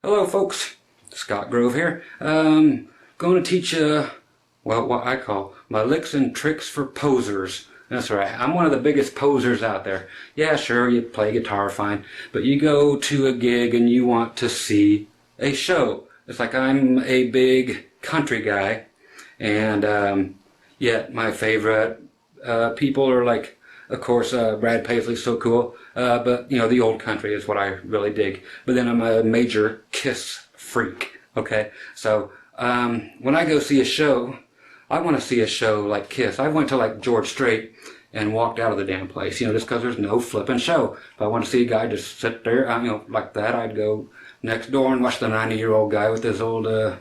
Hello folks, Scott Grove here. Going to teach you, well, what I call my licks and tricks for posers. That's right, I'm one of the biggest posers out there. Yeah, sure, you play guitar fine, but you go to a gig and you want to see a show. It's like I'm a big country guy, and yet my favorite people are like, of course, Brad Paisley's so cool, but, you know, the old country is what I really dig. But then I'm a major Kiss freak, okay? So, when I go see a show, I want to see a show like Kiss. I went to, like, George Strait and walked out of the damn place, you know, just because there's no flipping show. If I want to see a guy just sit there, you know, like that, I'd go next door and watch the 90-year-old guy with his old,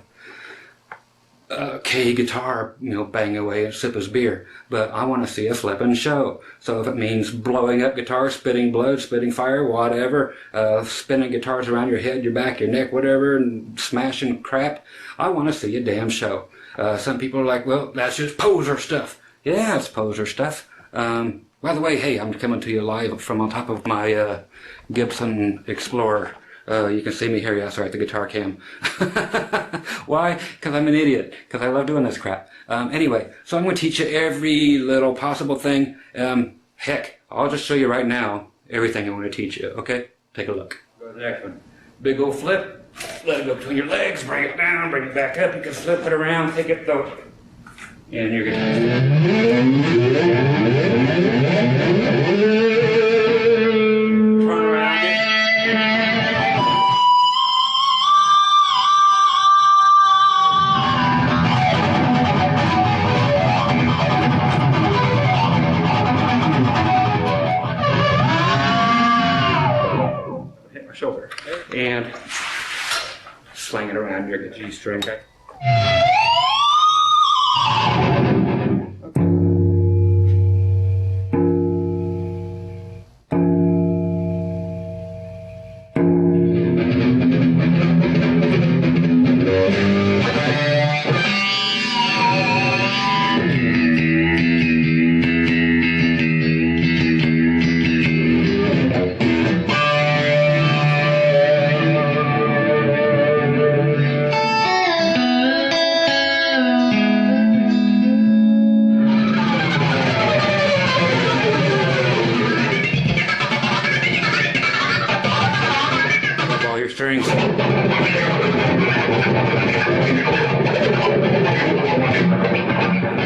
K guitar, you know, bang away and sip his beer. But I want to see a flippin' show. So if it means blowing up guitars, spitting blood, spitting fire, whatever, spinning guitars around your head, your back, your neck, whatever, and smashing crap, I want to see a damn show. Some people are like, well, that's just poser stuff. Yeah, it's poser stuff. By the way, hey, I'm coming to you live from on top of my Gibson Explorer. You can see me here, yeah, sorry, the guitar cam. Why? Because I'm an idiot. Because I love doing this crap. Anyway, so I'm going to teach you every little possible thing. Heck, I'll just show you right now everything I'm going to teach you, okay? Take a look. Go to the next one. Big old flip. Let it go between your legs. Bring it down. Bring it back up. You can flip it around. Take it though. And you're turn around it. Shoulder and sling it around your G string. Okay. Strings.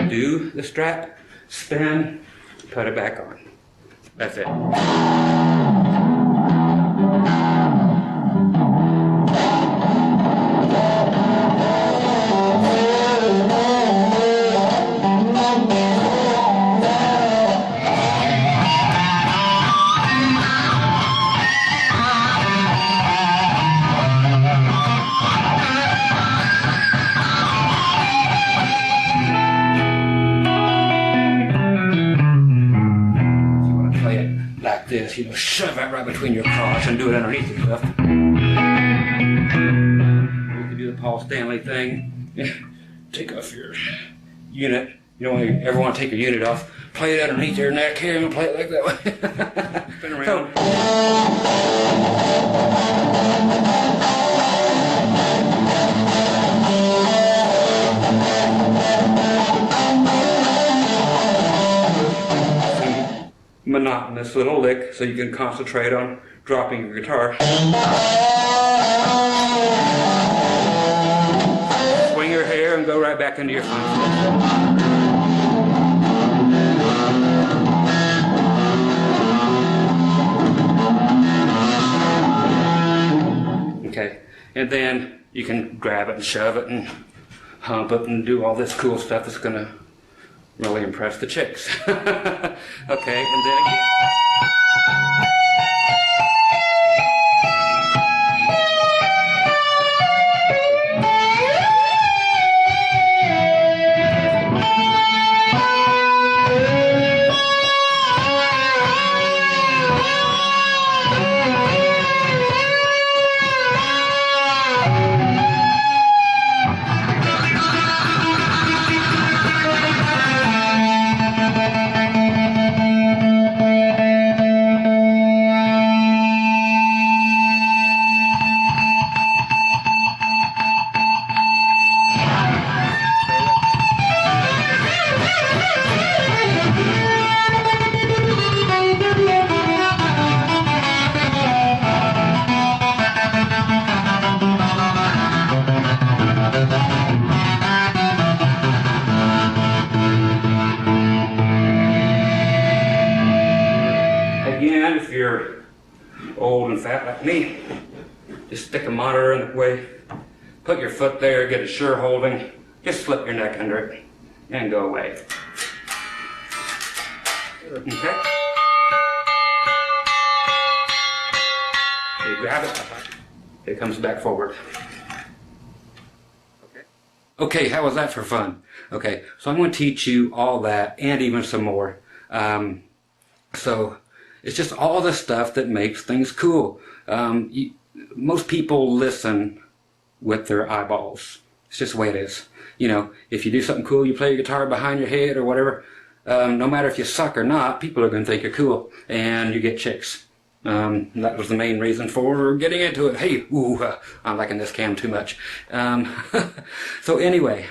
Do the strap, spin, put it back on. That's it. This, you know, shove it right between your crotch and do it underneath and stuff. You can do the Paul Stanley thing. Take off your unit. You don't ever want to take your unit off. Play it underneath your neck here and play it like that way. Spin around. Monotonous little lick so you can concentrate on dropping your guitar. Swing your hair and go right back into your fun. Okay, and then you can grab it and shove it and hump it and do all this cool stuff that's gonna really impress the chicks. Okay, and then again. old and fat like me, just stick a monitor in the way, put your foot there, get a sure holding, just slip your neck under it, and go away. Okay? You grab it, it comes back forward. Okay, how was that for fun? Okay, so I'm going to teach you all that and even some more. So it's just all the stuff that makes things cool. Most people listen with their eyeballs. It's just the way it is. You know, if you do something cool, you play your guitar behind your head or whatever, no matter if you suck or not, people are going to think you're cool, and you get chicks. That was the main reason for getting into it. Hey, I'm liking this cam too much. So anyway,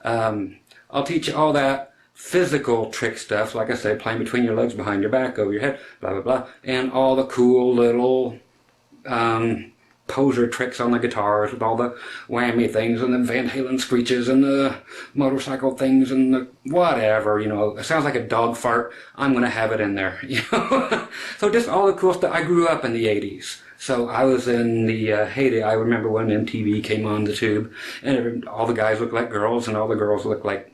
I'll teach you all that physical trick stuff, like I said, playing between your legs, behind your back, over your head, blah, blah, blah, and all the cool little poser tricks on the guitars with all the whammy things and the Van Halen screeches and the motorcycle things and the whatever, you know. It sounds like a dog fart. I'm going to have it in there, you know. So just all the cool stuff. I grew up in the 80s. So I was in the heyday. I remember when MTV came on the tube and all the guys looked like girls and all the girls looked like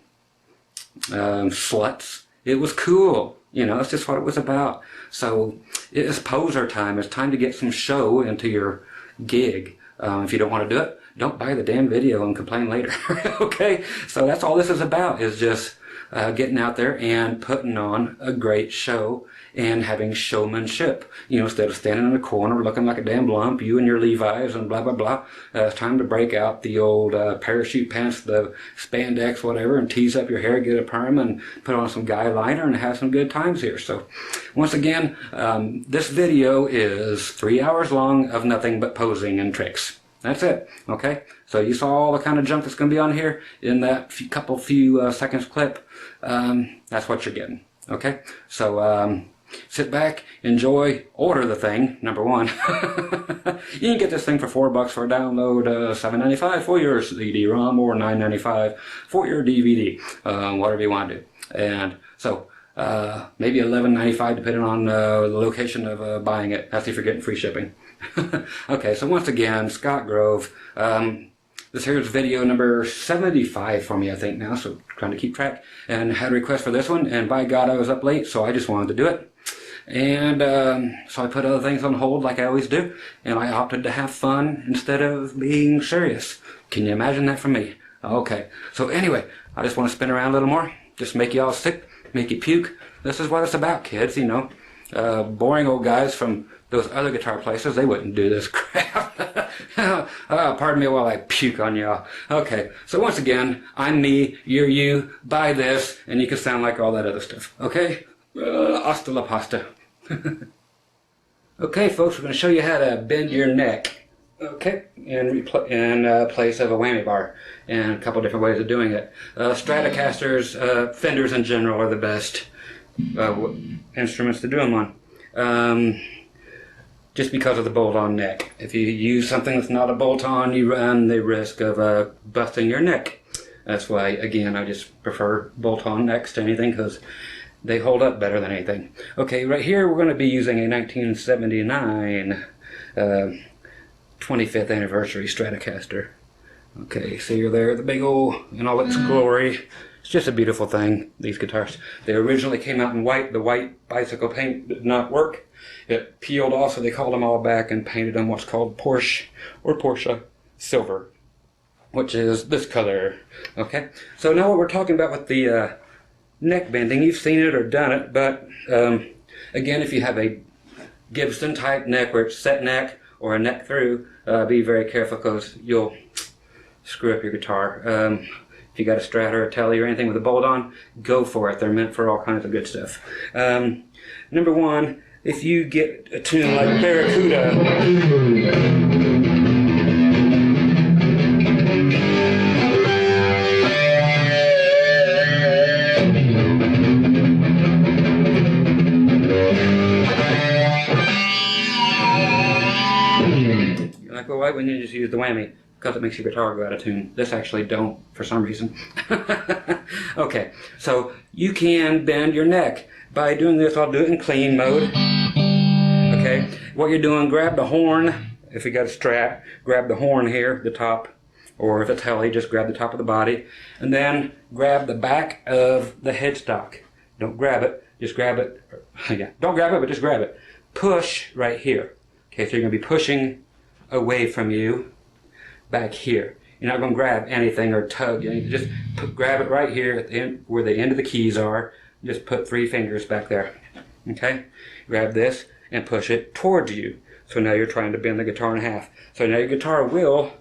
sluts. It was cool. You know, that's just what it was about. So it's poser time. It's time to get some show into your gig. If you don't want to do it, don't buy the damn video and complain later. Okay, so that's all this is about, is just getting out there and putting on a great show and having showmanship. You know, instead of standing in the corner looking like a damn lump, you and your Levi's and blah blah blah. It's time to break out the old parachute pants, the spandex, whatever, and tease up your hair, get a perm, and put on some guy liner and have some good times here. So once again, this video is 3 hours long of nothing but posing and tricks. That's it. Okay, so you saw all the kind of junk that's going to be on here in that few seconds clip. That's what you're getting. Okay, so sit back, enjoy, order the thing, number one. You can get this thing for $4 for a download, $7.95 for your CD-ROM, or $9.95 for your DVD, whatever you want to do. And so maybe $11.95 depending on the location of buying it. That's if you're getting free shipping. Okay, so once again, Scott Grove. This here is video number 75 for me, I think, now, so trying to keep track. And had a request for this one, and by God, I was up late, so I just wanted to do it. And so I put other things on hold like I always do, and I opted to have fun instead of being serious. Can you imagine that from me? Okay, so anyway, I just want to spin around a little more, just make you all sick, make you puke. This is what it's about, kids, you know. Boring old guys from those other guitar places, they wouldn't do this crap. Pardon me while I puke on y'all. Okay, so once again, I'm me, you're you, buy this, and you can sound like all that other stuff. Okay? Hasta la pasta. Okay, folks, we're going to show you how to bend your neck. Okay, in place of a whammy bar, and a couple different ways of doing it. Stratocasters, Fenders in general are the best instruments to do them on. Just because of the bolt-on neck. If you use something that's not a bolt-on, you run the risk of busting your neck. That's why, again, I just prefer bolt-on necks to anything, because they hold up better than anything. Okay, right here we're going to be using a 1979 25th anniversary Stratocaster. Okay, see you're there, the big old in all its glory. It's just a beautiful thing, these guitars. They originally came out in white. The white bicycle paint did not work. It peeled off, so they called them all back and painted them what's called Porsche or Porsche silver, which is this color. Okay, so now what we're talking about with the neck bending, you've seen it or done it, but again, if you have a Gibson type neck where it's set neck or a neck through, be very careful, because you'll screw up your guitar. If you got a Strat or a Tele or anything with a bolt on, go for it. They're meant for all kinds of good stuff. Number one, if you get a tune like Barracuda, you're like, well, why wouldn't you just use the whammy? Because it makes your guitar go out of tune. This actually don't, for some reason. Okay, so you can bend your neck. By doing this, I'll do it in clean mode. Okay, Okay, what you're doing, grab the horn. If you got a strap, grab the horn here, the top, or if it's heli, just grab the top of the body, and then grab the back of the headstock. Don't grab it, just grab it. Yeah, don't grab it, but just grab it. Push right here. Okay, so you're going to be pushing away from you back here. You're not going to grab anything or tug. You just grab it right here at the end, where the end of the keys are. Just put 3 fingers back there. Okay, grab this and push it towards you. So now you're trying to bend the guitar in half. So now your guitar will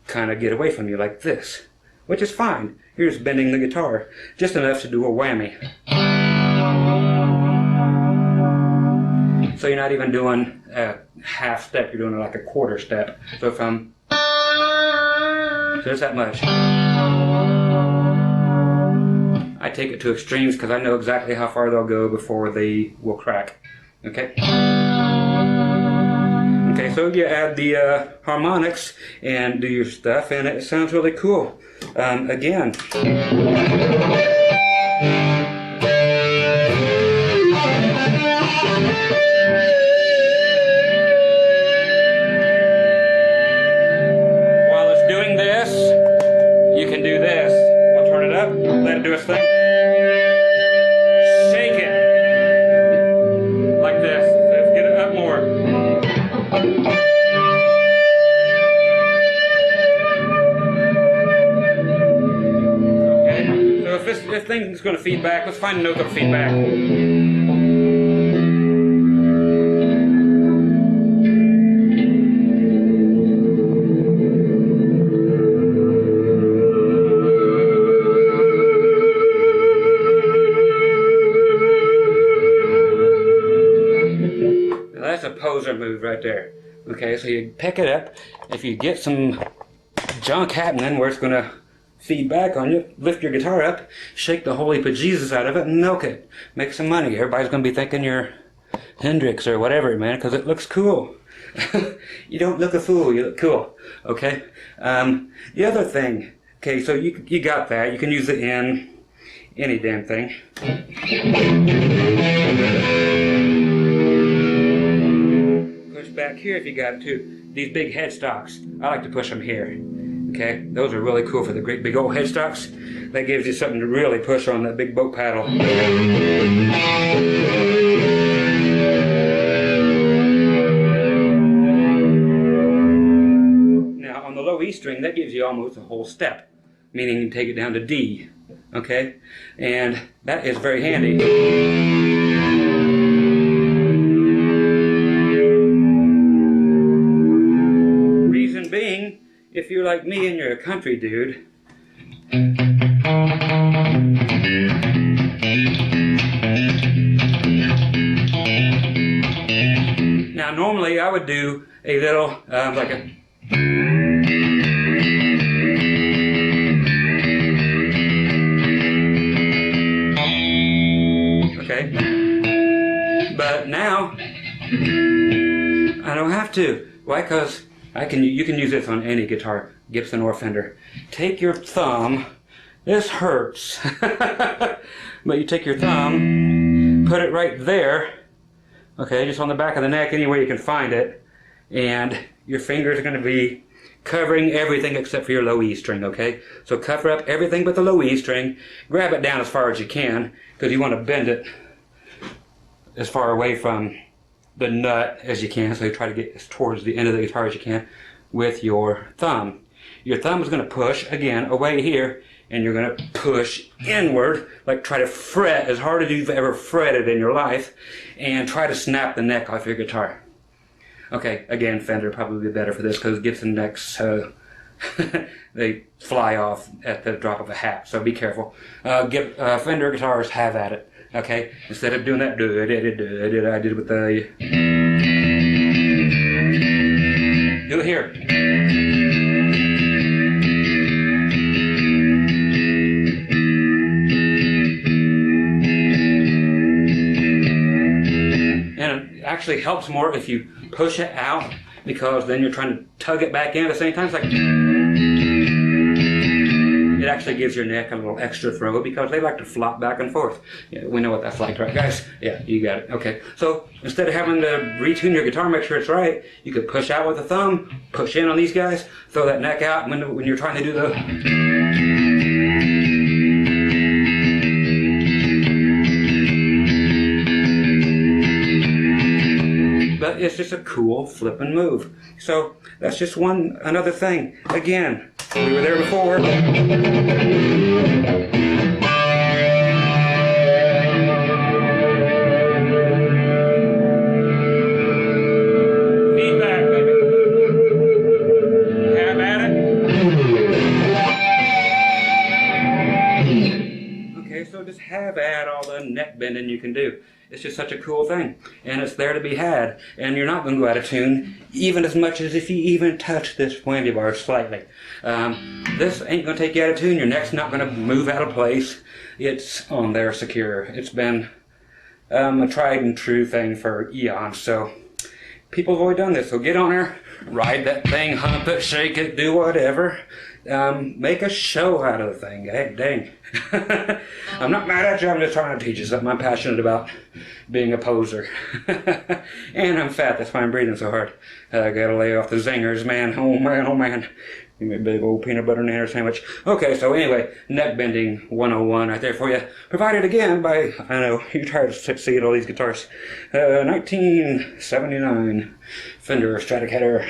kind of get away from you like this, which is fine. You're just bending the guitar just enough to do a whammy. So you're not even doing a half step, you're doing like a quarter step. So from, so there's that much. I take it to extremes because I know exactly how far they'll go before they will crack. Okay? Okay, so you add the harmonics and do your stuff, and it sounds really cool. Again. While it's doing this, you can do this. I'll turn it up, let it do its thing. Shake it. Like this. Let's get it up more. Okay, so if this thing's going to feed back, let's find a note that'll feed back. That's a poser move right there. Okay, so you pick it up. If you get some junk happening where it's going to feed back on you, lift your guitar up, shake the holy bejesus out of it, and milk it. Make some money. Everybody's going to be thinking you're Hendrix or whatever, man, because it looks cool. You don't look a fool, you look cool. Okay? The other thing, okay, so you got that. You can use it in any damn thing. Back here if you got it too. These big headstocks, I like to push them here. Okay, those are really cool for the great big old headstocks. That gives you something to really push on that big boat paddle. Now on the low E string, that gives you almost a whole step, meaning you can take it down to D. Okay, and that is very handy. Being, if you're like me and you're a country dude, now normally I would do a little like a okay, but now I don't have to. Why? Because you can use this on any guitar, Gibson or Fender. Take your thumb, this hurts, but you take your thumb, put it right there, okay, just on the back of the neck, anywhere you can find it, and your fingers are going to be covering everything except for your low E string, okay? So cover up everything but the low E string, grab it down as far as you can, because you want to bend it as far away from the nut as you can, so you try to get as towards the end of the guitar as you can with your thumb. Your thumb is going to push, again, away here, and you're going to push inward, like try to fret as hard as you've ever fretted in your life, and try to snap the neck off your guitar. Okay, again, Fender probably be better for this, because Gibson necks, they fly off at the drop of a hat, so be careful. Fender guitars have at it. Okay, instead of doing that, I did it with the, do it here. And it actually helps more if you push it out, because then you're trying to tug it back in at the same time. It's like, it actually gives your neck a little extra throw because they like to flop back and forth. Yeah, we know what that's like, right, guys? Yeah, you got it. Okay, so instead of having to retune your guitar, make sure it's right, you could push out with the thumb, push in on these guys, throw that neck out when you're trying to do the... But it's just a cool flipping move. So that's just another thing. Again, we were there before. Feedback, baby. Have at it. Okay, so just have at all the neck bending you can do. It's just such a cool thing, and it's there to be had, and you're not going to go out of tune even as much as if you even touch this whammy bar slightly. This ain't going to take you out of tune. Your neck's not going to move out of place. It's on there secure. It's been a tried and true thing for eons, so people have always done this. So get on there, ride that thing, hump it, shake it, do whatever. Make a show out of the thing. Hey, dang. I'm not mad at you, I'm just trying to teach you something. I'm passionate about being a poser. And I'm fat, that's why I'm breathing so hard. I gotta lay off the zingers, man. Oh man, oh man. Give me a big old peanut butter nanner sandwich. Okay, so anyway, neck bending 101 right there for you. Provided again by, I know, you're tired of seeing all these guitars. 1979 Fender Stratocaster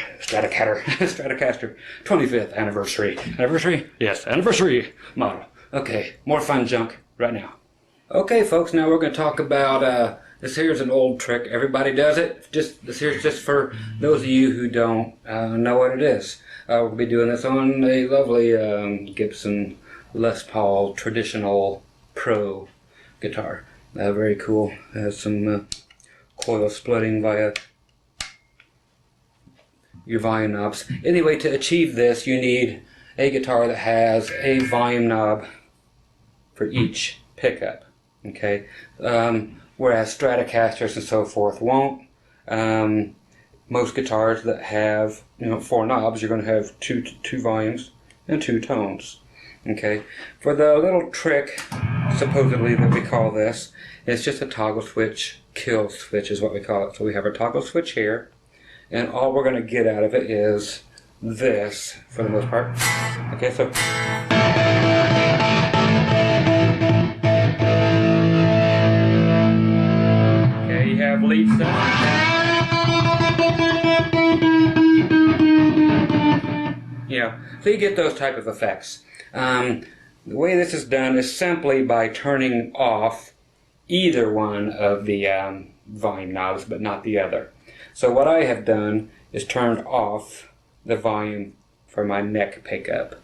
25th anniversary. Anniversary? Yes, anniversary model. Okay, more fun junk right now. Okay, folks, now we're going to talk about, this here's an old trick. Everybody does it. This here's just for those of you who don't know what it is. We'll be doing this on a lovely Gibson Les Paul traditional pro guitar. Very cool. It has some coil splitting via your volume knobs. Anyway, to achieve this, you need a guitar that has a volume knob for each pickup. Okay, whereas Stratocasters and so forth won't. Most guitars that have 4 knobs, you're going to have two volumes and 2 tones. Okay, for the little trick, supposedly that we call this, it's just a toggle switch, kill switch is what we call it. So we have our toggle switch here, and all we're going to get out of it is this for the most part. Okay, so. Okay, you have lead stuff. So you get those type of effects. The way this is done is simply by turning off either one of the volume knobs, but not the other. So what I have done is turned off the volume for my neck pickup.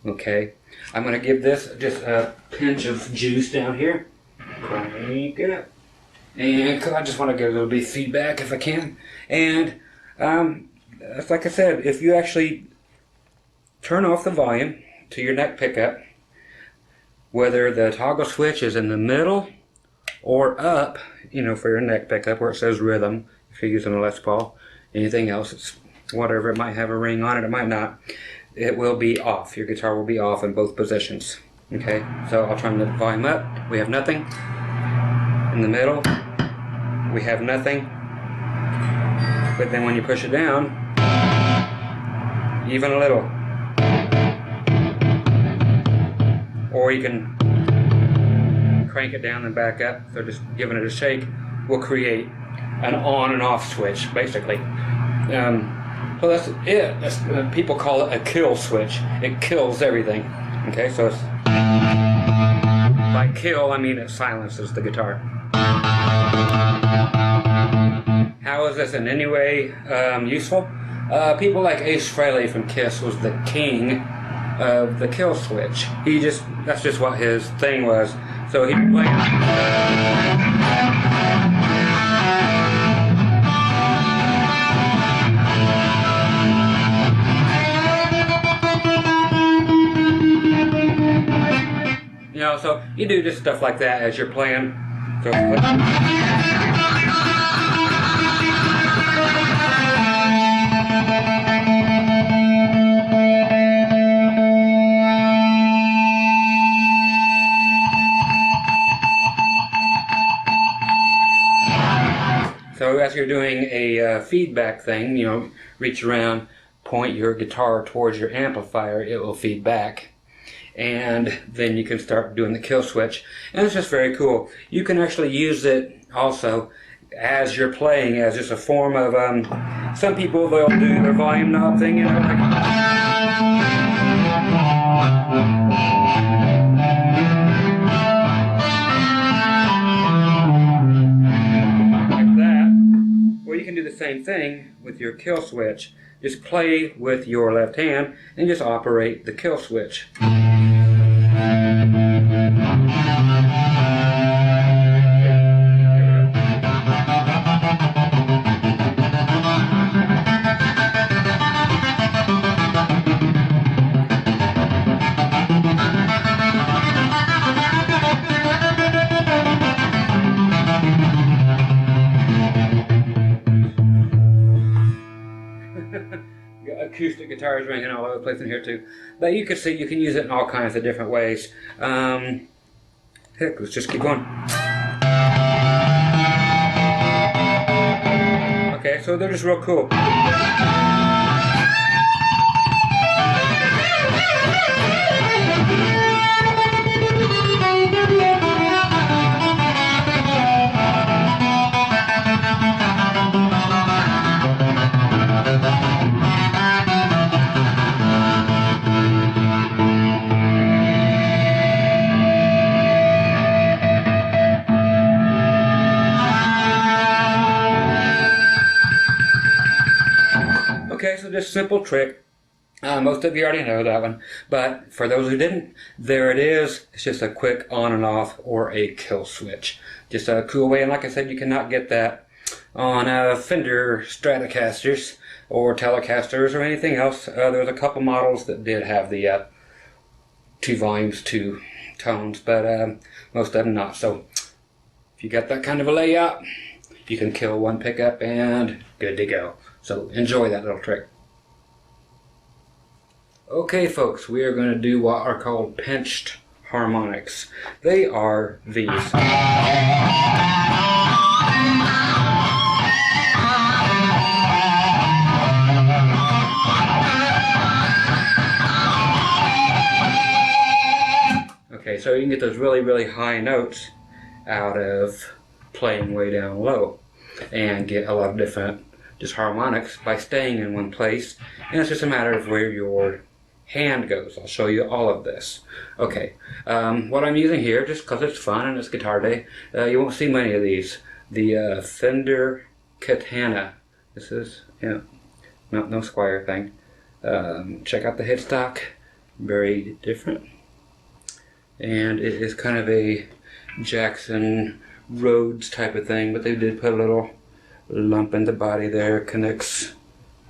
Okay, I'm going to give this just a pinch of juice down here. Crank it up. And I just want to get a little bit of feedback if I can. And like I said, if you actually turn off the volume to your neck pickup, whether the toggle switch is in the middle or up, for your neck pickup where it says rhythm, if you're using a Les Paul, anything else, it's whatever, it might have a ring on it, it might not, it will be off. Your guitar will be off in both positions. Okay, so I'll turn the volume up, we have nothing. In the middle, we have nothing. But then when you push it down, even a little. Or you can crank it down and back up, so just giving it a shake will create an on and off switch, basically. So that's it. People call it a kill switch. It kills everything. Okay, so it's, by kill, I mean it silences the guitar. How is this in any way useful? People like Ace Frehley from Kiss was the king of the kill switch. That's just what his thing was. So he played. So you do just stuff like that as you're playing. So. you're doing a feedback thing, you know, reach around, point your guitar towards your amplifier, it will feed back. And then you can start doing the kill switch. And it's just very cool. You can actually use it also as you're playing as just a form of, some people, they'll do their volume knob thing, you know, like that. Well, you can do the same thing with your kill switch. Just play with your left hand and just operate the kill switch. Acoustic guitars ringing all over the place in here too. But you can see you can use it in all kinds of different ways. Heck, let's just keep going. Okay, so they're just real cool. Okay, so just simple trick. Most of you already know that one, but for those who didn't, there it is. It's just a quick on and off or a kill switch. Just a cool way, and like I said, you cannot get that on Fender Stratocasters or Telecasters or anything else. There's a couple models that did have the 2 volumes, 2 tones, but most of them not. So if you got that kind of a layout, you can kill one pickup and good to go. So enjoy that little trick. Okay folks, we are going to do what are called pinched harmonics. They are these. Okay, so you can get those really, really high notes out of playing way down low and get a lot of different just harmonics by staying in one place, and it's just a matter of where your hand goes. I'll show you all of this. Okay, what I'm using here, just because it's fun and it's guitar day, you won't see many of these. The Fender Katana. This is, yeah, no Squire thing. Check out the headstock, very different. And it is kind of a Jackson Rhodes type of thing, but they did put a little lump in the body there, connects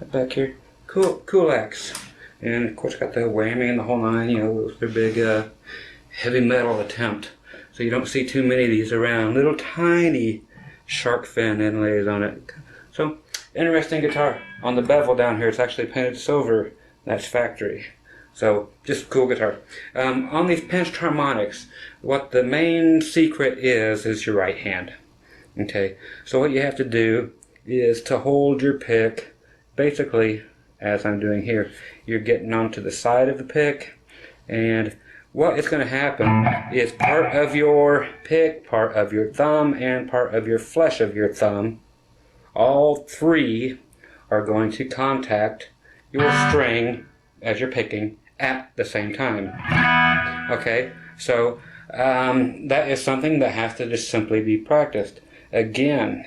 right back here. Cool axe. And of course got the whammy and the whole nine, you know, their big heavy metal attempt. So you don't see too many of these around. Little tiny shark fin inlays on it. So interesting guitar. On the bevel down here it's actually painted silver. That's factory. So just cool guitar. On these pinched harmonics, what the main secret is your right hand. Okay, so what you have to do is to hold your pick, basically, as I'm doing here, you're getting onto the side of the pick, and what is going to happen is part of your pick, part of your thumb, and part of your flesh of your thumb, all 3 are going to contact your string as you're picking at the same time. Okay, so that is something that has to just simply be practiced. Again,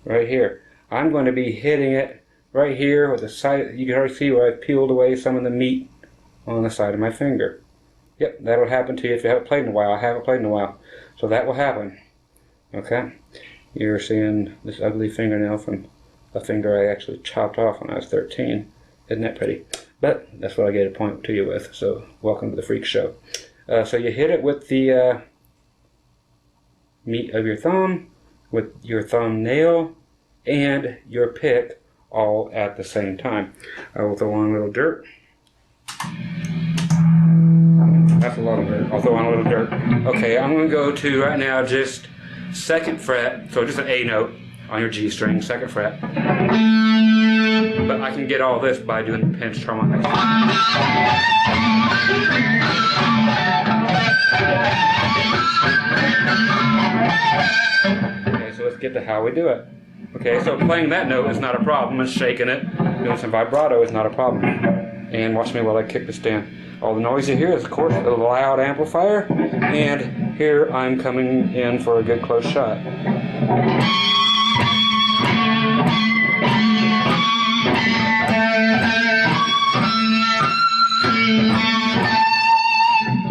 right here, I'm going to be hitting it right here with the side. You can already see where I peeled away some of the meat on the side of my finger. Yep, that'll happen to you if you haven't played in a while. I haven't played in a while, so that will happen. Okay, you're seeing this ugly fingernail from a finger I actually chopped off when I was 13. Isn't that pretty? But that's what I get to point to you with. So welcome to the freak show. So you hit it with the meat of your thumb, with your thumbnail, and your pick all at the same time. I will throw on a little dirt. That's a lot of dirt. I'll throw on a little dirt. Okay, I'm going to go to right now just 2nd fret, so just an A note, on your G string, 2nd fret. But I can get all this by doing pinched harmonics. Okay, so let's get to how we do it. Okay, so playing that note is not a problem, and shaking it, doing some vibrato is not a problem. And watch me while I kick this down. All the noise you hear is, of course, a loud amplifier, and here I'm coming in for a good close shot.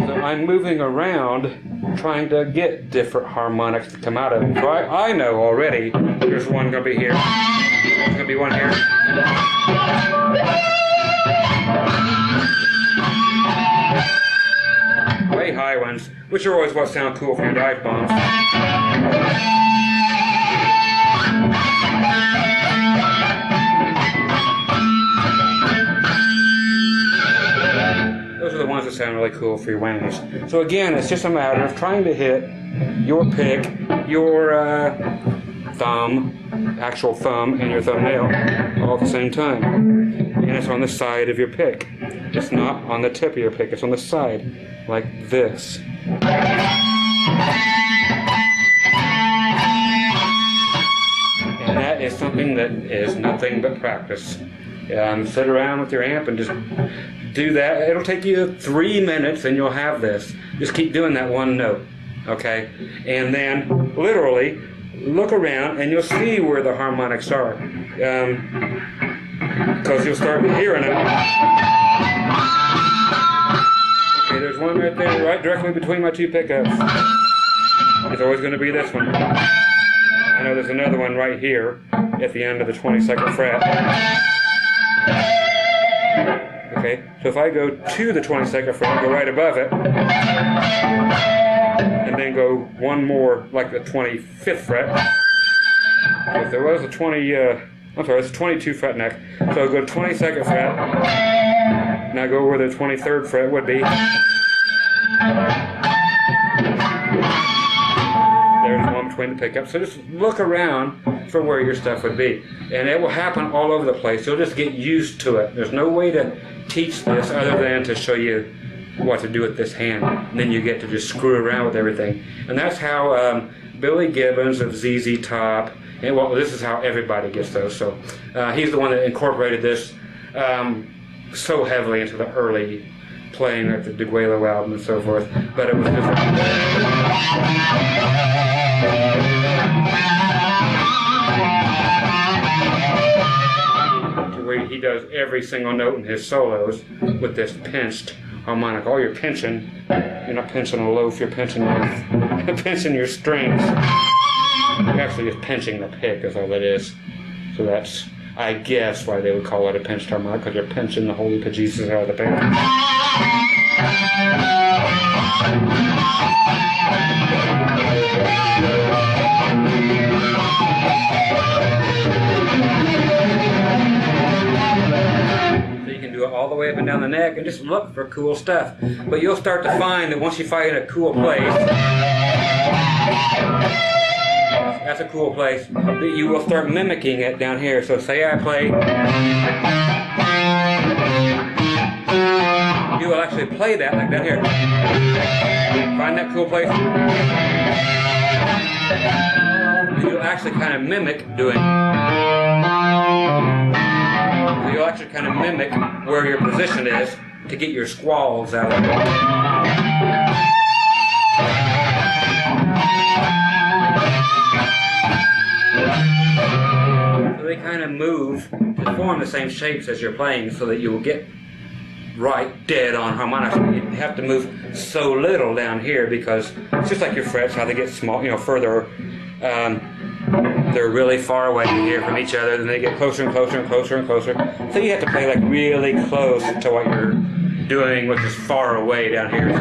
So I'm moving around trying to get different harmonics to come out of it. So I know already there's one going to be here, there's going to be one here. Way high ones, which are always what sound cool for your dive bombs. Those are the ones that sound really cool for your whammies. So again, it's just a matter of trying to hit your pick, your thumb, actual thumb, and your thumbnail all at the same time. And it's on the side of your pick. It's not on the tip of your pick, it's on the side, like this. And that is something that is nothing but practice. Sit around with your amp and just do that. It'll take you 3 minutes and you'll have this. Just keep doing that one note, okay? And then, literally, look around and you'll see where the harmonics are. Because you'll start hearing them. Okay, there's one right there, right directly between my 2 pickups. It's always going to be this one. I know there's another one right here at the end of the 22nd fret. Okay, so if I go to the 22nd fret, go right above it, and then go one more, like the 25th fret. So if there was a it's a 22 fret neck. So go to 22nd fret, now go where the 23rd fret would be. There's one between the pickups. So just look around for where your stuff would be. And it will happen all over the place. You'll just get used to it. There's no way to teach this other than to show you what to do with this hand. And then you get to just screw around with everything. And that's how Billy Gibbons of ZZ Top, and well, this is how everybody gets those. So he's the one that incorporated this so heavily into the early playing at the DeGuelo album and so forth. But it was just where he does every single note in his solos with this pinched harmonic. All you're pinching, you're not pinching a loaf, you're pinching your strings. You're actually just pinching the pick is all it is. So that's, I guess, why they would call it a pinched harmonic, because you're pinching the holy bejesus out of the pick. All the way up and down the neck, and just look for cool stuff. But you'll start to find that once you find a cool place, that's a cool place, that you will start mimicking it down here. So say I play, you will actually play that like down here. Find that cool place, and you'll actually kind of mimic doing. You'll actually kind of mimic where your position is to get your squalls out of it. So they kind of move to form the same shapes as you're playing so that you will get right dead on harmonics. You have to move so little down here because it's just like your frets, how they get small, further. They're really far away here from each other, then they get closer and closer and closer and closer. So you have to play like really close to what you're doing, which is far away down here.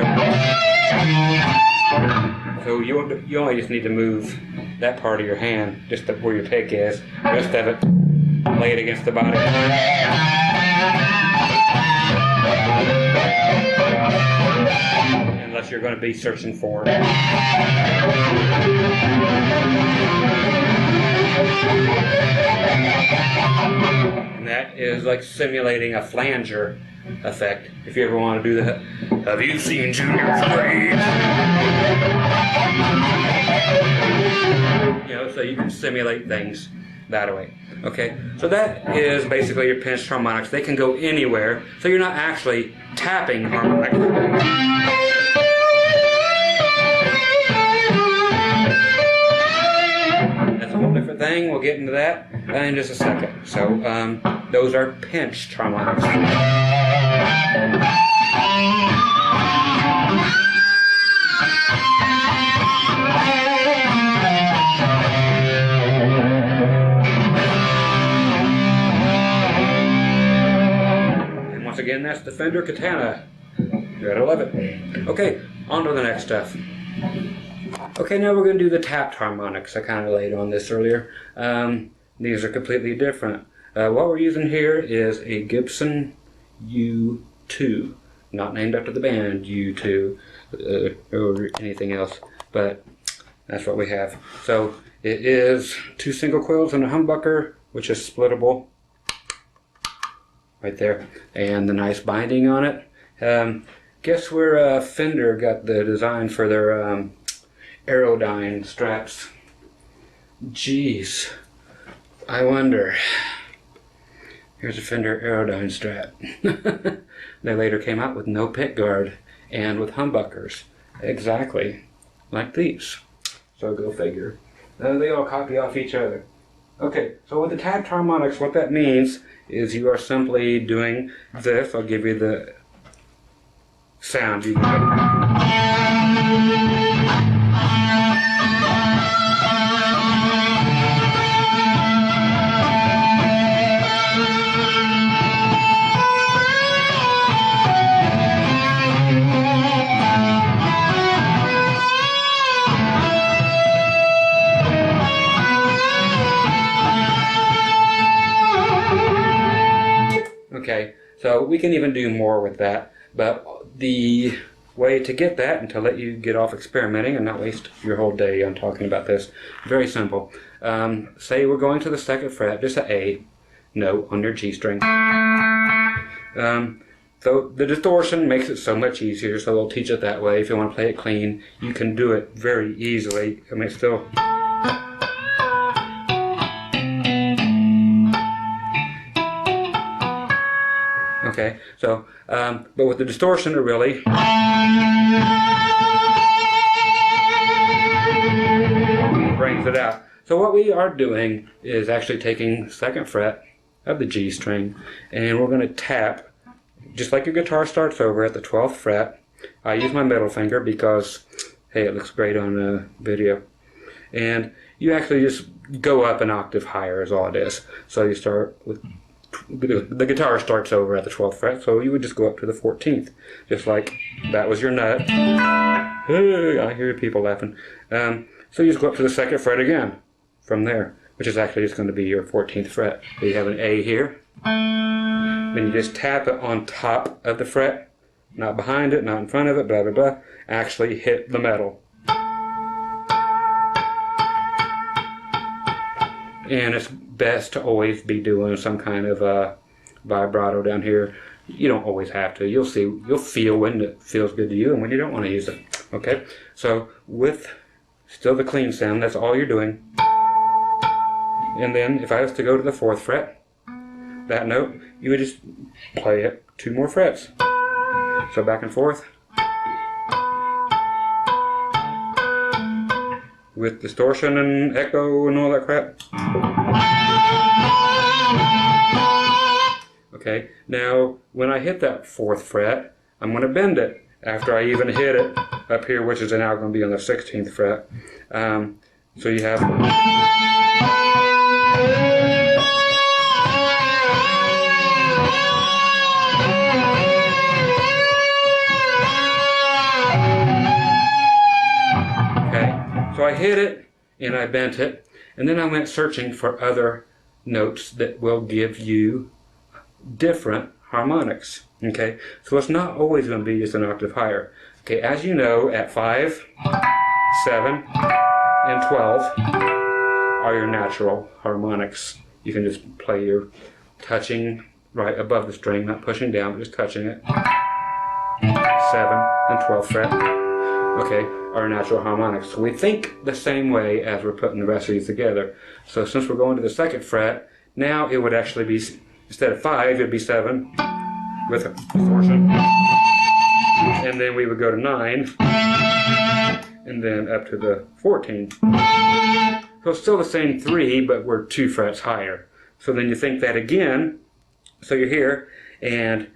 So you only just need to move that part of your hand, just where your pick is. The rest of it, lay it against the body. And unless you're going to be searching for it. And that is like simulating a flanger effect. If you ever want to do that, have you seen Junior play? You know, so you can simulate things that way. Okay, so that is basically your pinched harmonics. They can go anywhere, so you're not actually tapping harmonics. That's a whole different thing. We'll get into that in just a second. So those are pinched harmonics. Again, that's the Fender Katana. You gotta love it. Okay, on to the next stuff. Okay, now we're going to do the tapped harmonics. I kind of laid on this earlier. These are completely different. What we're using here is a Gibson U2. Not named after the band U2 or anything else, but that's what we have. So it is 2 single coils and a humbucker, which is splittable. Right there, and the nice binding on it. Guess where Fender got the design for their Aerodyne straps? Jeez, I wonder. Here's a Fender Aerodyne strap. They later came out with no pick guard and with humbuckers, exactly like these. So go figure. They all copy off each other. Okay, so with the tapped harmonics, what that means is you are simply doing this. I'll give you the sound. You Okay, so we can even do more with that, but the way to get that and to let you get off experimenting and not waste your whole day on talking about this, very simple. Say we're going to the 2nd fret, just an A note on your G string. So the distortion makes it so much easier, so they'll teach it that way. If you want to play it clean, you can do it very easily. I mean, it's still... Okay, so, but with the distortion, it really brings it out. So what we are doing is actually taking 2nd fret of the G string, and we're going to tap, just like your guitar starts over at the 12th fret. I use my middle finger because, hey, it looks great on a video. And you actually just go up an octave higher is all it is. So you start with... The guitar starts over at the 12th fret, so you would just go up to the 14th, just like that was your nut. Hey, I hear people laughing. So you just go up to the 2nd fret again from there, which is actually just going to be your 14th fret. So you have an A here. Then you just tap it on top of the fret, not behind it, not in front of it, blah, blah, blah. Actually hit the metal. And it's best to always be doing some kind of vibrato down here. You don't always have to. You'll see. You'll feel when it feels good to you and when you don't want to use it. Okay. So with still the clean sound, that's all you're doing. And then if I was to go to the 4th fret, that note, you would just play it 2 more frets. So back and forth. With distortion and echo and all that crap. Okay, now when I hit that 4th fret, I'm going to bend it after I even hit it up here, which is now going to be on the 16th fret. So you have... So I hit it and I bent it, and then I went searching for other notes that will give you different harmonics. Okay, so it's not always going to be just an octave higher. Okay, as you know, at 5, 7, and 12 are your natural harmonics. You can just play your touching right above the string, not pushing down, but just touching it. 7 and 12th fret, okay, are natural harmonics. So we think the same way as we're putting the rest of these together. So since we're going to the 2nd fret, now it would actually be, instead of 5, it would be 7 with a distortion. And then we would go to 9, and then up to the 14. So it's still the same 3, but we're 2 frets higher. So then you think that again. So you're here, and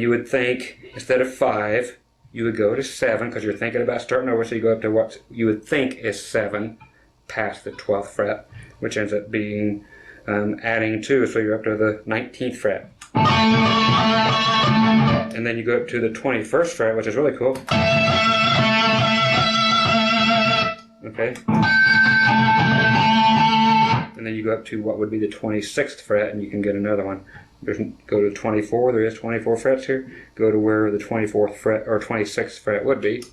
you would think, instead of 5, you would go to 7, because you're thinking about starting over, so you go up to what you would think is 7, past the 12th fret, which ends up being adding 2, so you're up to the 19th fret. And then you go up to the 21st fret, which is really cool. Okay. And then you go up to what would be the 26th fret, and you can get another one. Go to 24, there is 24 frets here. Go to where the 24th fret or 26th fret would be.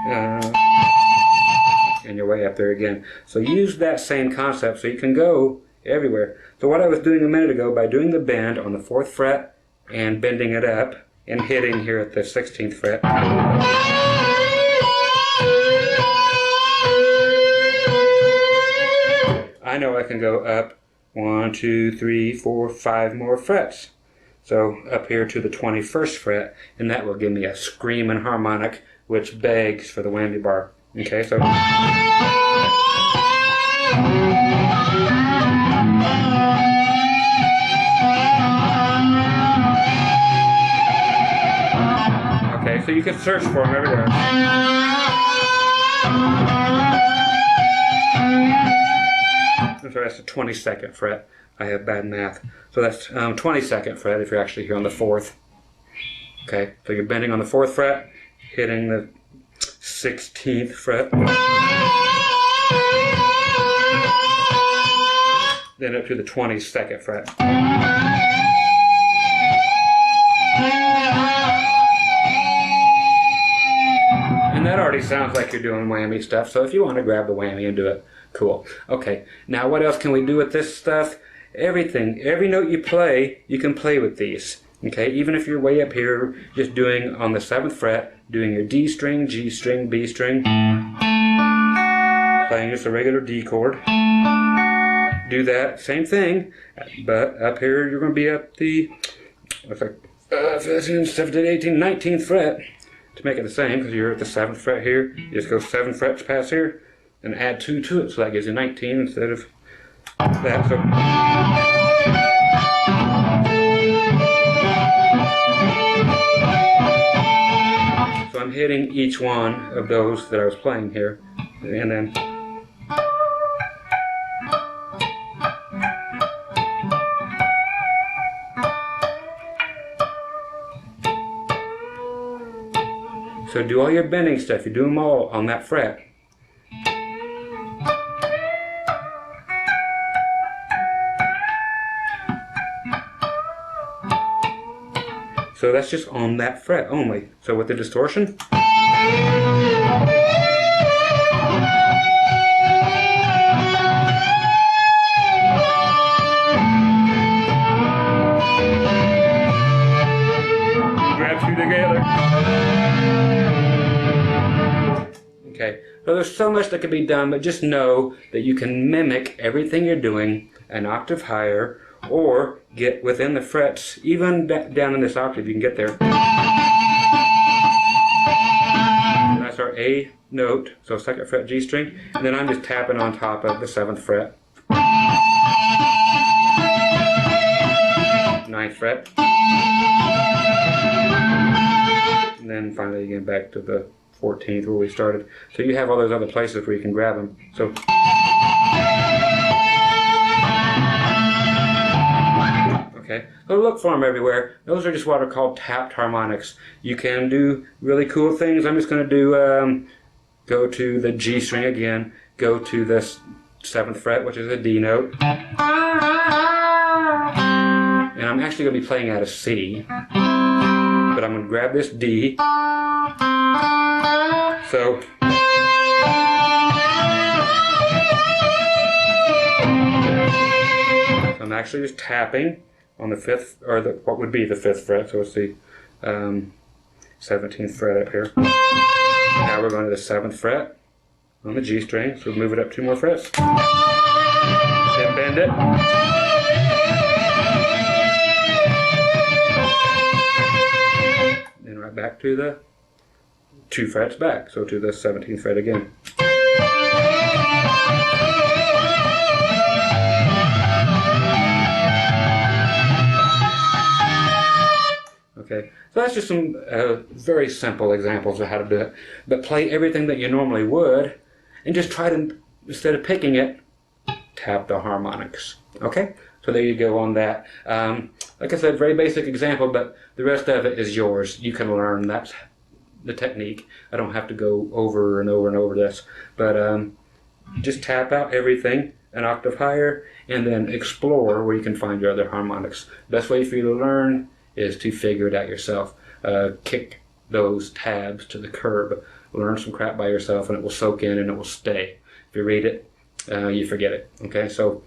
And you're way up there again. So use that same concept so you can go everywhere. So what I was doing a minute ago, by doing the bend on the 4th fret and bending it up and hitting here at the 16th fret, I know I can go up 1, 2, 3, 4, 5 more frets. So up here to the 21st fret, and that will give me a screaming harmonic, which begs for the whammy bar. Okay, so okay, so you can search for them everywhere. So that's the 22nd fret. I have bad math. So that's 22nd fret if you're actually here on the 4th. Okay, so you're bending on the 4th fret, hitting the 16th fret. Then up to the 22nd fret. And that already sounds like you're doing whammy stuff, so if you want to grab the whammy and do it, cool. Okay, now what else can we do with this stuff? Everything. Every note you play, you can play with these. Okay, even if you're way up here, just doing on the 7th fret, doing your D string, G string, B string, playing just a regular D chord. Do that, same thing, but up here you're going to be at the 15, 17, 18, 19th fret to make it the same, because you're at the 7th fret here. You just go 7 frets past here and add 2 to it, so that gives you 19 instead of that. So I'm hitting each one of those that I was playing here, and then so do all your bending stuff, you do them all on that fret. So that's just on that fret only. So with the distortion, grab 2 together. Okay, so there's so much that can be done, but just know that you can mimic everything you're doing an octave higher, or get within the frets, even down in this octave, you can get there. And that's our A note, so 2nd fret G string, and then I'm just tapping on top of the 7th fret, 9th fret, and then finally again back to the 14th where we started. So you have all those other places where you can grab them. So okay, so look for them everywhere. Those are just what are called tapped harmonics. You can do really cool things. I'm just going to do, go to the G string again, go to the 7th fret, which is a D note. And I'm actually going to be playing out of C, but I'm going to grab this D, So I'm actually just tapping on the 5th, or what would be the 5th fret, so it's the 17th fret up here. Now we're going to the 7th fret on the G string, so we'll move it up 2 more frets. Then bend it. Then right back to the 2 frets back, so to the 17th fret again. Okay, so that's just some very simple examples of how to do it. But play everything that you normally would, and just try to, instead of picking it, tap the harmonics. Okay, so there you go on that. Like I said, very basic example, but the rest of it is yours. You can learn. That's the technique. I don't have to go over and over and over this, but just tap out everything an octave higher, and then explore where you can find your other harmonics. Best way for you to learn is to figure it out yourself. Kick those tabs to the curb. Learn some crap by yourself, and it will soak in and it will stay. If you read it, you forget it. Okay, so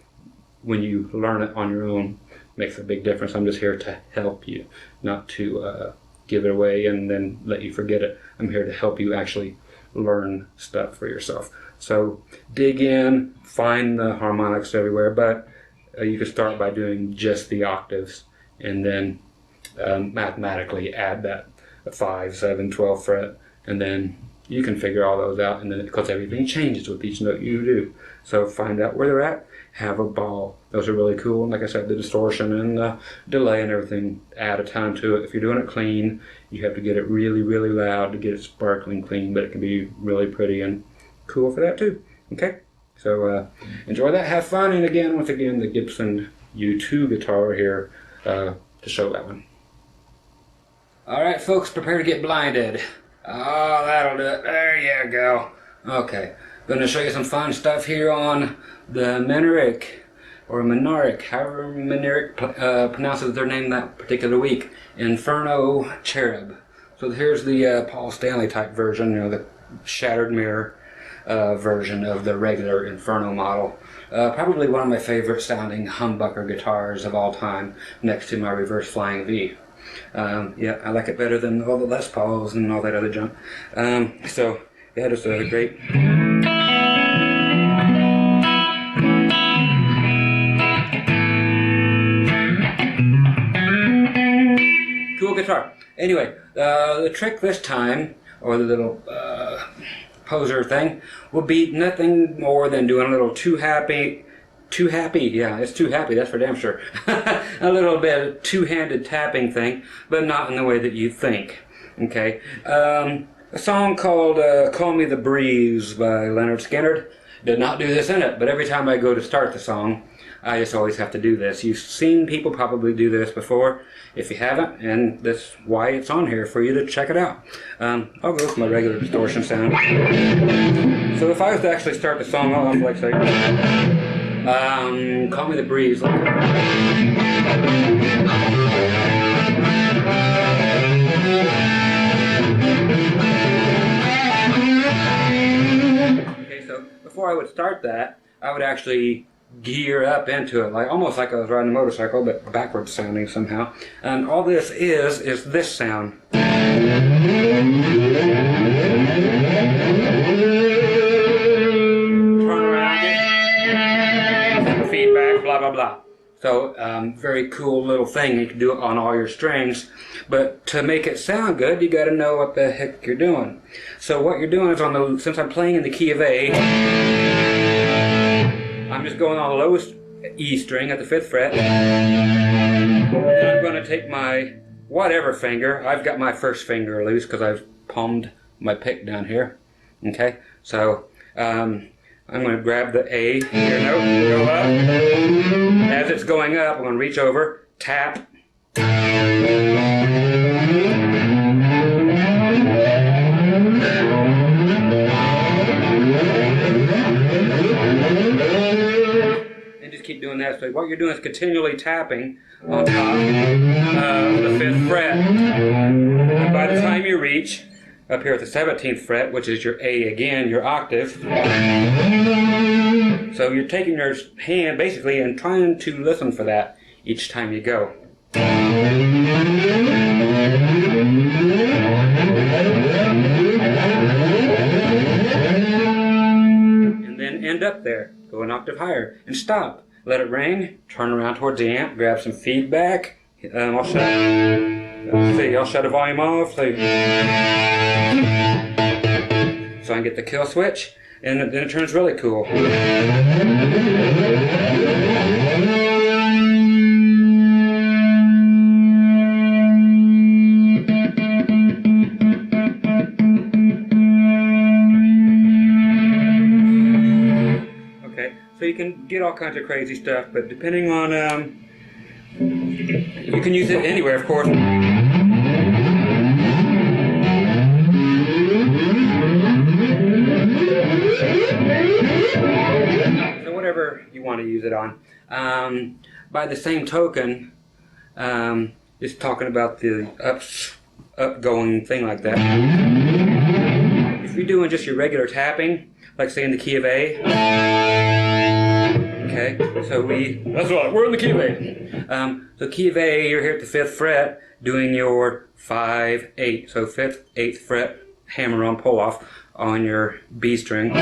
when you learn it on your own, it makes a big difference. I'm just here to help you, not to give it away and then let you forget it. I'm here to help you actually learn stuff for yourself. So dig in, find the harmonics everywhere, but you can start by doing just the octaves, and then mathematically add that 5, 7, 12 fret, and then you can figure all those out, and then because everything changes with each note you do. So find out where they're at, have a ball. Those are really cool, and like I said, the distortion and the delay and everything, add a ton to it. If you're doing it clean, you have to get it really, really loud to get it sparkling clean, but it can be really pretty and cool for that too. Okay, so enjoy that, have fun, and again, once again, the Gibson U2 guitar here to show that one. Alright folks, prepare to get blinded. Oh, that'll do it. There you go. Okay, going to show you some fun stuff here on the Menaric, or Menaric, however Menaric pronounces their name that particular week. Inferno Cherub. So here's the Paul Stanley type version, you know, the shattered mirror version of the regular Inferno model. Probably one of my favorite sounding humbucker guitars of all time, next to my reverse flying V. Yeah, I like it better than all the Les Pauls and all that other junk. So, yeah, just a great... cool guitar. Anyway, the trick this time, or the little poser thing, will be nothing more than doing a little too happy, yeah, it's too happy, that's for damn sure. A little bit of two-handed tapping thing, but not in the way that you think. Okay, a song called Call Me the Breeze by Leonard Skinner did not do this in it, but every time I go to start the song, I just always have to do this. You've seen people probably do this before. If you haven't, and that's why it's on here, for you to check it out. I'll go with my regular distortion sound. So if I was to actually start the song off, like say, Call Me the Breeze. Okay, so before I would start that, I would actually gear up into it, like almost like I was riding a motorcycle, but backwards sounding somehow. And all this is this sound. Feedback, blah blah blah. So very cool little thing. You can do it on all your strings, but to make it sound good, you got to know what the heck you're doing. So what you're doing is on the, since I'm playing in the key of A, I'm just going on the lowest E string at the 5th fret. And I'm going to take my whatever finger. I've got my first finger loose because I've palmed my pick down here. Okay, so I'm going to grab the A here note, go up. As it's going up, I'm going to reach over, tap. And just keep doing that. So what you're doing is continually tapping on top of the 5th fret. And by the time you reach up here at the 17th fret, which is your A again, your octave. So you're taking your hand basically and trying to listen for that each time you go. And then end up there, go an octave higher, and stop. Let it ring, turn around towards the amp, grab some feedback. I'll shut the volume off so I can get the kill switch, and then it turns really cool. So you can get all kinds of crazy stuff, but depending on, you can use it anywhere, of course. So whatever you want to use it on. By the same token, just talking about the upgoing thing like that. If you're doing just your regular tapping, like say in the key of A, okay, so that's right, we're in the key of A. So key of A, you're here at the 5th fret doing your 5, 8. So 5th, 8th fret, hammer on, pull off on your B string.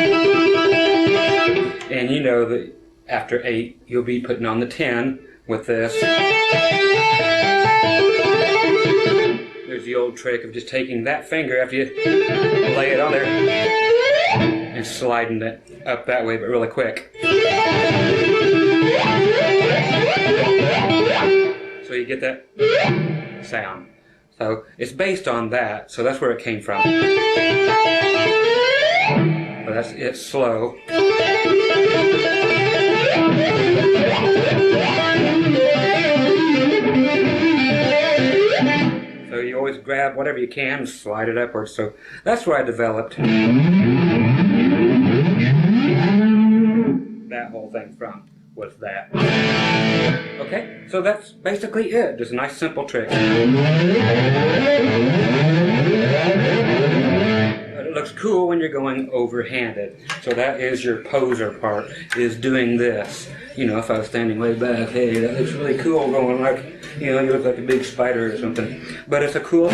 And you know that after 8, you'll be putting on the 10 with this. There's the old trick of just taking that finger after you lay it on there and sliding it up that way, but really quick. So you get that sound. So it's based on that, so that's where it came from. But that's it slow. So you always grab whatever you can and slide it upwards. So that's where I developed that whole thing from, was that. Okay, so that's basically it. Just a nice simple trick. But it looks cool when you're going overhanded. So that is your poser part, is doing this. You know, if I was standing way back, hey, that looks really cool going like, you know, you look like a big spider or something. But it's a cool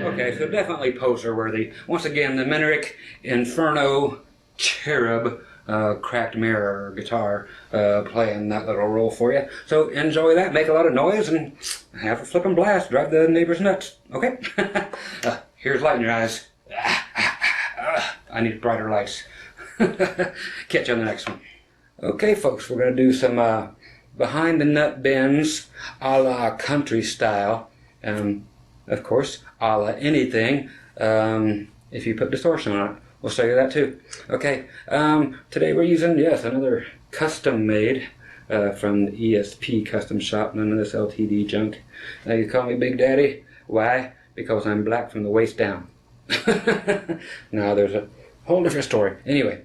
Okay, so definitely poser worthy. Once again, the Minerick Inferno Cherub cracked mirror guitar playing that little role for you. So enjoy that, make a lot of noise, and have a flippin' blast. Drive the neighbors nuts. Okay? Here's light in your eyes. I need brighter lights. Catch you on the next one. Okay, folks, we're going to do some behind the nut bends a la country style. Of course, a la anything, if you put distortion on it. We'll show you that too. Okay, today we're using, yes, another custom made from the ESP custom shop. None of this LTD junk. Now you call me Big Daddy. Why? Because I'm black from the waist down. Now there's a whole different story. Anyway,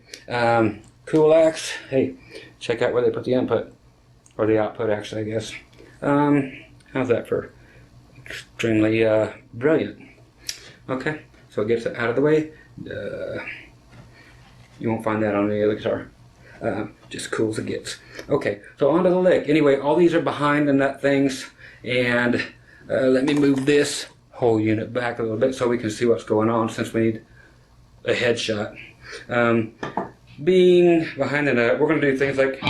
cool axe. Hey, check out where they put the input, or the output actually, I guess. How's that for extremely brilliant? Okay, so it gets it out of the way. You won't find that on any other guitar. Just cool as it gets. Okay, so on to the lick. Anyway, all these are behind the nut things, and let me move this whole unit back a little bit so we can see what's going on, since we need a headshot. Being behind the nut, we're going to do things like,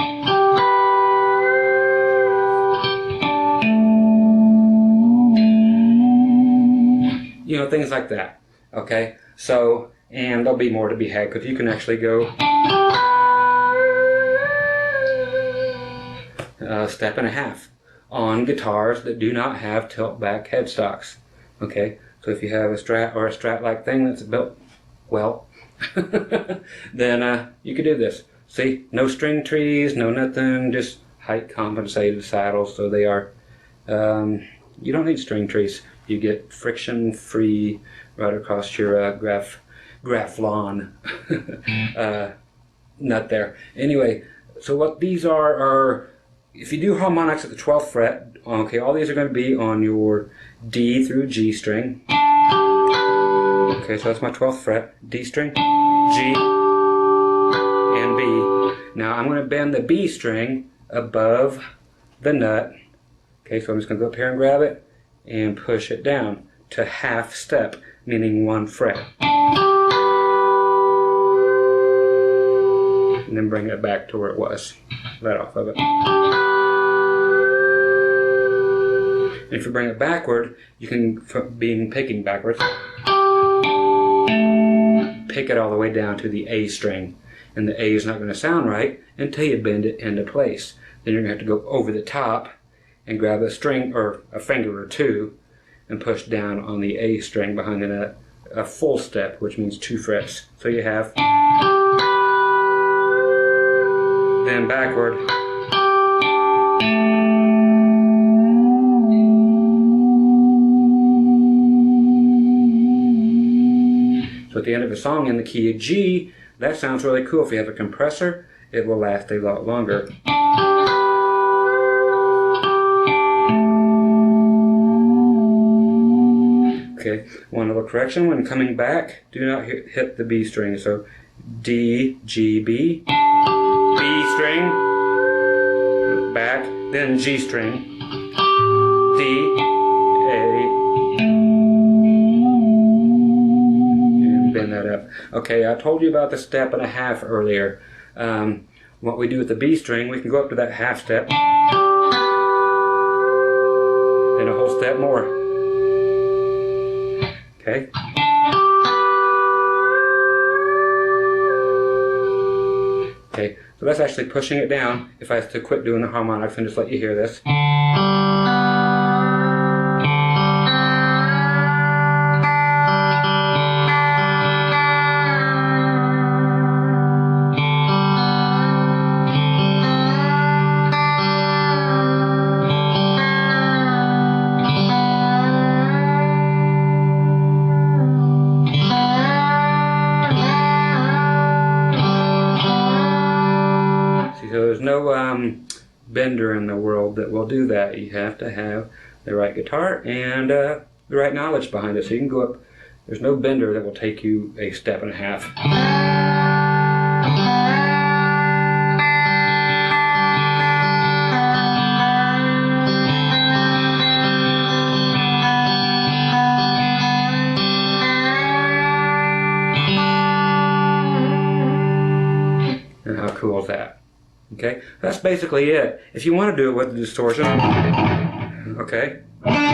you know, things like that. Okay, so, and there'll be more to be had, because you can actually go a step and a half on guitars that do not have tilt back headstocks. Okay, so if you have a Strat or a Strat-like thing that's built well, then you could do this. See, no string trees, no nothing, just height compensated saddles. So they are, you don't need string trees. You get friction free right across your graph. Grafflon nut there. Anyway, so what these are if you do harmonics at the 12th fret, okay, all these are going to be on your D through G string. Okay, so that's my 12th fret, D string, G, and B. Now I'm going to bend the B string above the nut. Okay, so I'm just going to go up here and grab it and push it down to half step, meaning 1 fret. And then bring it back to where it was, let off of it. And if you bring it backward, you can, being picking backwards, pick it all the way down to the A string. And the A is not going to sound right until you bend it into place. Then you're going to have to go over the top and grab a string or a finger or two and push down on the A string behind the nut, a full step, which means 2 frets. So you have, then backward, so at the end of a song in the key of G, that sounds really cool. If you have a compressor, it will last a lot longer. Okay, one little correction, when coming back, do not hit the B string. So D, G, B, B string, back, then G string, D, A, and bend that up. Okay, I told you about the 1.5 steps earlier. What we do with the B string, we can go up to that half step, and a whole step more. Okay. Okay, so that's actually pushing it down. If I was to quit doing the harmonics and just let you hear this. There's no bender in the world that will do that. You have to have the right guitar and the right knowledge behind it. So you can go up, there's no bender that will take you a 1.5 steps. And how cool is that? Okay, that's basically it. If you want to do it with the distortion, okay. Okay,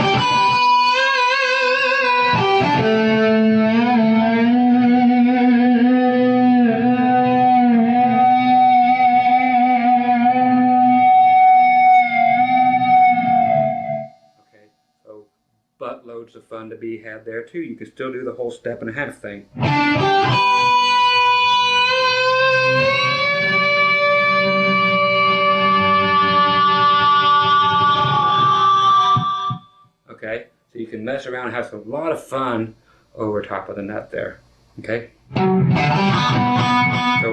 so buttloads of fun to be had there too. You can still do the whole 1.5 steps thing. Okay, so you can mess around and have a lot of fun over top of the nut there. Okay? So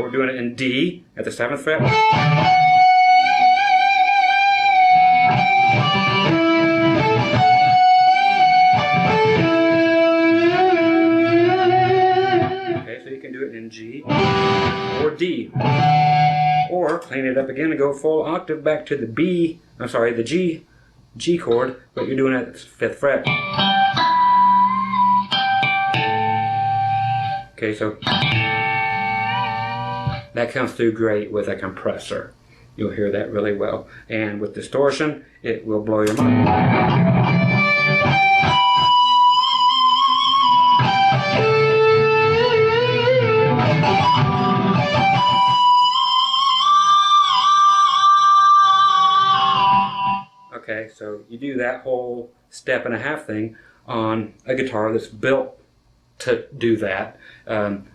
we're doing it in D at the 7th fret. Okay, so you can do it in G or D. Or clean it up again and go full octave back to the B, I'm sorry, the G chord, but you're doing it at the 5th fret. Okay, so that comes through great with a compressor. You'll hear that really well. And with distortion, it will blow your mind. Okay, so you do that whole 1.5 steps thing on a guitar that's built to do that.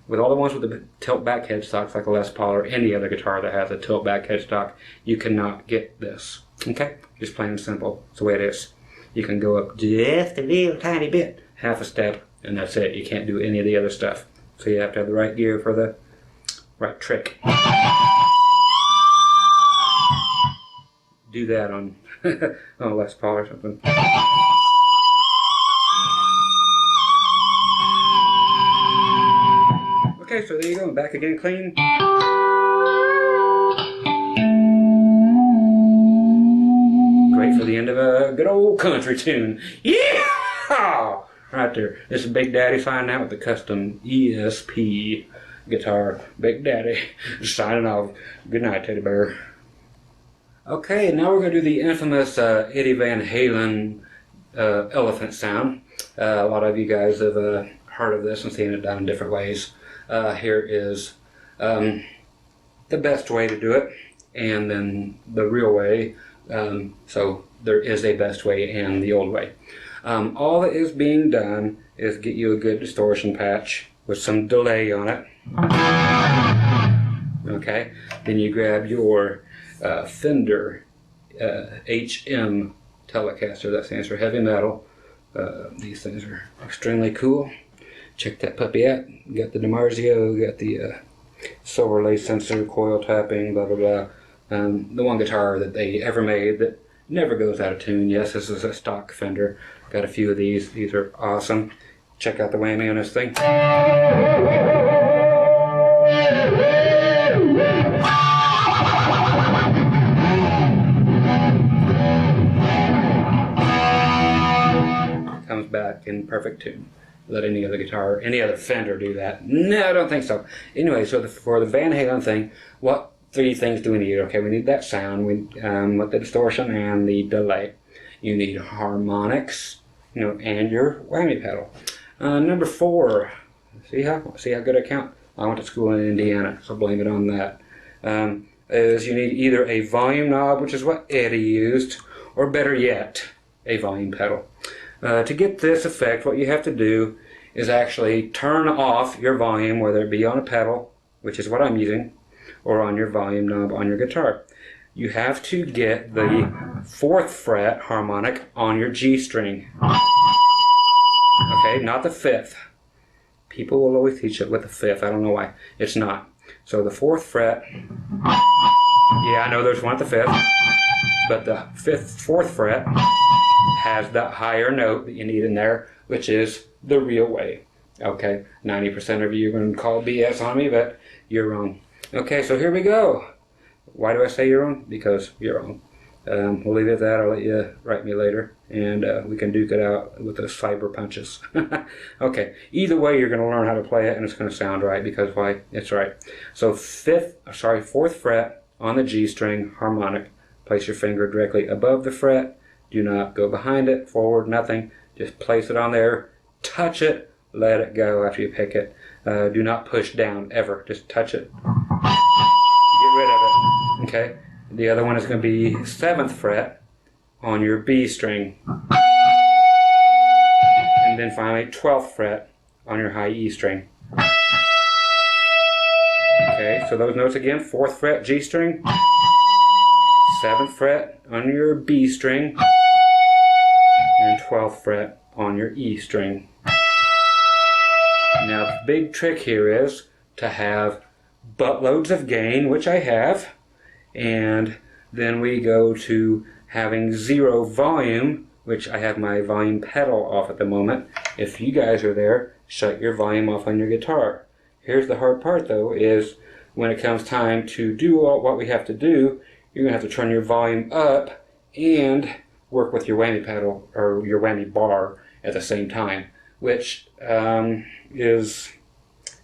With all the ones with the tilt back headstocks like a Les Paul or any other guitar that has a tilt back headstock, you cannot get this. Okay? Just plain and simple. It's the way it is. You can go up just a little tiny bit, 1/2 step, and that's it. You can't do any of the other stuff. So you have to have the right gear for the right trick. Do that on on a Les Paul or something. Okay, so there you go. Back again clean. Great for the end of a good old country tune. Yeah! Right there. This is Big Daddy signing out with the custom ESP guitar. Big Daddy signing off. Good night, Teddy Bear. Okay, now we're going to do the infamous Eddie Van Halen elephant sound. A lot of you guys have heard of this and seen it done in different ways. Here is the best way to do it, and then the real way. So there is a best way and the old way. All that is being done is get you a good distortion patch with some delay on it. Okay, then you grab your Fender HM Telecaster. That stands for heavy metal. These things are extremely cool. Check that puppy out. You got the DiMarzio, you got the silver lace sensor, coil tapping, blah blah blah. The one guitar that they ever made that never goes out of tune. Yes, this is a stock Fender. Got a few of these. These are awesome. Check out the whammy on this thing. Comes back in perfect tune. Let any other guitar, any other Fender do that? No, I don't think so. Anyway, so for the Van Halen thing, what three things do we need? Okay, we need that sound with the distortion and the delay. You need harmonics, and your whammy pedal. Number 4. See how good I count? I went to school in Indiana, so blame it on that. Is you need either a volume knob, which is what Eddie used, or better yet, a volume pedal. To get this effect, what you have to do is actually turn off your volume, whether it be on a pedal, which is what I'm using, or on your volume knob on your guitar. You have to get the 4th fret harmonic on your G string. Okay, not the 5th. People will always teach it with the 5th. I don't know why. It's not. So the 4th fret, yeah, I know there's one at the 5th, but the 4th fret has that higher note that you need in there, which is the real way. Okay, 90% of you are going to call BS on me, but you're wrong. Okay, so here we go. Why do I say you're wrong? Because you're wrong. We'll leave it at that. I'll let you write me later, and we can duke it out with those fiber punches. Okay, either way, you're going to learn how to play it, and it's going to sound right, because why? It's right. So 4th fret on the G string harmonic. Place your finger directly above the fret. Do not go behind it, forward, nothing. Just place it on there, touch it, let it go after you pick it. Do not push down, ever. Just touch it. Get rid of it. Okay? The other one is going to be 7th fret on your B string. And then finally 12th fret on your high E string. Okay, so those notes again, 4th fret G string, 7th fret on your B string, and 12th fret on your E string. Now the big trick here is to have buttloads of gain, which I have, and then we go to having 0 volume, which I have my volume pedal off at the moment. If you guys are there, shut your volume off on your guitar. Here's the hard part though, is when it comes time to do what we have to do, you're going to have to turn your volume up and work with your whammy pedal or your whammy bar at the same time, which is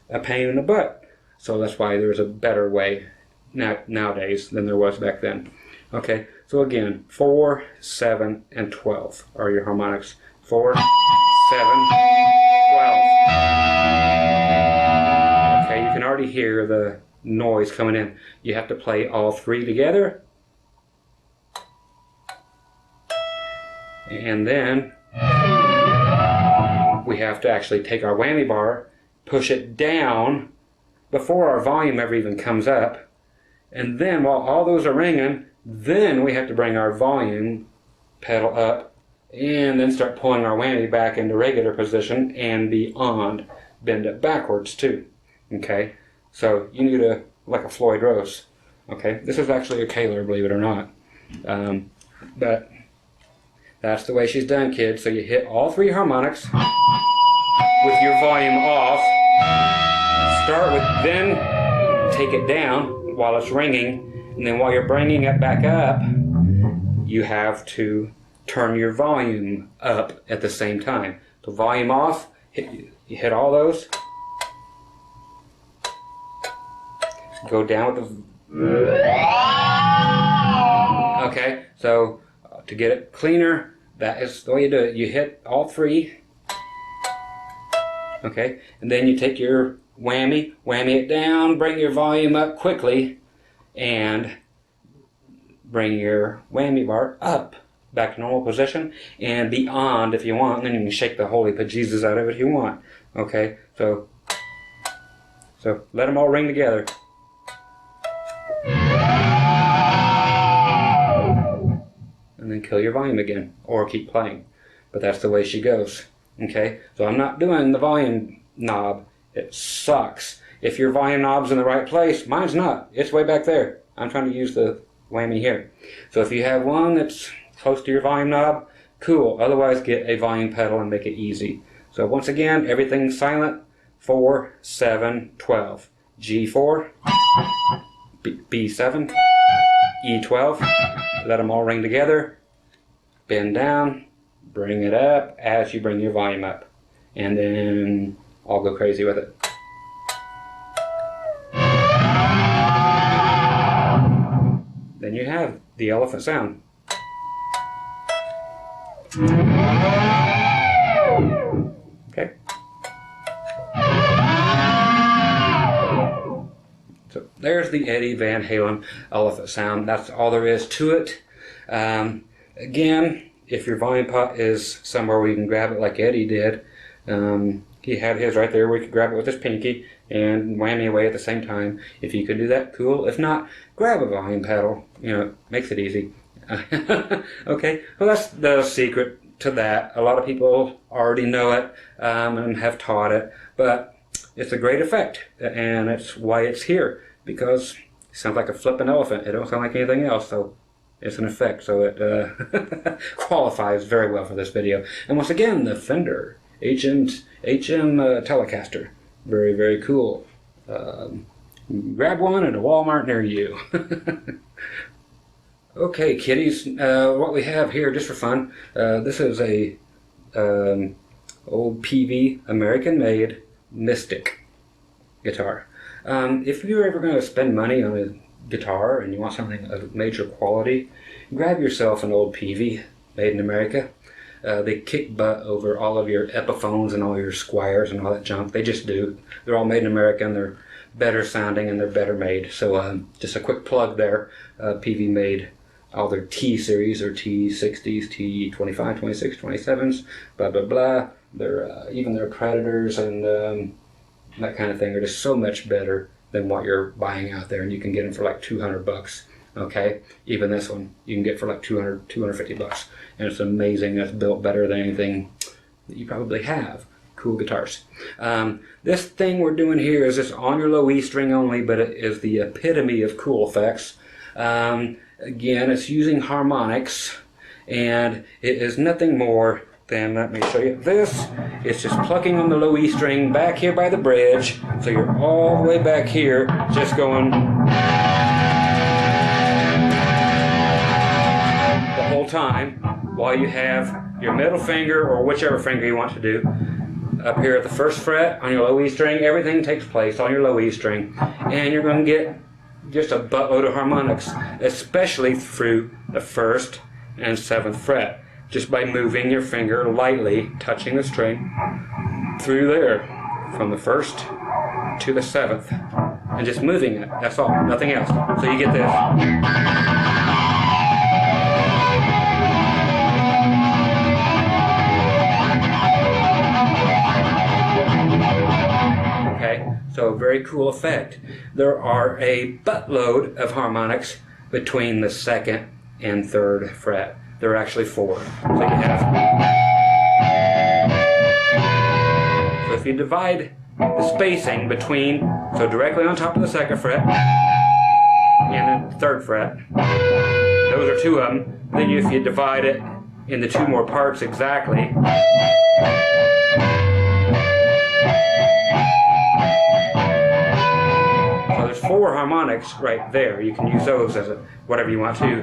a pain in the butt. So that's why there's a better way nowadays than there was back then. Okay, so again, 4, 7, and 12 are your harmonics. 4, 7, 12. Okay, you can already hear the noise coming in. You have to play all 3 together. And then we have to actually take our whammy bar, push it down before our volume ever even comes up. And then while all those are ringing, then we have to bring our volume pedal up and then start pulling our whammy back into regular position and beyond. bend it backwards too. Okay, so you need like a Floyd Rose. Okay, this is actually a Kaler, believe it or not. But that's the way she's done, kids. So you hit all 3 harmonics with your volume off. Start with, then take it down while it's ringing, and then while you're bringing it back up, you have to turn your volume up at the same time. So volume off, you hit all those. Go down with the... Okay, so to get it cleaner, that is the way you do it. You hit all 3. Okay, and then you take your whammy it down, bring your volume up quickly, and bring your whammy bar up back to normal position and beyond if you want, and then you can shake the holy bejesus out of it if you want. Okay, so let them all ring together. And then kill your volume again, or keep playing. But that's the way she goes. Okay, so I'm not doing the volume knob. It sucks. If your volume knob's in the right place, mine's not. It's way back there. I'm trying to use the whammy here. So if you have one that's close to your volume knob, cool. Otherwise, get a volume pedal and make it easy. So once again, everything's silent. 4, 7, 12. G4, B7, E12. Let them all ring together. Bend down. Bring it up as you bring your volume up. And then I'll go crazy with it. Then you have the elephant sound. Okay. So there's the Eddie Van Halen elephant sound. That's all there is to it. Again, if your volume pot is somewhere where you can grab it like Eddie did, he had his right there where you could grab it with his pinky and whammy away at the same time. If you could do that, cool. If not, grab a volume pedal. You know, makes it easy. Okay, well that's the secret to that. A lot of people already know it and have taught it, but it's a great effect, and it's why it's here, because it sounds like a flipping elephant. It don't sound like anything else, so it's an effect, so it qualifies very well for this video. And once again, the Fender HM Telecaster. Very, very cool. Grab one at a Walmart near you. Okay, kiddies, what we have here, just for fun, this is a old PV American-made Mystic guitar. If you're ever going to spend money on a guitar and you want something of major quality, grab yourself an old PV made in America. They kick butt over all of your Epiphones and all your Squires and all that junk. They just do. They're all made in America, and they're better sounding and they're better made. So just a quick plug there. PV made all their T series or T60s, T25, 26, 27s, blah blah blah. They're even their Predators and that kind of thing are just so much better than what you're buying out there, and you can get them for like $200. Okay, even this one you can get for like $200, $250, and it's amazing. It's built better than anything that you probably have. Cool guitars. This thing we're doing here is just on your low E string only, but it is the epitome of cool effects. Again, it's using harmonics, and it is nothing more than, let me show you this. It's just plucking on the low E string back here by the bridge, so you're all the way back here, just going the whole time, while you have your middle finger, or whichever finger you want to do, up here at the first fret on your low E string. Everything takes place on your low E string, and you're going to get just a buttload of harmonics, especially through the 1st and 7th fret, just by moving your finger lightly, touching the string through there, from the 1st to the 7th, and just moving it. That's all, nothing else. So you get this. So very cool effect. There are a buttload of harmonics between the 2nd and 3rd fret. There are actually 4. So you have. So if you divide the spacing between, so directly on top of the 2nd fret and the 3rd fret. Those are 2 of them. Then if you divide it into 2 more parts exactly, so there's 4 harmonics right there. You can use those as whatever you want to.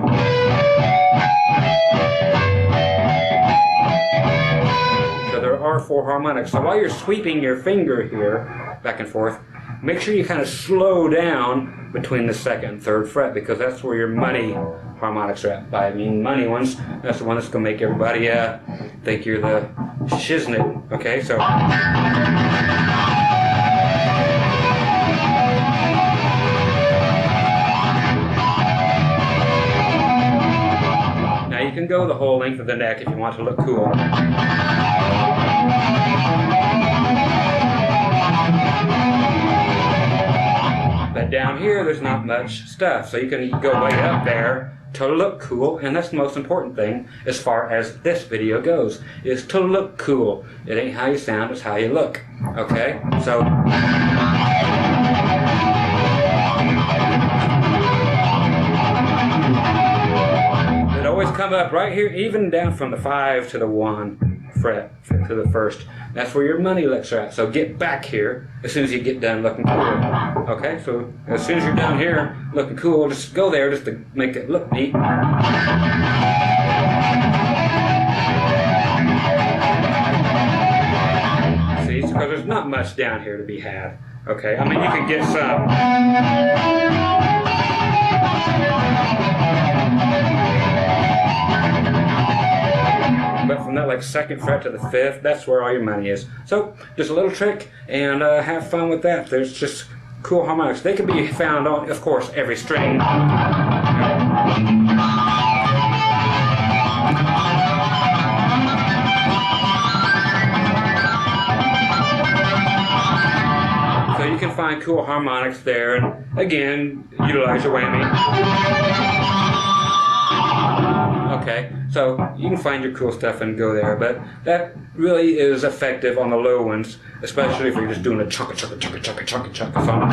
So there are 4 harmonics. So while you're sweeping your finger here back and forth, make sure you kind of slow down between the 2nd and 3rd fret, because that's where your money harmonics are at. By I mean money ones, that's the one that's going to make everybody think you're the shiznit. Okay, so now you can go the whole length of the neck if you want to look cool. But down here there's not much stuff, so you can go way up there to look cool, and that's the most important thing as far as this video goes, is to look cool. It ain't how you sound, it's how you look. Okay? So it always come up right here, even down from the 5 to the 1 fret to the 1st. That's where your money licks are at. So get back here as soon as you get done looking cool. Okay, so as soon as you're down here looking cool, just go there just to make it look neat. See, because there's not much down here to be had. Okay, I mean you can get some. But from that like 2nd fret to the 5th, that's where all your money is. So just a little trick, and have fun with that. There's just cool harmonics. They can be found on, of course, every string. So you can find cool harmonics there, and again, utilize your whammy. Okay, so you can find your cool stuff and go there, but that really is effective on the low ones, especially if you're just doing a chunka chunka chunka chunka chunka chunka song.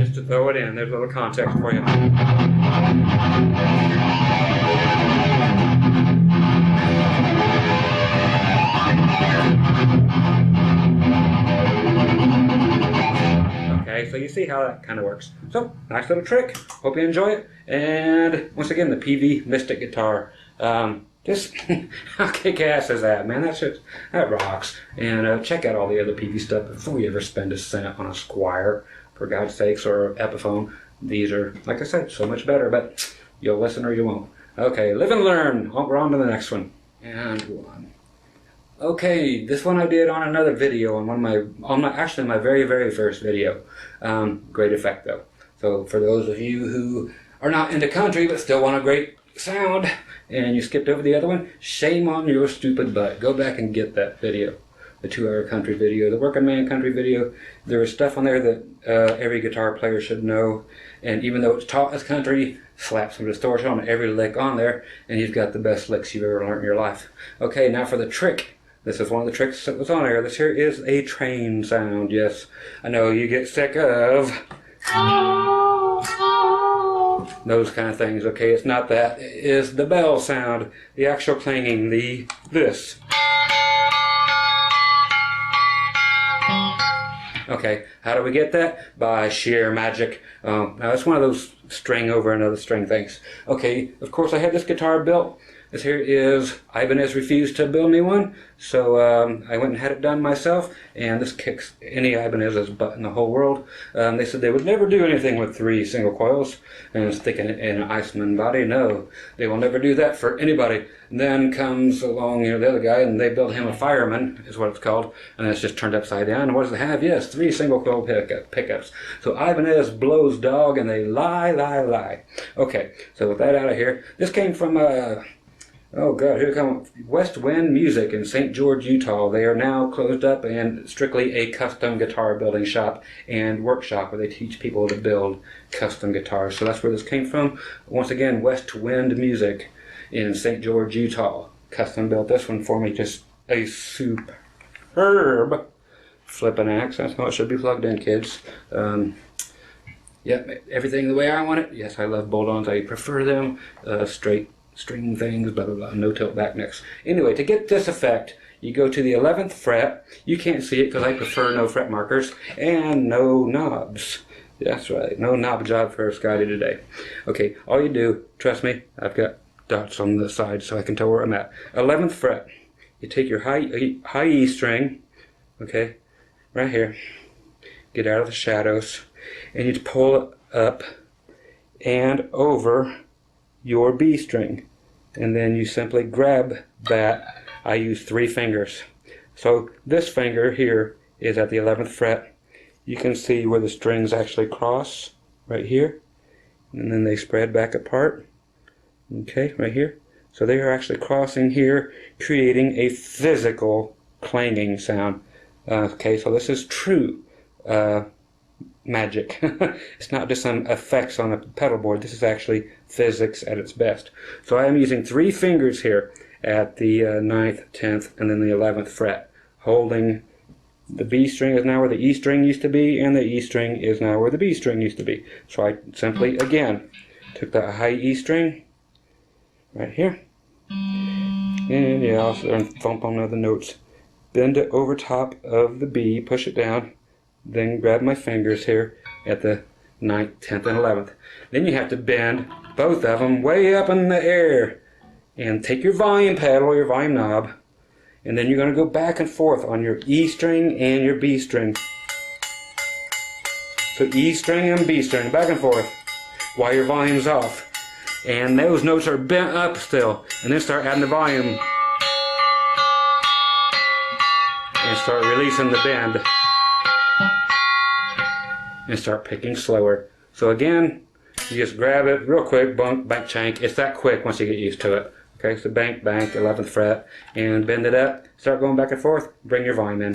Just to throw it in, there's a little context for you. Okay, so you see how that kind of works. So, nice little trick. Hope you enjoy it. And once again, the PV Mystic guitar. Just how kick-ass is that, man? That rocks. And check out all the other PV stuff before you ever spend a cent on a Squire, for God's sakes, or Epiphone. These are, like I said, so much better, but you'll listen or you won't. Okay, live and learn. We're on to the next one. And one. Okay, this one I did on another video, on actually my very, very first video. Great effect though. So for those of you who are not into country but still want a great sound, and you skipped over the other one, shame on your stupid butt. Go back and get that video. The 2-hour country video, the working man country video. There is stuff on there that every guitar player should know, and even though it's taught as country, slap some distortion on every lick on there, and you've got the best licks you've ever learned in your life. Okay, now for the trick. This is one of the tricks that was on there. This here is a train sound. Yes, I know you get sick of those kind of things. Okay, it's not that. It is the bell sound, the actual clanging, this. Okay, how do we get that? By sheer magic. Now it's one of those string over another string things. Okay, of course I had this guitar built. This here is, Ibanez refused to build me one, so I went and had it done myself, and this kicks any Ibanez's butt in the whole world. They said they would never do anything with 3 single coils and stick it in an Iceman body. No, they will never do that for anybody. And then comes along, the other guy, and they build him a Fireman, is what it's called, and it's just turned upside down. And what does it have? Yes, 3 single coil pickups. So Ibanez blows dog, and they lie. Okay, so with that out of here, this came from Oh God, here come West Wind Music in St. George, Utah. They are now closed up and strictly a custom guitar building shop and workshop where they teach people to build custom guitars. So that's where this came from. Once again, West Wind Music in St. George, Utah. Custom built this one for me. Just a superb flipping axe. That's how it should be plugged in, kids. Yep, everything the way I want it. Yes, I love bolt-ons. I prefer them straight string things, blah blah blah, no tilt back necks. Anyway, to get this effect, you go to the 11th fret. You can't see it because I prefer no fret markers and no knobs. That's right, no knob job for Scotty today. Okay, all you do, trust me, I've got dots on the side so I can tell where I'm at. 11th fret. You take your high E string, okay, right here. Get out of the shadows, and you pull it up and over your B string, and then you simply grab that. I use 3 fingers. So this finger here is at the 11th fret. You can see where the strings actually cross right here, and then they spread back apart. Okay, right here. So they are actually crossing here, creating a physical clanging sound. Okay, so this is true magic. It's not just some effects on a pedal board. This is actually physics at its best. So I am using 3 fingers here at the 9th, 10th, and then the 11th fret, holding the B string is now where the E string used to be, and the E string is now where the B string used to be. So I simply, again, took that high E string right here, and yeah, I'll sit there and thump on the notes. Bend it over top of the B, push it down, then grab my fingers here at the 9th, 10th, and 11th. Then you have to bend both of them way up in the air and take your volume pedal, your volume knob, and then you're going to go back and forth on your E string and your B string. So E string and B string, back and forth while your volume's off. And those notes are bent up still. And then start adding the volume and start releasing the bend. And start picking slower. So again, you just grab it real quick, bunk, bank, chank. It's that quick once you get used to it. Okay, so bank, bank, 11th fret, and bend it up. Start going back and forth. Bring your volume in.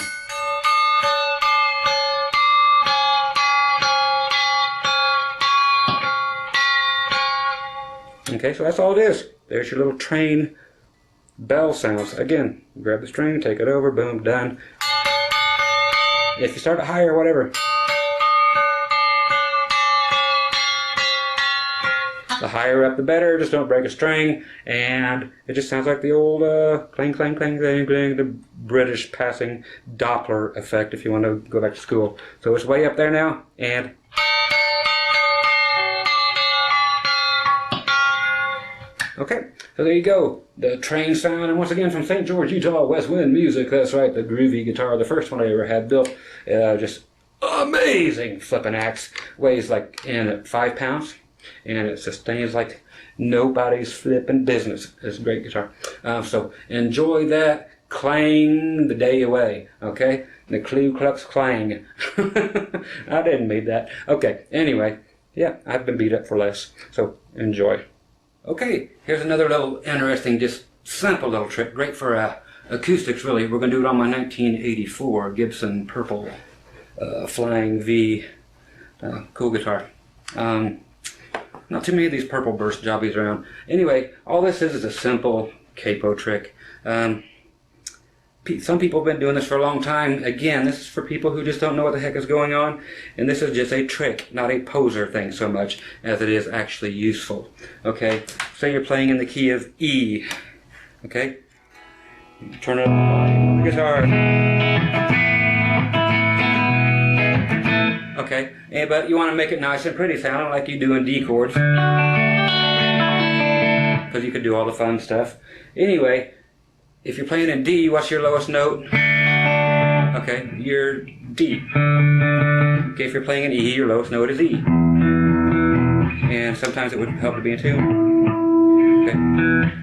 Okay, so that's all it is. There's your little train bell sounds. Again, grab the string, take it over, boom, done. If you start it higher, whatever. The higher up the better, just don't break a string, and it just sounds like the old clang, clang, clang, clang, clang, the British passing Doppler effect if you want to go back to school. So it's way up there now, and okay, so there you go, the train sound, and once again from St. George, Utah, West Wind Music. That's right, the groovy guitar, the first one I ever had built. Just amazing flipping axe, weighs like in 5 pounds. And it sustains like nobody's flipping business. It's a great guitar. So enjoy that. Clang the day away. Okay? The Ku Klux Klang. I didn't mean that. Okay, anyway. Yeah, I've been beat up for less. So enjoy. Okay, here's another little interesting, just simple little trick. Great for acoustics, really. We're going to do it on my 1984 Gibson Purple Flying V cool guitar. Not too many of these purple burst jobbies around. Anyway, all this is a simple capo trick. Some people have been doing this for a long time. Again, this is for people who just don't know what the heck is going on. And this is just a trick, not a poser thing so much as it is actually useful. Okay, say you're playing in the key of E. Okay, turn up the volume on the guitar. Okay, but you want to make it nice and pretty sounding like you do in D chords, because you could do all the fun stuff. Anyway, if you're playing in D, what's your lowest note? Okay, your D. Okay, if you're playing in E, your lowest note is E. And sometimes it would help to be in tune. Okay,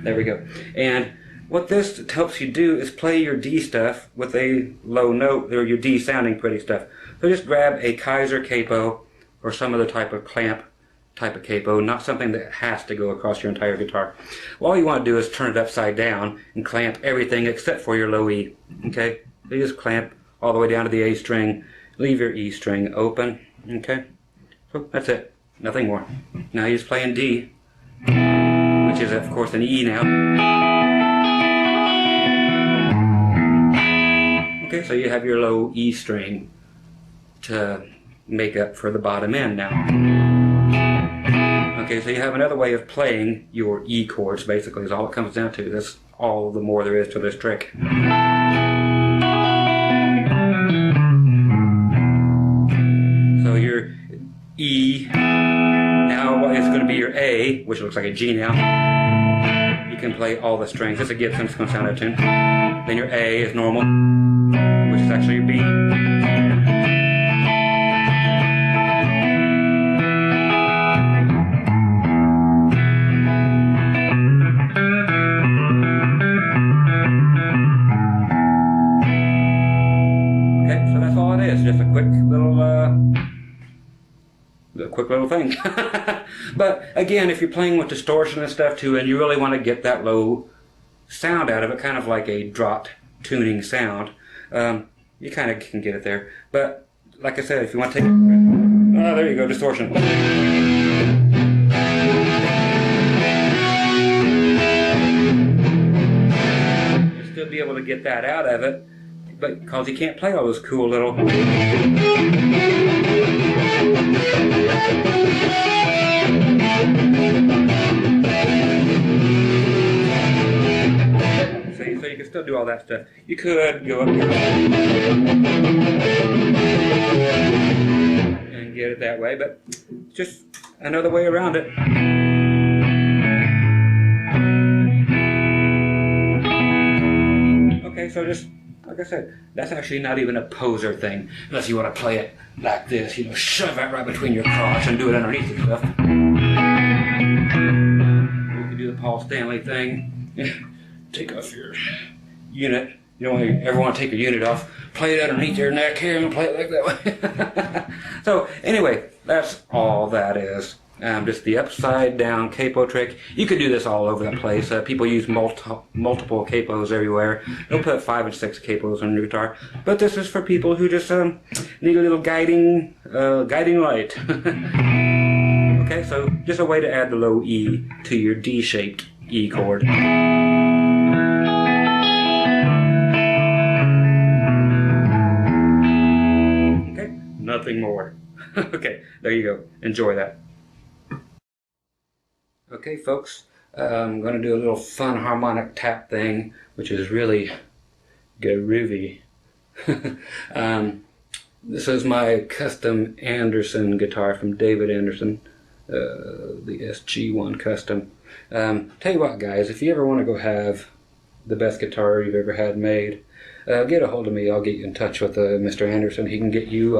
there we go. And what this helps you do is play your D stuff with a low note, or your D sounding pretty stuff. So just grab a Kaiser capo or some other type of clamp type of capo, not something that has to go across your entire guitar. Well, all you want to do is turn it upside down and clamp everything except for your low E. Okay? So you just clamp all the way down to the A string, leave your E string open. Okay? So that's it. Nothing more. Now you just play in D, which is of course an E now. Okay, so you have your low E string to make up for the bottom end now. Okay, so you have another way of playing your E chords, basically, is all it comes down to. That's all the more there is to this trick. So your E, now is going to be your A, which looks like a G now. You can play all the strings. It's a Gibson, it's going to sound out of tune. Then your A is normal, which is actually your B. Just a quick little thing. But again, if you're playing with distortion and stuff too, and you really want to get that low sound out of it, kind of like a dropped tuning sound, you kind of can get it there. But like I said, if you want to take it, oh, there you go, distortion. You'll still be able to get that out of it, but because you can't play all those cool little see, so you can still do all that stuff. You could go up here and get it that way, but just another way around it. Okay, so just like I said, that's actually not even a poser thing, unless you want to play it like this, you know, shove it right between your crotch and do it underneath and stuff. You can do the Paul Stanley thing. Take off your unit. You don't ever want to take your unit off. Play it underneath your neck here and play it like that way. So anyway, that's all that is. Just the upside down capo trick. You could do this all over the place. People use multiple capos everywhere. They'll put 5 and 6 capos on your guitar. But this is for people who just need a little guiding light. Okay, so just a way to add the low E to your D-shaped E chord. Okay, nothing more. Okay, there you go. Enjoy that. Okay, folks, I'm going to do a little fun harmonic tap thing, which is really groovy. This is my custom Anderson guitar from David Anderson, the SG1 custom. Tell you what, guys, if you ever want to go have the best guitar you've ever had made, get a hold of me. I'll get you in touch with Mr. Anderson. He can get you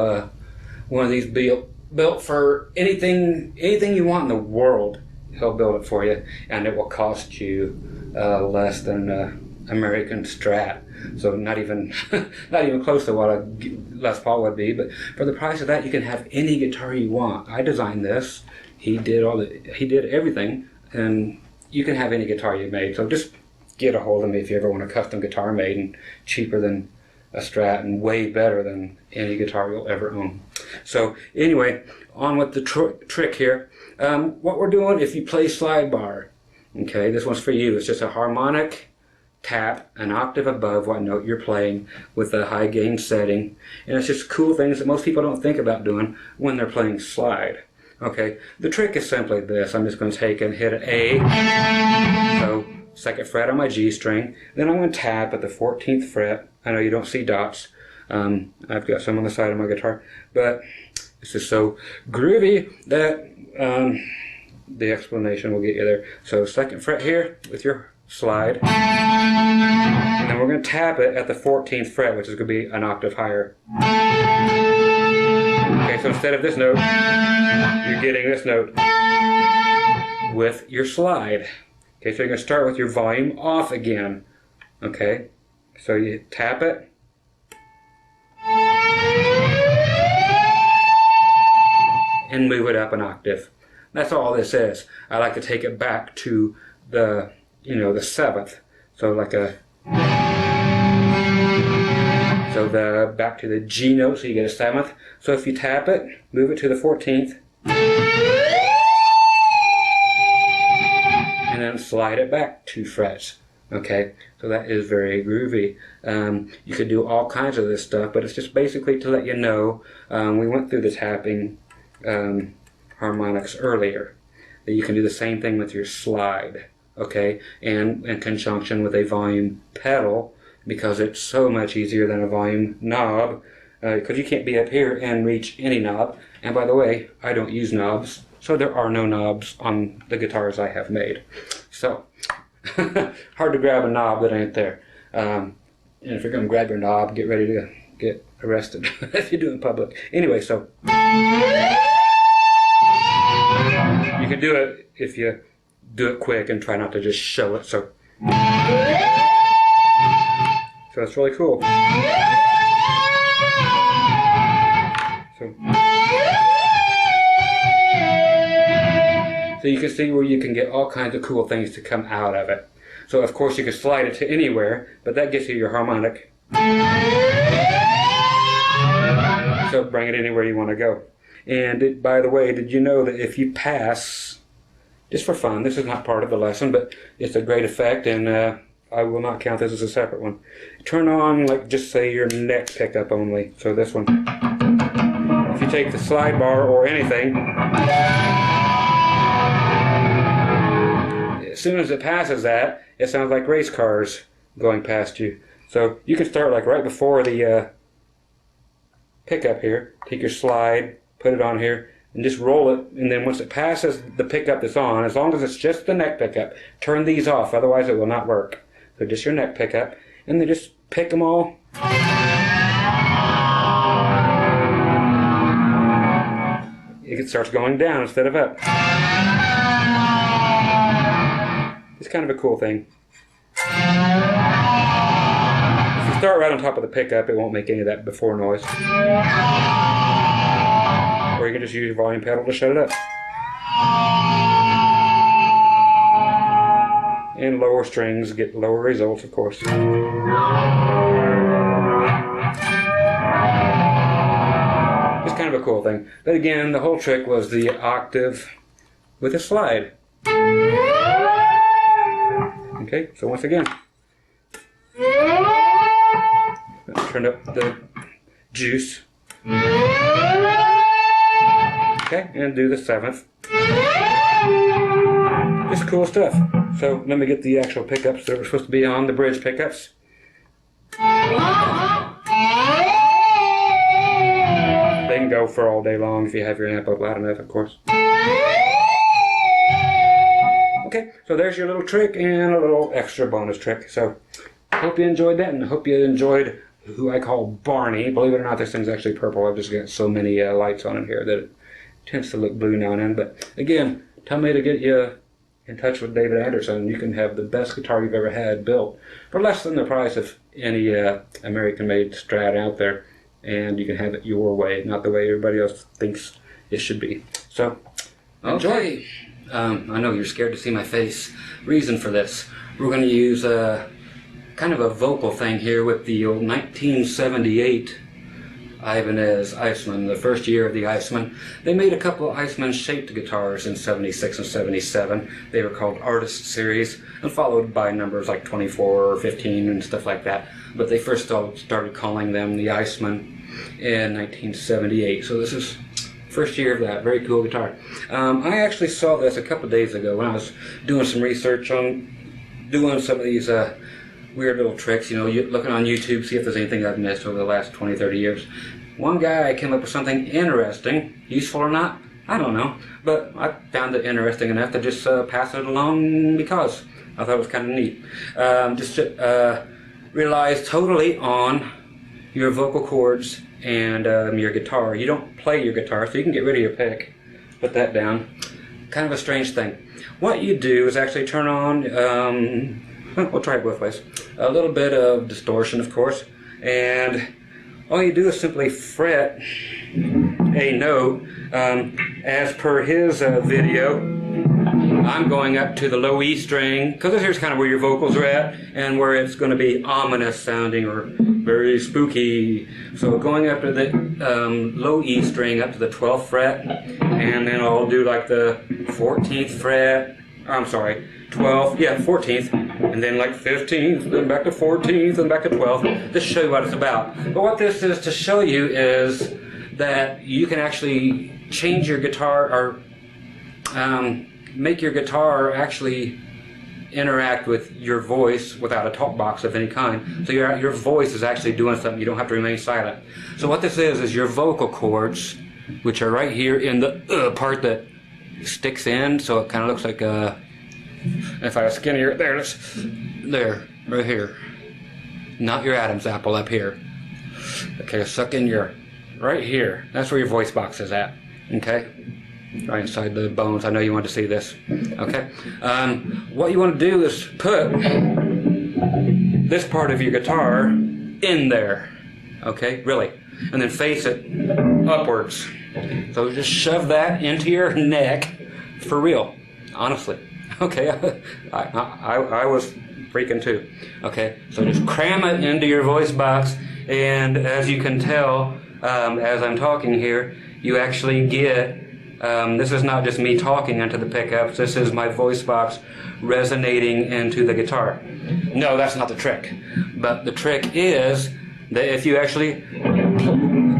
one of these built for anything you want in the world. He'll build it for you, and it will cost you less than American Strat. So not even close to what a Les Paul would be. But for the price of that, you can have any guitar you want. I designed this. He did everything, and you can have any guitar you made. So just get a hold of me if you ever want a custom guitar made, and cheaper than a Strat and way better than any guitar you'll ever own. So anyway, on with the trick here. What we're doing, if you play slide bar, okay, this one's for you. It's just a harmonic tap an octave above what note you're playing with a high gain setting, and it's just cool things that most people don't think about doing when they're playing slide. Okay, the trick is simply this. I'm just going to take and hit an A, so 2nd fret on my G string, then I'm going to tap at the 14th fret. I know you don't see dots. I've got some on the side of my guitar, but this is so groovy that the explanation will get you there. So 2nd fret here with your slide, and then we're going to tap it at the 14th fret, which is going to be an octave higher. Okay, so instead of this note, you're getting this note with your slide. Okay, so you're going to start with your volume off again. Okay, so you tap it, and move it up an octave. That's all this is. I like to take it back to the, the 7th. So like back to the G note, so you get a 7th. So if you tap it, move it to the 14th, and then slide it back 2 frets. Okay, so that is very groovy. You could do all kinds of this stuff, but it's just basically to let you know. We went through the tapping harmonics earlier, that you can do the same thing with your slide, okay, and in conjunction with a volume pedal, because it's so much easier than a volume knob, because you can't be up here and reach any knob. And by the way, I don't use knobs, so there are no knobs on the guitars I have made. So hard to grab a knob that ain't there. And if you're going to grab your knob, get ready to get arrested if you do it in public. Anyway, so you can do it if you do it quick and try not to just show it. So it's really cool. So you can see where you can get all kinds of cool things to come out of it. So of course you can slide it to anywhere, but that gets you your harmonic. So bring it anywhere you want to go. And by the way, did you know that if you pass, just for fun, this is not part of the lesson, but it's a great effect, and I will not count this as a separate one. Turn on, like, just say your neck pickup only. So this one. If you take the slide bar or anything, as soon as it passes that, it sounds like race cars going past you. So you can start like right before the pickup here. Take your slide, put it on here, and just roll it. And then once it passes the pickup that's on, as long as it's just the neck pickup, turn these off, otherwise it will not work. So just your neck pickup, and then just pick them all. It starts going down instead of up. It's kind of a cool thing. If you start right on top of the pickup, it won't make any of that before noise. Or you can just use your volume pedal to shut it up. And lower strings get lower results, of course. It's kind of a cool thing. But again, the whole trick was the octave with a slide. Okay, so once again, turn up the juice. Okay, and do the 7th. Just cool stuff. So let me get the actual pickups that were supposed to be on, the bridge pickups. They can go for all day long if you have your amp up loud enough, of course. Okay, so there's your little trick and a little extra bonus trick. So I hope you enjoyed that, and I hope you enjoyed who I call Barney. Believe it or not, this thing's actually purple. I've just got so many lights on him here that it tends to look blue now and then. But again, tell me to get you in touch with David Anderson. You can have the best guitar you've ever had built for less than the price of any American-made Strat out there, and you can have it your way, not the way everybody else thinks it should be. So, enjoy. Okay. I know you're scared to see my face. Reason for this: we're going to use kind of a vocal thing here with the old 1978 Ibanez Iceman, the first year of the Iceman. They made a couple of Iceman-shaped guitars in 76 and 77. They were called Artist Series, and followed by numbers like 24 or 15 and stuff like that. But they first started calling them the Iceman in 1978. So this is first year of that. Very cool guitar. I actually saw this a couple days ago when I was doing some research on doing some of these weird little tricks, looking on YouTube, see if there's anything I've missed over the last 20, 30 years. One guy came up with something interesting. Useful or not, I don't know. But I found it interesting enough to just pass it along because I thought it was kind of neat. Just relies totally on your vocal cords and your guitar. You don't play your guitar, so you can get rid of your pick. Put that down. Kind of a strange thing. What you do is actually turn on, we'll try it both ways, a little bit of distortion, of course, and all you do is simply fret a note. As per his video, I'm going up to the low E string, because this here's kind of where your vocals are at, and where it's going to be ominous sounding or very spooky. So going up to the low E string up to the 12th fret, and then I'll do like the 14th fret, I'm sorry, 12th, yeah, 14th, and then like 15th, then back to 14th, and back to 12th, just show you what it's about. But what this is to show you is that you can actually change your guitar, or make your guitar actually interact with your voice without a talk box of any kind. So your voice is actually doing something. You don't have to remain silent. So what this is your vocal cords, which are right here in the part that sticks in. So it kind of looks like if I was skinnier, there, right here. Not your Adam's apple up here. Okay, suck in your, right here. That's where your voice box is at. Okay? Right inside the bones. I know you want to see this. Okay? What you want to do is put this part of your guitar in there. Okay? Really. And then face it upwards. So just shove that into your neck for real. Honestly. Okay? I was freaking too. Okay? So just cram it into your voice box, and as you can tell, as I'm talking here, you actually get this is not just me talking into the pickups, this is my voice box resonating into the guitar. No, that's not the trick. But the trick is that if you actually,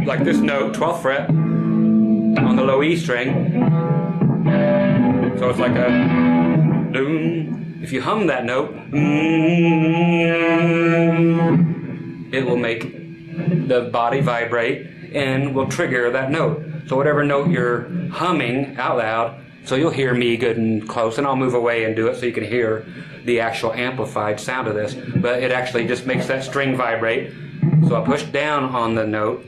like this note, 12th fret, on the low E string, so it's like a doom. If you hum that note, it will make the body vibrate and will trigger that note. So whatever note you're humming out loud, so you'll hear me good and close, and I'll move away and do it so you can hear the actual amplified sound of this. But it actually just makes that string vibrate. So I push down on the note.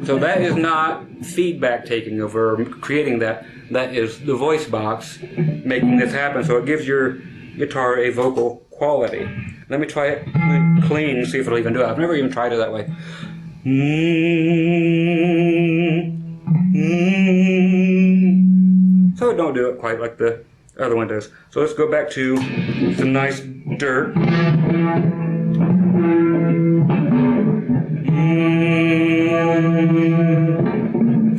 So that is not feedback taking over, creating that. That is the voice box making this happen. So it gives your guitar a vocal quality. Let me try it clean, see if it'll even do it. I've never even tried it that way. So it don't do it quite like the other one does. So let's go back to some nice dirt.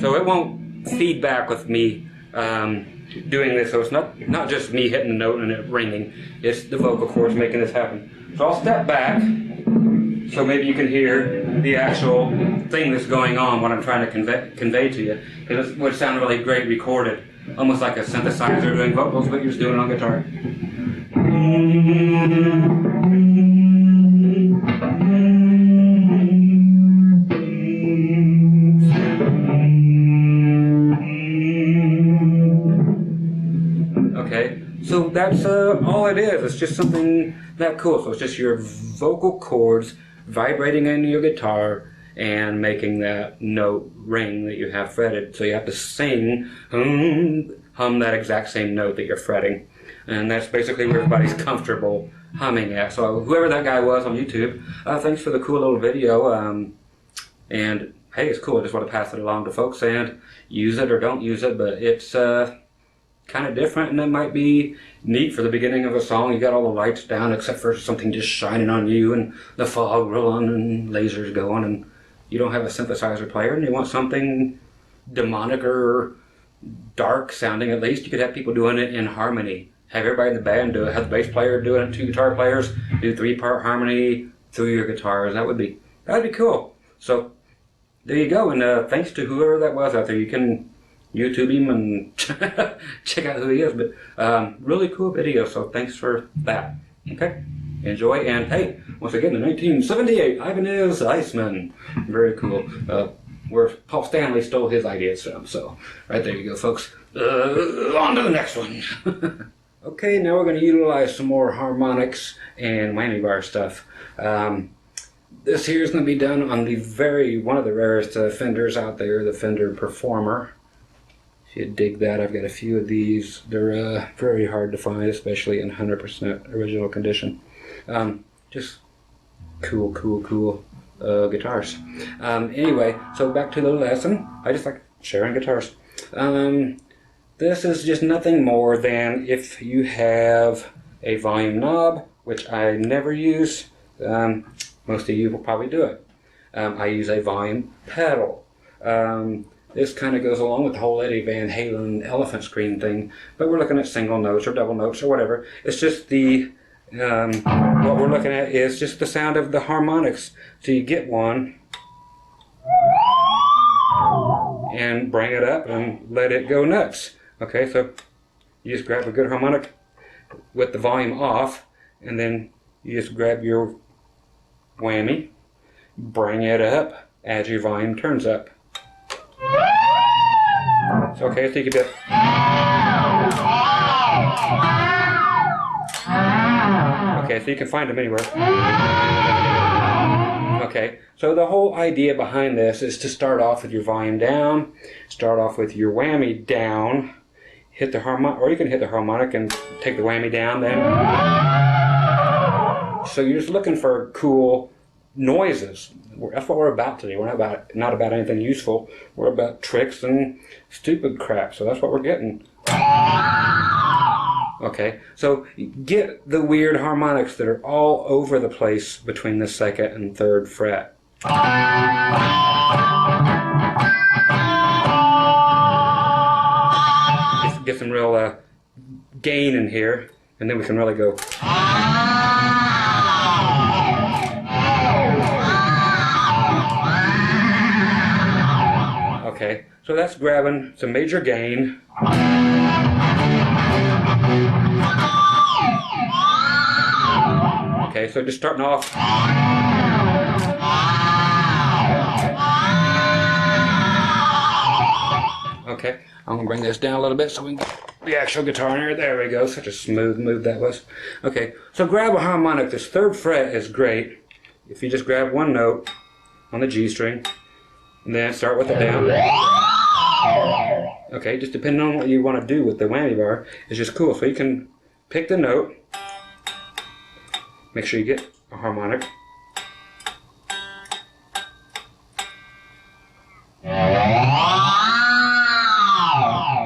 So it won't feed back with me doing this. So it's not just me hitting the note and it ringing. It's the vocal cords making this happen. So I'll step back so maybe you can hear the actual thing that's going on, what I'm trying to convey to you. It would sound really great recorded, almost like a synthesizer doing vocals, but you're just doing it on guitar. Okay, so that's all it is. It's just something that cool. So it's just your vocal cords vibrating into your guitar and making that note ring that you have fretted. So you have to sing, hum that exact same note that you're fretting. And that's basically where everybody's comfortable humming at. So whoever that guy was on YouTube, thanks for the cool little video. And hey, it's cool. I just want to pass it along to folks and use it or don't use it, but it's kind of different, and it might be neat for the beginning of a song. You got all the lights down except for something just shining on you and the fog rolling and lasers going, and you don't have a synthesizer player and you want something demonic or dark sounding. At least you could have people doing it in harmony. Have everybody in the band do it. Have the bass player doing it, 2 guitar players do 3-part harmony through your guitars. That'd be cool. So there you go, and thanks to whoever that was out there. You can YouTube him and check out who he is, but really cool video, so thanks for that. Okay, enjoy, and hey, once again, in 1978, Ibanez Iceman, very cool, where Paul Stanley stole his ideas from. So right there you go, folks. On to the next one. Okay, now we're going to utilize some more harmonics and whammy bar stuff. This here is going to be done on the one of the rarest Fenders out there, the Fender Performer. If you dig that, I've got a few of these. They're very hard to find, especially in 100% original condition. Just cool guitars. Anyway, so back to the lesson. I just like sharing guitars. This is just nothing more than if you have a volume knob, which I never use. Most of you will probably do it. I use a volume pedal. This kind of goes along with the whole Eddie Van Halen elephant scream thing, but we're looking at single notes or double notes or whatever. It's just the what we're looking at is just the sound of the harmonics. So you get one and bring it up and let it go nuts. Okay, so you just grab a good harmonic with the volume off, and then you just grab your whammy, bring it up as your volume turns up. So, okay, so you can do it. Okay, so you can find them anywhere. Okay, so the whole idea behind this is to start off with your volume down, start off with your whammy down, hit the harmonic, or you can hit the harmonic and take the whammy down then. So you're just looking for cool noises. That's what we're about today. We're not about anything useful. We're about tricks and stupid crap. So that's what we're getting. Okay, so get the weird harmonics that are all over the place between the 2nd and 3rd fret. Just get some real gain in here, and then we can really go. Okay, so that's grabbing some major gain. Okay, so just starting off. Okay, I'm going to bring this down a little bit so we can get the actual guitar in there. There we go, such a smooth move that was. Okay, so grab a harmonic. This 3rd fret is great. If you just grab one note on the G string, and then start with it down. Okay, just depending on what you want to do with the whammy bar, it's just cool. So you can pick the note, make sure you get a harmonic.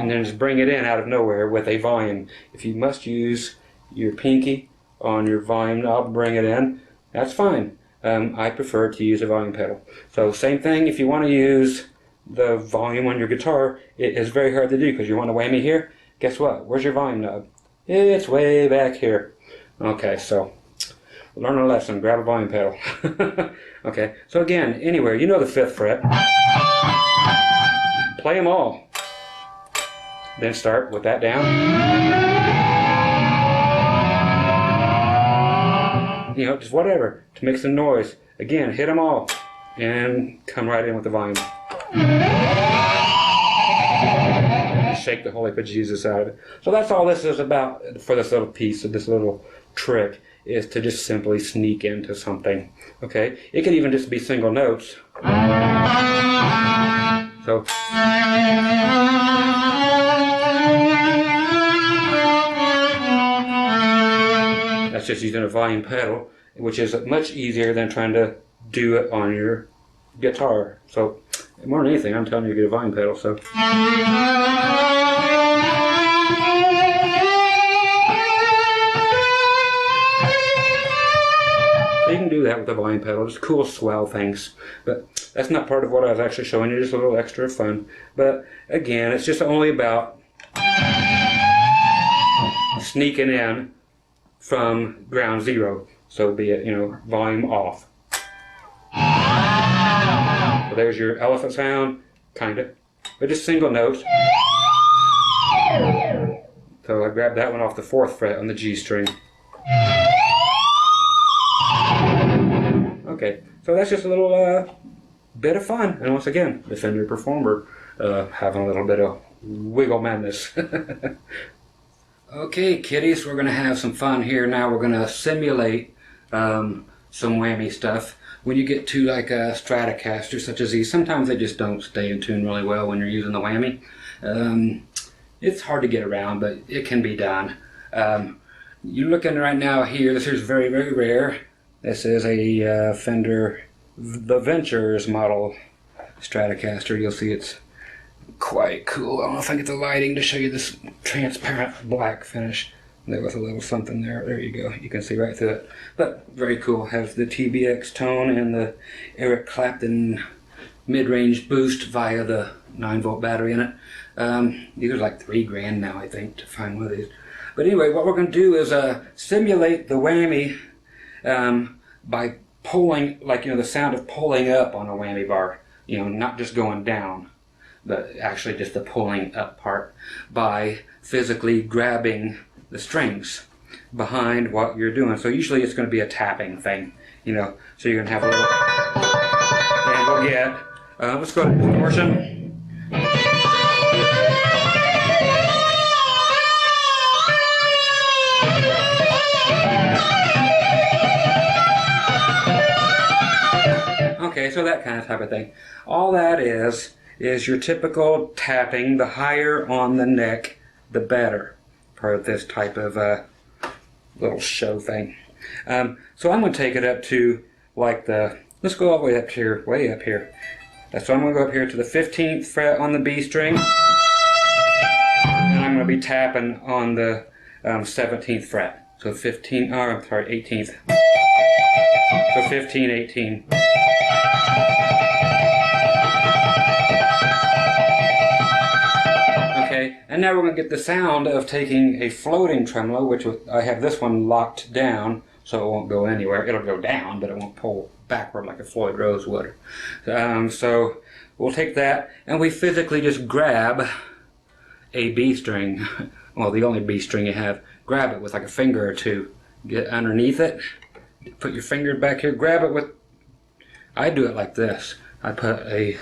And then just bring it in out of nowhere with a volume. If you must use your pinky on your volume knob, bring it in, that's fine. I prefer to use a volume pedal. So same thing, if you want to use the volume on your guitar, it is very hard to do because you want a whammy here. Guess what? Where's your volume knob? It's way back here. Okay, so learn a lesson, grab a volume pedal. Okay, so again, anywhere, you know the 5th fret. Play them all. Then start with that down. You know, just whatever, to make some noise. Again, hit them all, and come right in with the volume. Shake the holy bejesus out of it. So that's all this is about for this little piece of this little trick, is to just simply sneak into something. Okay? It could even just be single notes. So that's just using a volume pedal, which is much easier than trying to do it on your guitar. So more than anything, I'm telling you to get a volume pedal. So you can do that with a volume pedal, just cool swell things. But that's not part of what I was actually showing you, just a little extra fun. But again, it's just only about sneaking in from ground zero. So be it, you know, volume off. So there's your elephant sound, kinda, but just single notes. So I grabbed that one off the 4th fret on the G string. Okay, so that's just a little bit of fun. And once again, the Fender Performer having a little bit of wiggle madness. Okay, kiddies, we're going to have some fun here now. We're going to simulate some whammy stuff. when you get to like a Stratocaster such as these, sometimes they just don't stay in tune really well when you're using the Whammy. It's hard to get around, but it can be done. You're looking right now here, this is very, very rare. This is a Fender The Ventures model Stratocaster. You'll see it's quite cool. I don't know if I can get the lighting to show you this transparent black finish. There was a little something there. There you go. You can see right through it. But very cool. Has the TBX tone and the Eric Clapton mid-range boost via the 9-volt battery in it. These are like $3 now, I think, to find one of these. But anyway, what we're going to do is simulate the Whammy by pulling, like, the sound of pulling up on a Whammy bar. Not just going down, but actually just the pulling up part by physically grabbing the strings behind what you're doing. So usually it's going to be a tapping thing, so you're going to have a little, and we'll get, let's go to distortion. Okay, so that kind of type of thing. All that is your typical tapping. The higher on the neck, the better for this type of little show thing. So I'm going to take it up to like let's go all the way up here, way up here. So I'm going to go up here to the 15th fret on the B string. And I'm going to be tapping on the 17th fret. So 18th. So 15, 18. Okay, and now we're going to get the sound of taking a floating tremolo, which I have this one locked down, so it won't go anywhere. It'll go down, but it won't pull backward like a Floyd Rose would. So we'll take that, and we physically just grab a B string, well, the only B string you have, grab it with like a finger or two, get underneath it, put your finger back here, grab it with, I do it like this. I put a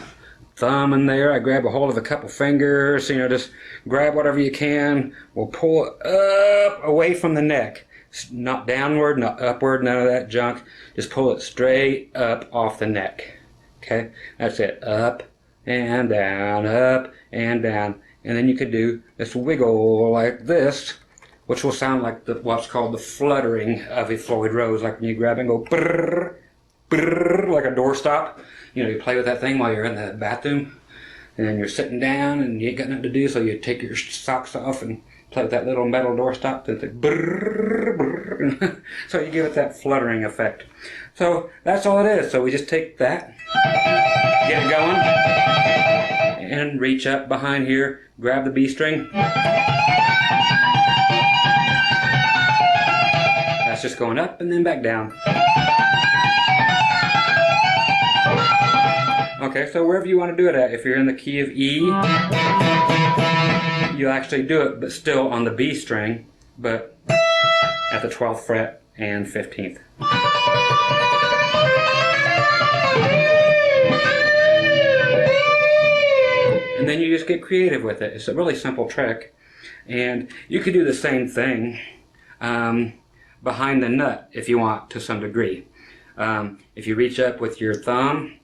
thumb in there, I grab a hold of a couple fingers, just grab whatever you can. We'll pull it up away from the neck. Not downward, not upward, none of that junk. Just pull it straight up off the neck. Okay, that's it. Up and down, up and down. And then you could do this wiggle like this, which will sound like what's called the fluttering of a Floyd Rose, like when you grab and go brrr, brrr, like a doorstop. You play with that thing while you're in the bathroom, and then you're sitting down and you ain't got nothing to do, so you take your socks off and play with that little metal doorstop. That's like brrr, brrr. So you give it that fluttering effect. So that's all it is. So we just take that, get it going, and reach up behind here, grab the B string. That's just going up and then back down. Okay, so wherever you want to do it at, if you're in the key of E, you actually do it, but still on the B string, but at the 12th fret and 15th. And then you just get creative with it. It's a really simple trick. And you could do the same thing behind the nut if you want, to some degree. If you reach up with your thumb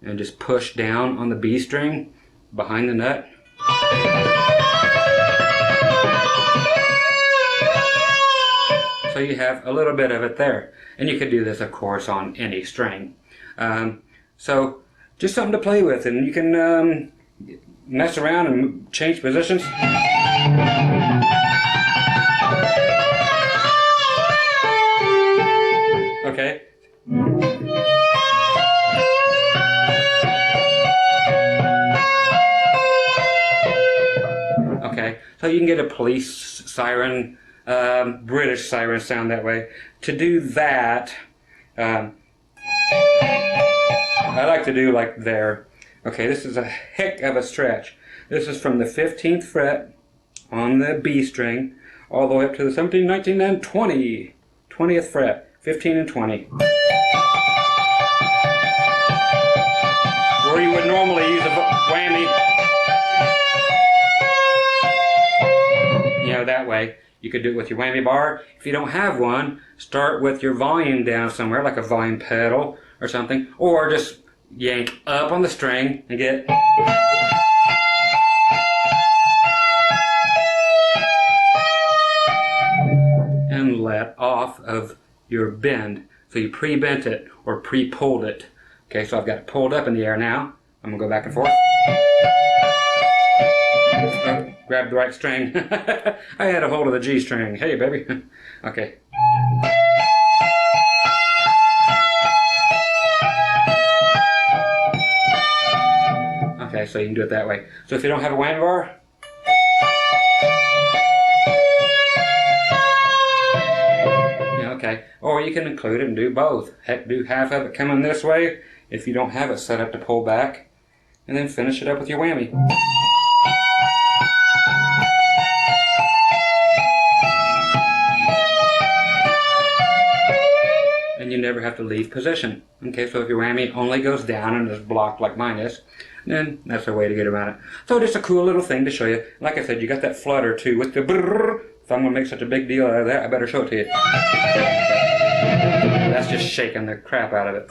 and just push down on the B string behind the nut. So you have a little bit of it there. And you could do this, of course, on any string. So just something to play with, and you can mess around and change positions. Okay. Okay, so you can get a police siren, British siren sound that way. To do that, I like to do like there. Okay, this is a heck of a stretch. This is from the 15th fret on the B string all the way up to the 17, 19, and 20. 20th fret, 15 and 20. Where you would normally use a whammy. That way. You could do it with your whammy bar. If you don't have one, start with your volume down somewhere, like a volume pedal or something, or just yank up on the string and get, and let off of your bend. So you pre-bent it or pre-pulled it. Okay, so I've got it pulled up in the air now. I'm gonna go back and forth. Oh, grab the right string. I had a hold of the G string. Hey, baby. Okay. Okay, so you can do it that way. So if you don't have a whammy bar, yeah, okay. Or you can include it and do both. Heck, do half of it coming this way if you don't have it set up to pull back, and then finish it up with your whammy. And you never have to leave position. Okay, so if your whammy only goes down and is blocked like mine is, then that's a way to get around it. So just a cool little thing to show you. Like I said, you got that flutter too with the brrrr. If I'm going to make such a big deal out of that, I better show it to you. That's just shaking the crap out of it.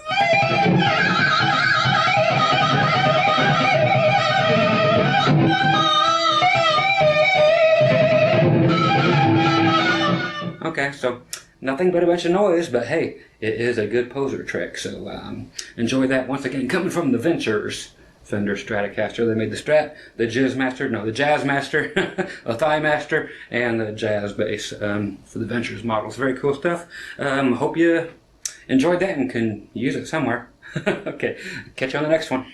Okay, so nothing but a bunch of noise, but hey, it is a good poser trick. So enjoy that once again. Coming from the Ventures Fender Stratocaster, they made the Strat, the Jazzmaster, a Thigh Master, and the Jazz Bass for the Ventures models. Very cool stuff. Hope you enjoyed that and can use it somewhere. Okay, catch you on the next one.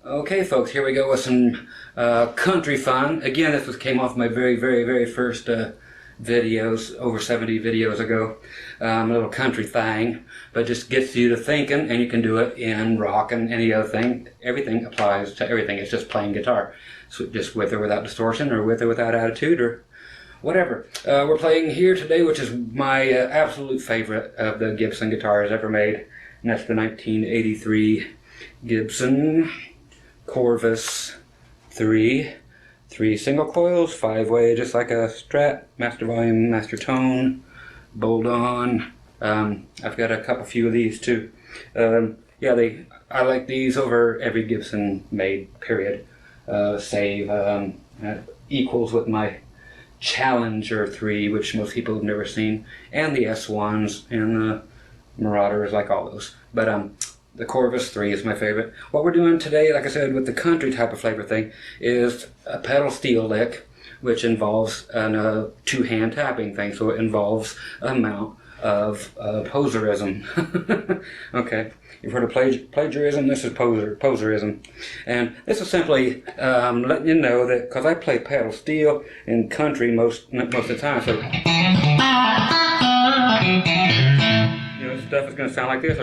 Okay, folks, here we go with some country fun. Again, this came off my very first videos, over 70 videos ago. A little country thing, but just gets you to thinking, and you can do it in rock and any other thing. Everything applies to everything. It's just playing guitar. So just with or without distortion, or with or without attitude, or whatever. We're playing here today, which is my absolute favorite of the Gibson guitars ever made. And that's the 1983 Gibson Corvus 3 single coils, 5-way, just like a Strat, master volume, master tone, bolt on. I've got a few of these too. Yeah, I like these over every Gibson made, period. Save equals with my Challenger 3, which most people have never seen, and the S1s and the Marauders, like all those. But the Corvus 3 is my favorite. What we're doing today, like I said, with the country type of flavor thing, is a pedal steel lick, which involves a two-hand tapping thing, so it involves a amount of poserism. Okay, you've heard of plagiarism. This is poserism, and this is simply letting you know that, because I play pedal steel in country most of the time, so you know, stuff is going to sound like this.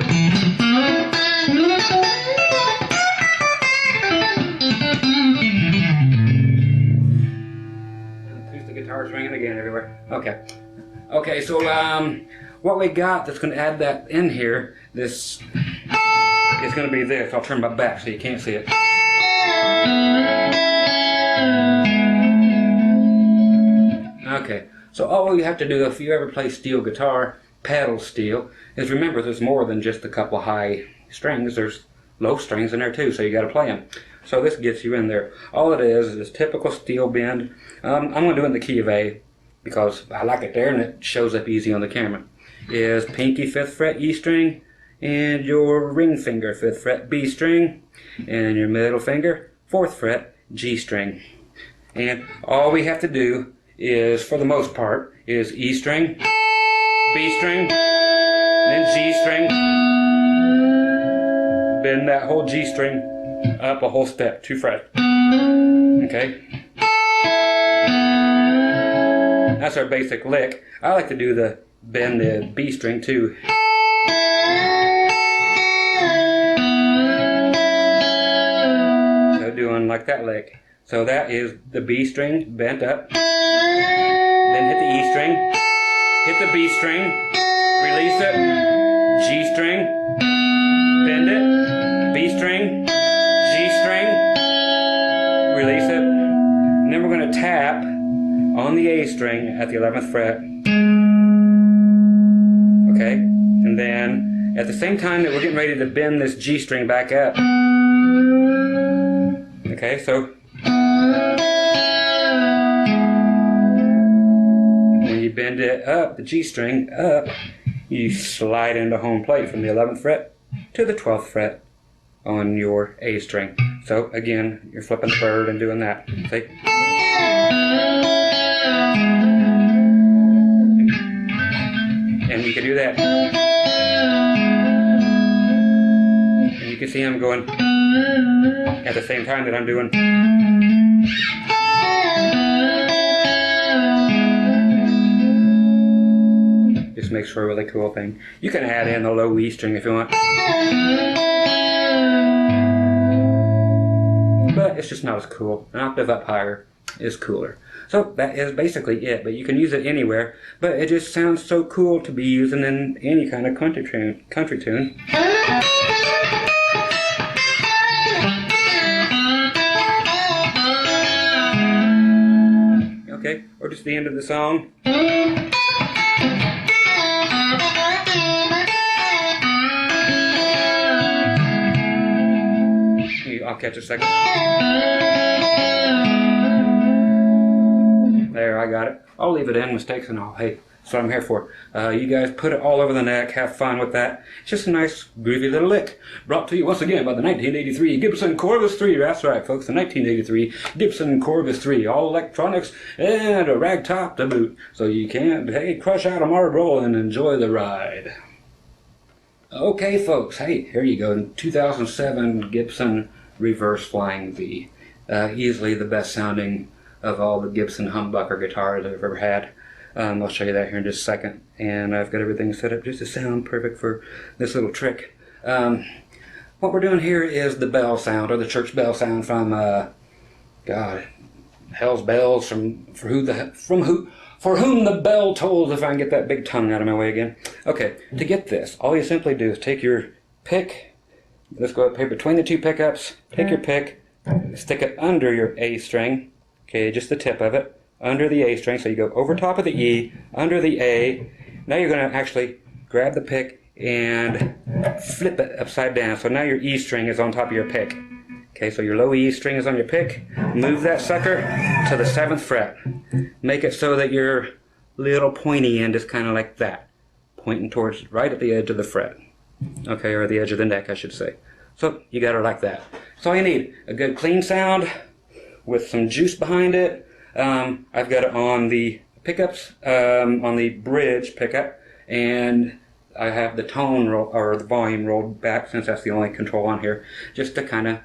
The guitar's ringing again everywhere. Okay, so what we got that's going to add that in here, this is going to be this. I'll turn my back so you can't see it. Okay, so all you have to do if you ever play steel guitar, pedal steel, is remember there's more than just a couple high strings. There's low strings in there too, so you got to play them. So this gets you in there. All it is this typical steel bend. I'm going to do it in the key of A because I like it there and it shows up easy on the camera. Is pinky 5th fret E string, and your ring finger 5th fret B string, and your middle finger 4th fret G string. And all we have to do is, for the most part, is E string, B string, then G string. Bend that whole G string up a whole step, 2 frets. Okay? That's our basic lick. I like to do the bend the B string too. So doing like that lick. So that is the B string bent up. Then hit the E string. Hit the B string. Release it. G string. Bend it. B string. G string. Release it. And then we're going to tap on the A string at the 11th fret. Okay? And then At the same time that we're getting ready to bend this G string back up. Okay, so when you bend it up, the G string up, you slide into home plate from the 11th fret to the 12th fret on your A string. So again, you're flipping the bird and doing that. See? And you can do that. And you can see I'm going at the same time that I'm doing. Just makes for a really cool thing. You can add in the low E string if you want. But it's just not as cool. An octave up higher is cooler. So that is basically it, but you can use it anywhere. But it just sounds so cool to be using in any kind of country tune. Okay, or just the end of the song. I'll catch a second. There, I got it. I'll leave it in, mistakes and all. Hey, that's what I'm here for. You guys put it all over the neck, have fun with that. It's just a nice, groovy little lick. Brought to you once again by the 1983 Gibson Corvus 3. That's right, folks, the 1983 Gibson Corvus 3. All electronics and a rag top to boot. So you can, hey, crush out a marble and enjoy the ride. Okay, folks, hey, here you go. 2007 Gibson Reverse Flying V. Easily the best sounding of all the Gibson humbucker guitars I've ever had. I'll show you that here in just a second. And I've got everything set up just to sound perfect for this little trick. What we're doing here is the bell sound, or the church bell sound from, God, hell's bells, for whom the bell tolls, if I can get that big tongue out of my way again. Okay, to get this, all you simply do is take your pick. Let's go up here between the two pickups. Take your pick, stick it under your A string. Okay, just the tip of it. Under the A string. So you go over top of the E, under the A. Now you're going to actually grab the pick and flip it upside down. So now your E string is on top of your pick. Okay, so your low E string is on your pick. Move that sucker to the 7th fret. Make it so that your little pointy end is kind of like that. Pointing towards right at the edge of the fret. Okay, or the edge of the neck, I should say. So you got it like that. That's all you need. A good clean sound with some juice behind it. I've got it on the pickups, on the bridge pickup, and I have the tone or the volume rolled back, since that's the only control on here, just to kind of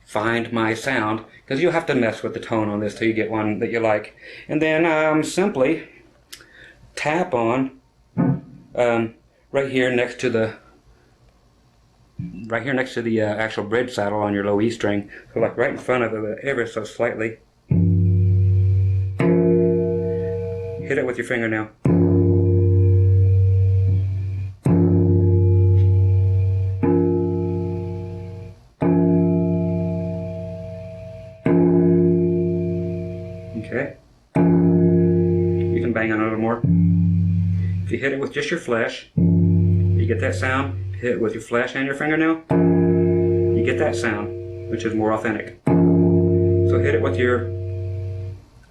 find my sound, because you'll have to mess with the tone on this till you get one that you like. And then simply tap on right here next to the actual bridge saddle on your low E string, so like right in front of it ever so slightly. Hit it with your fingernail. Okay. You can bang on it a little more. If you hit it with just your flesh, you get that sound. Hit it with your flesh and your fingernail, you get that sound, which is more authentic. So hit it with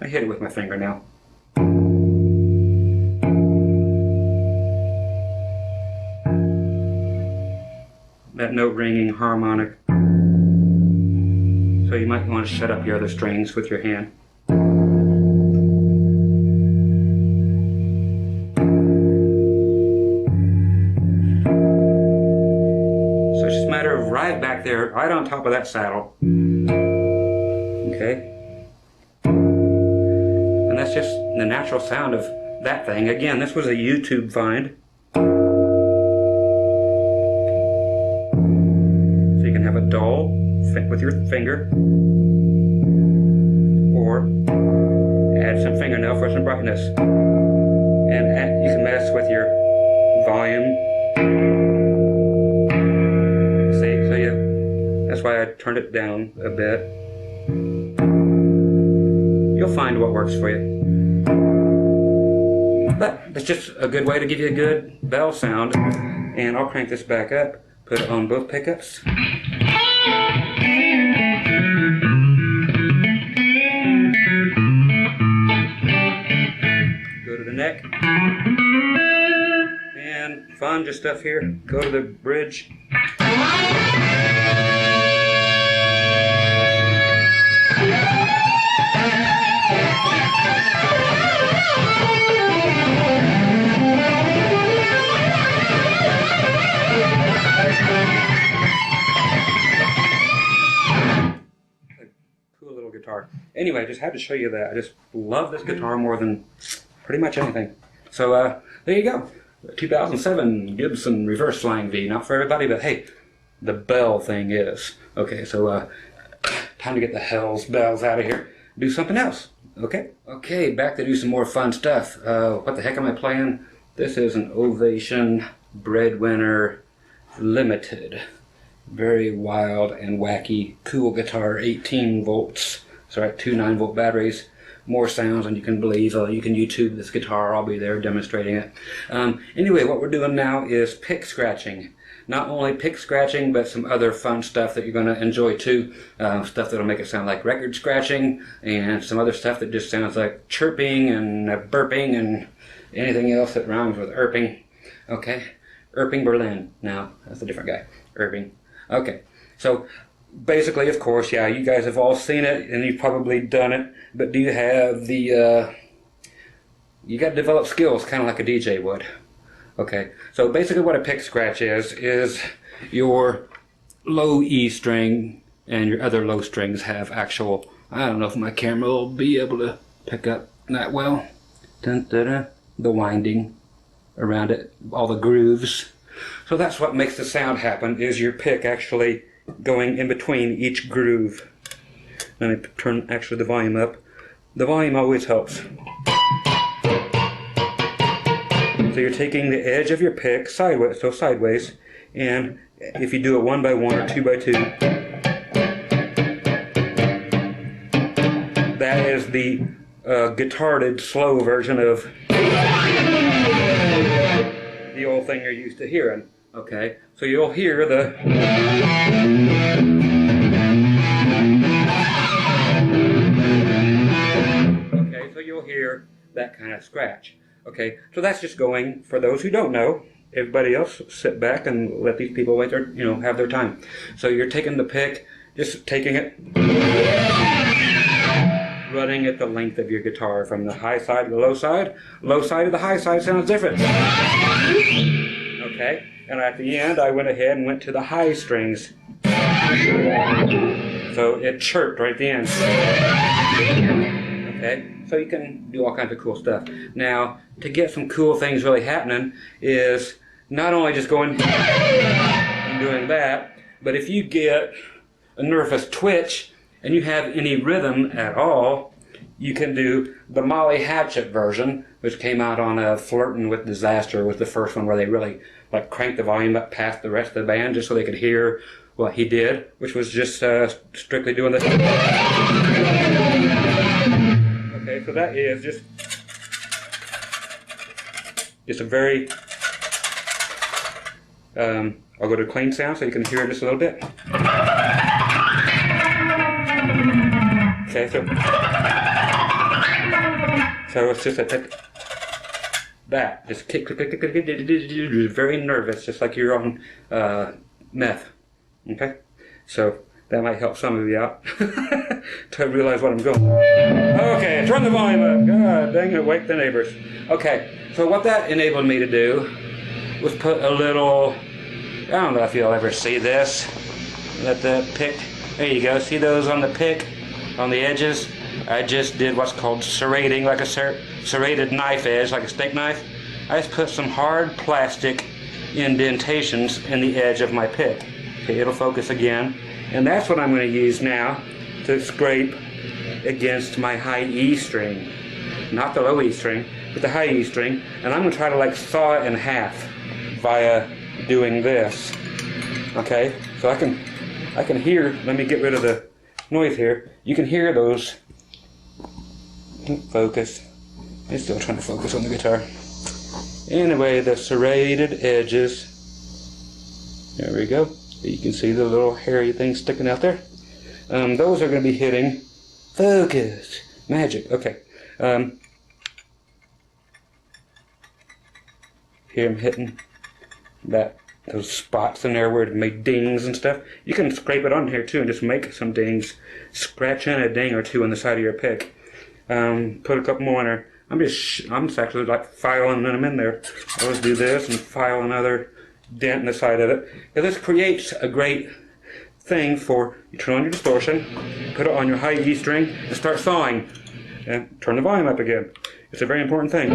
I hit it with my fingernail. That note ringing harmonic. So you might want to shut up your other strings with your hand. Right back there, right on top of that saddle. Okay? And that's just the natural sound of that thing. Again, this was a YouTube find. So you can have a dull with your finger, or add some fingernail for some brightness. And you can mess with your volume. That's why I turned it down a bit. You'll find what works for you. But it's just a good way to give you a good bell sound And I'll crank this back up, put it on both pickups. Go to the neck. And fun, just stuff here. Go to the bridge. Cool little guitar. Anyway, I just had to show you that. I just love this guitar more than pretty much anything. So there you go. 2007 Gibson Reverse Flying V. Not for everybody, but hey, the bell thing is. Okay, so time to get the hell's bells out of here. Do something else. Okay, back to do some more fun stuff. What the heck am I playing? This is an Ovation Breadwinner Limited. Very wild and wacky, cool guitar, 18 volts. Sorry, 2 9-volt batteries. More sounds than you can believe. You can YouTube this guitar. I'll be there demonstrating it. Anyway, what we're doing now is pick scratching. Not only pick scratching, but some other fun stuff that you're going to enjoy too. Stuff that'll make it sound like record scratching, and some other stuff that just sounds like chirping and burping and anything else that rhymes with erping. Okay, Erping Berlin. No, that's a different guy. Erping. Okay, so basically, of course, yeah, you guys have all seen it and you've probably done it, but do you have the, you got to develop skills kind of like a DJ would. Okay, so basically what a pick scratch is your low E string and your other low strings have actual, I don't know if my camera will be able to pick up that well, the winding around it, all the grooves. So that's what makes the sound happen, is your pick actually going in between each groove. Let me turn actually the volume up. The volume always helps. So you're taking the edge of your pick sideways, and if you do it 1 by 1 or 2 by 2, that is the guitared slow version of the old thing you're used to hearing. Okay, so you'll hear the so you'll hear that kind of scratch. Okay, so that's just going, for those who don't know, everybody else sit back and let these people wait their, have their time. So you're taking the pick, just taking it, running at the length of your guitar from the high side to the low side. Low side to the high side sounds different. Okay, and at the end I went ahead and went to the high strings. So it chirped right at the end. Okay, so you can do all kinds of cool stuff. Now, to get some cool things really happening is not only just going and doing that, but if you get a nervous twitch and you have any rhythm at all, you can do the Molly Hatchet version, which came out on Flirtin' with Disaster, was the first one where they really cranked the volume up past the rest of the band just so they could hear what he did, which was just strictly doing the... Okay, so that is just a very, I'll go to clean sound so you can hear it just a little bit. Okay, so it's just that, just click, click, click, click, click, very nervous, just like you're on meth. Okay, so that might help some of you out to realize what I'm going. Okay, turn the volume up. God dang it, wake the neighbors. Okay, so what that enabled me to do was put a little, I don't know if you'll ever see this, let the pick, there you go, see those on the pick, on the edges? I just did what's called serrating, like a serrated knife edge, like a steak knife. I just put some hard plastic indentations in the edge of my pick. Okay, it'll focus again. And that's what I'm going to use now to scrape against my high E string. Not the low E string, but the high E string. And I'm going to try to saw it in half via doing this. Okay, so I can hear, let me get rid of the noise here. You can hear those, focus. I'm still trying to focus on the guitar. Anyway, the serrated edges There we go. You can see the little hairy thing sticking out there. Those are going to be hitting focus. Magic. Okay. Here I'm hitting those spots in there where it made dings and stuff. You can scrape it on here too and just make some dings. Scratch in a ding or two on the side of your pick. Put a couple more in there. I'm just actually like filing them in there. I always do this and file another dent in the side of it. Now this creates a great thing for you turn on your distortion, put it on your high E string, and start sawing. And turn the volume up again. It's a very important thing.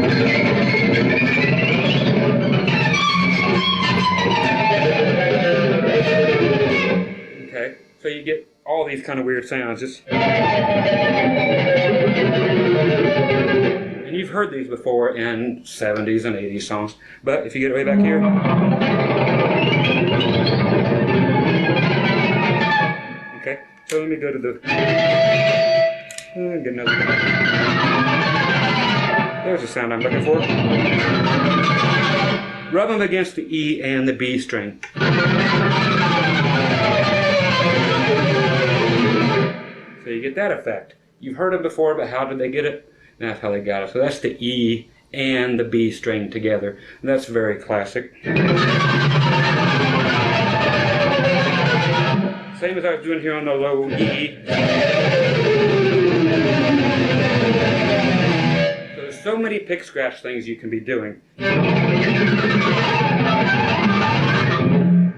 Okay, so you get all these kind of weird sounds. And you've heard these before in 70s and 80s songs. But if you get it way back here. Okay, so let me go to the... get another one. There's the sound I'm looking for. Rub them against the E and the B string. So you get that effect. You've heard it before, but how did they get it? And that's how they got it. So that's the E and the B string together. And that's very classic. Same as I was doing here on the low E. So there's so many pick scratch things you can be doing.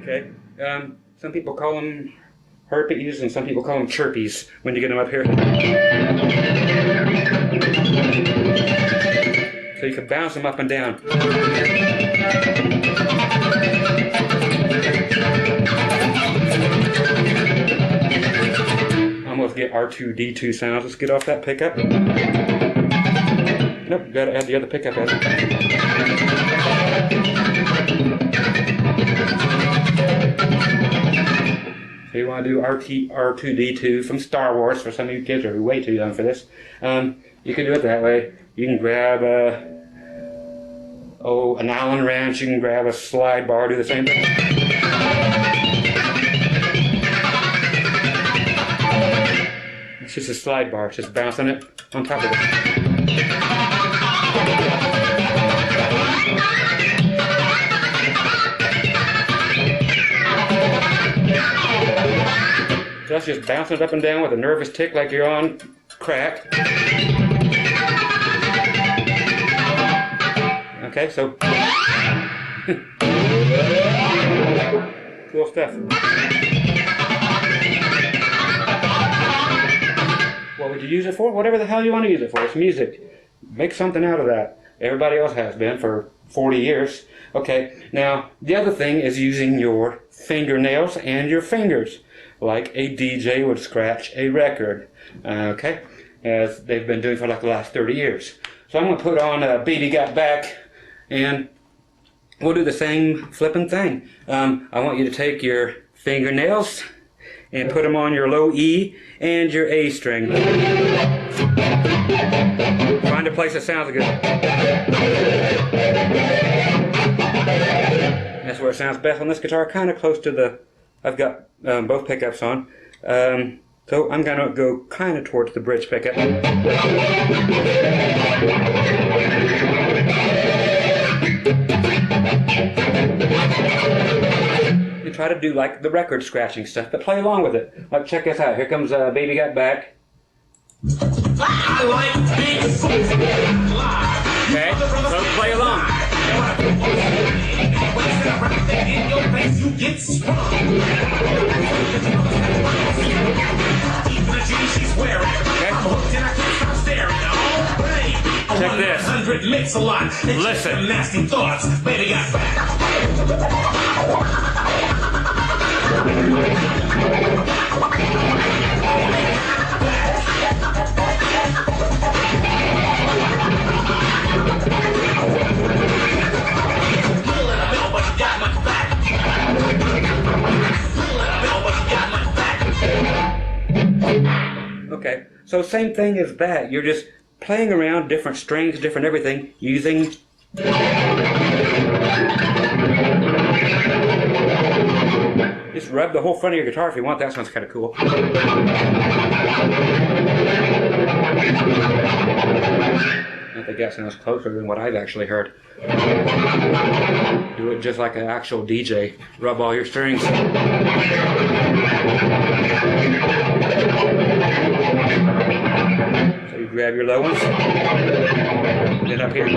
Okay. Some people call them herpies and some people call them chirpies when you get them up here. So you can bounce them up and down. Almost get R2D2 sounds. Let's get off that pickup. Nope, gotta add the other pickup as So you want to do R2D2 from Star Wars. For some of you kids who are way too young for this. You can do it that way. You can grab an Allen wrench. You can grab a slide bar. Do the same thing. It's just a slide bar. It's just bouncing it on top of it. So that's just bouncing it up and down with a nervous tick like you're on crack. Okay, so cool stuff. What would you use it for? Whatever the hell you want to use it for. It's music. Make something out of that. Everybody else has been for 40 years. Okay, now the other thing is using your fingernails and your fingers, like a DJ would scratch a record. Okay, as they've been doing for like the last 30 years. So I'm going to put on Baby Got Back, and we'll do the same flipping thing. I want you to take your fingernails and put them on your low E and your A string. Find a place that sounds good. That's where it sounds best on this guitar, kind of close to the... I've got both pickups on. So I'm going to go kind of towards the bridge pickup. You try to do like the record scratching stuff, but play along with it. Like, check this out. Here comes Baby Got Back. Okay, so play along. Check this. Listen. Nasty thoughts. Baby got back. Okay, so same thing as that. You're just playing around different strings, different everything, using Just rub the whole front of your guitar if you want. That sounds kind of cool. I think that sounds closer than what I've actually heard. Do it just like an actual DJ. Rub all your strings. So you grab your low ones, put it up here.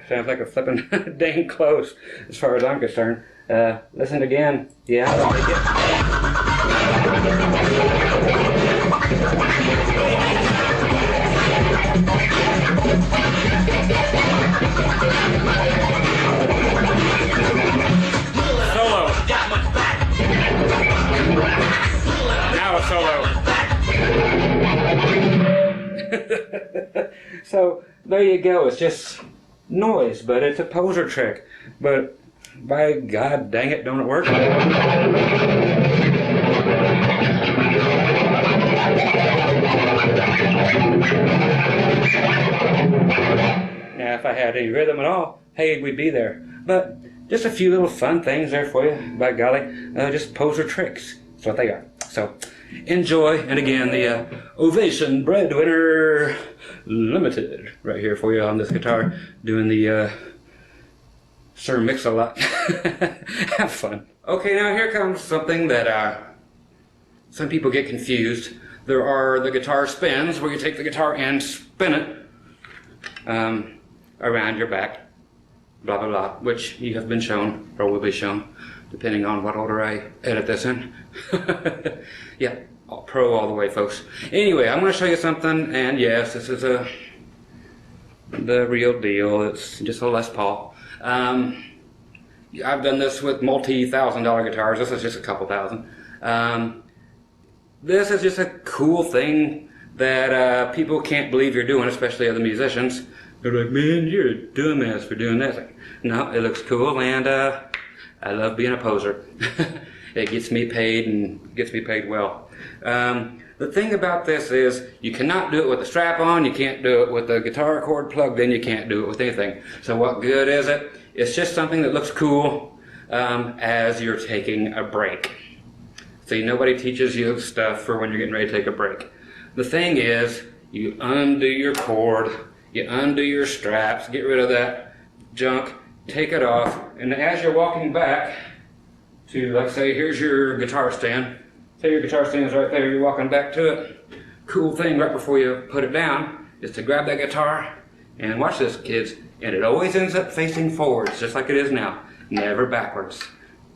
Sounds like a flipping dang close as far as I'm concerned. Listen again. Yeah, I like it. Solo. Now a solo. So there you go. It's just noise, but it's a poser trick. But by God dang it, don't it work? Now, if I had any rhythm at all, hey, we'd be there. But just a few little fun things there for you, by golly. Just poser tricks. That's what they are. So, enjoy. And again, the Ovation Breadwinner Limited right here for you on this guitar. Doing the Sir Mix-a-Lot. Have fun. Okay, now here comes something that some people get confused. There are the guitar spins, where you take the guitar and spin it around your back, blah blah blah, which you have been shown, or will be shown, depending on what order I edit this in. Yeah, pro all the way, folks. Anyway, I'm going to show you something, and yes, this is the real deal. It's just a Les Paul. I've done this with multi-$1,000 guitars. This is just a couple thousand. This is just a cool thing that people can't believe you're doing, especially other musicians. They're like, man, you're a dumbass for doing that. Like, no, it looks cool, and I love being a poser. It gets me paid, and gets me paid well. The thing about this is you cannot do it with a strap on, you can't do it with a guitar cord plugged in, you can't do it with anything. So what good is it? It's just something that looks cool as you're taking a break. See, nobody teaches you stuff for when you're getting ready to take a break. The thing is, you undo your cord, you undo your straps, get rid of that junk, take it off, and as you're walking back to, like say, here's your guitar stand. Say your guitar stand is right there, you're walking back to it. Cool thing right before you put it down is to grab that guitar, and watch this, kids, and it always ends up facing forwards, just like it is now, never backwards.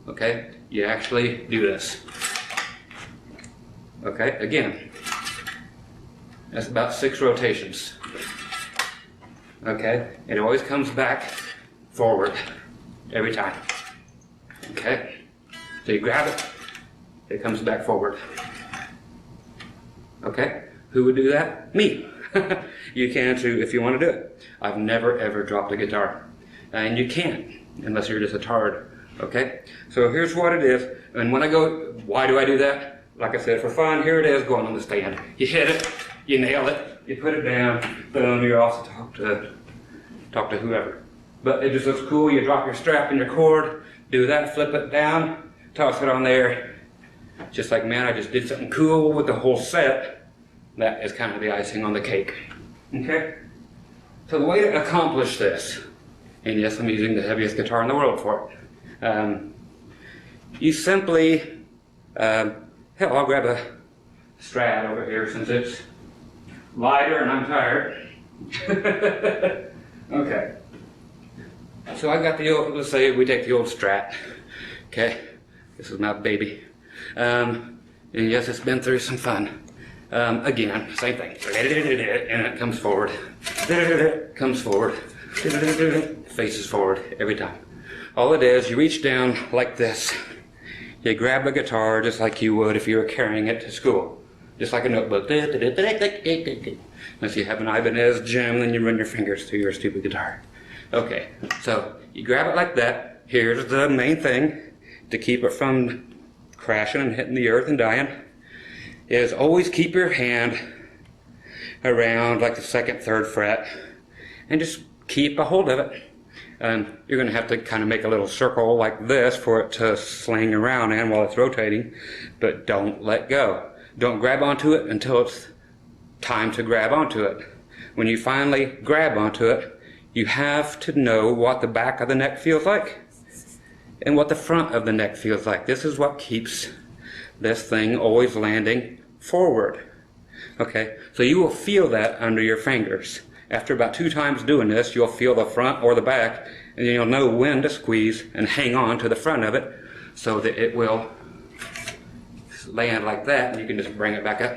Okay? You actually do this. Okay, again, that's about 6 rotations. Okay, it always comes back forward every time. Okay, so you grab it, it comes back forward. Okay, who would do that? Me. You can too if you want to do it. I've never ever dropped a guitar, and you can't unless you're just a tard. Okay, so here's what it is, and when I go, why do I do that? Like I said, for fun, here it is going on the stand. You hit it, you nail it, you put it down, boom, you're off to talk to whoever. But it just looks cool. You drop your strap and your cord, do that, flip it down, toss it on there. Just like, man, I just did something cool with the whole set. That is kind of the icing on the cake. Okay? So the way to accomplish this, and yes, I'm using the heaviest guitar in the world for it. You simply, hell, I'll grab a Strat over here since it's lighter and I'm tired. Okay. So I got the old, let's say we take the old Strat. Okay. This is my baby. And yes, it's been through some fun. Again, same thing. And it comes forward. Comes forward. Faces forward every time. All it is, you reach down like this. You grab a guitar just like you would if you were carrying it to school. Just like a notebook. Unless you have an Ibanez gem, then you run your fingers through your stupid guitar. Okay, so you grab it like that. Here's the main thing to keep it from crashing and hitting the earth and dying, is always keep your hand around like the 2nd, 3rd fret, and just keep a hold of it. You're going to have to kind of make a little circle like this for it to sling around in while it's rotating, but don't let go. Don't grab onto it until it's time to grab onto it. When you finally grab onto it, you have to know what the back of the neck feels like and what the front of the neck feels like. This is what keeps this thing always landing forward. Okay, so you will feel that under your fingers. After about 2 times doing this, you'll feel the front or the back, and then you'll know when to squeeze and hang on to the front of it so that it will land like that, and you can just bring it back up,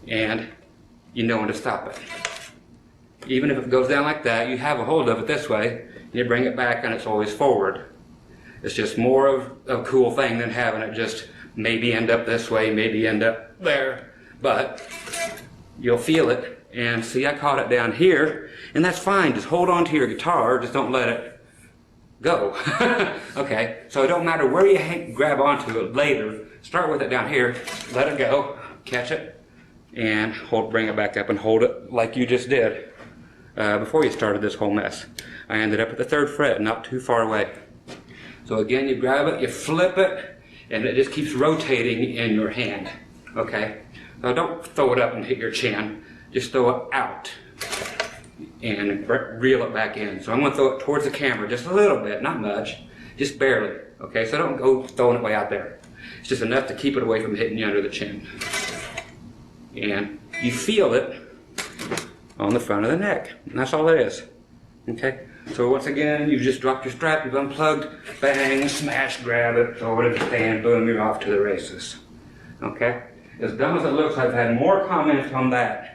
and you know when to stop it. Even if it goes down like that, you have a hold of it this way, and you bring it back, and it's always forward. It's just more of a cool thing than having it just maybe end up this way, maybe end up there, but you'll feel it. And see, I caught it down here, and that's fine. Just hold on to your guitar, just don't let it go. Okay, so it don't matter where you grab onto it later. Start with it down here, let it go, catch it, and bring it back up and hold it like you just did before you started this whole mess. I ended up at the 3rd fret, not too far away. So again, you grab it, you flip it, and it just keeps rotating in your hand. Okay, so don't throw it up and hit your chin. Just throw it out and reel it back in. So I'm going to throw it towards the camera just a little bit, not much, just barely. Okay, so don't go throwing it way out there. It's just enough to keep it away from hitting you under the chin. And you feel it on the front of the neck. And that's all it is. Okay, so once again, you just dropped your strap, you've unplugged, bang, smash, grab it, throw it in the stand, boom, you're off to the races. Okay, as dumb as it looks, I've had more comments on that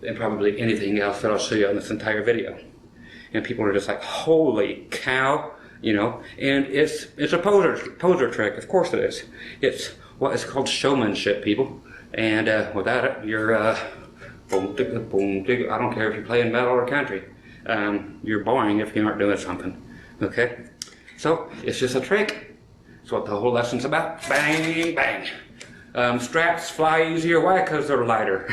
than probably anything else that I'll show you on this entire video. And people are just like, holy cow, you know, and it's a poser trick, of course it is. It's what is called showmanship, people. And without it, you're, boom, ticka, I don't care if you're playing metal or country. You're boring if you aren't doing something, okay? So, it's just a trick. It's what the whole lesson's about. Bang, bang. Straps fly easier, why? Because they're lighter.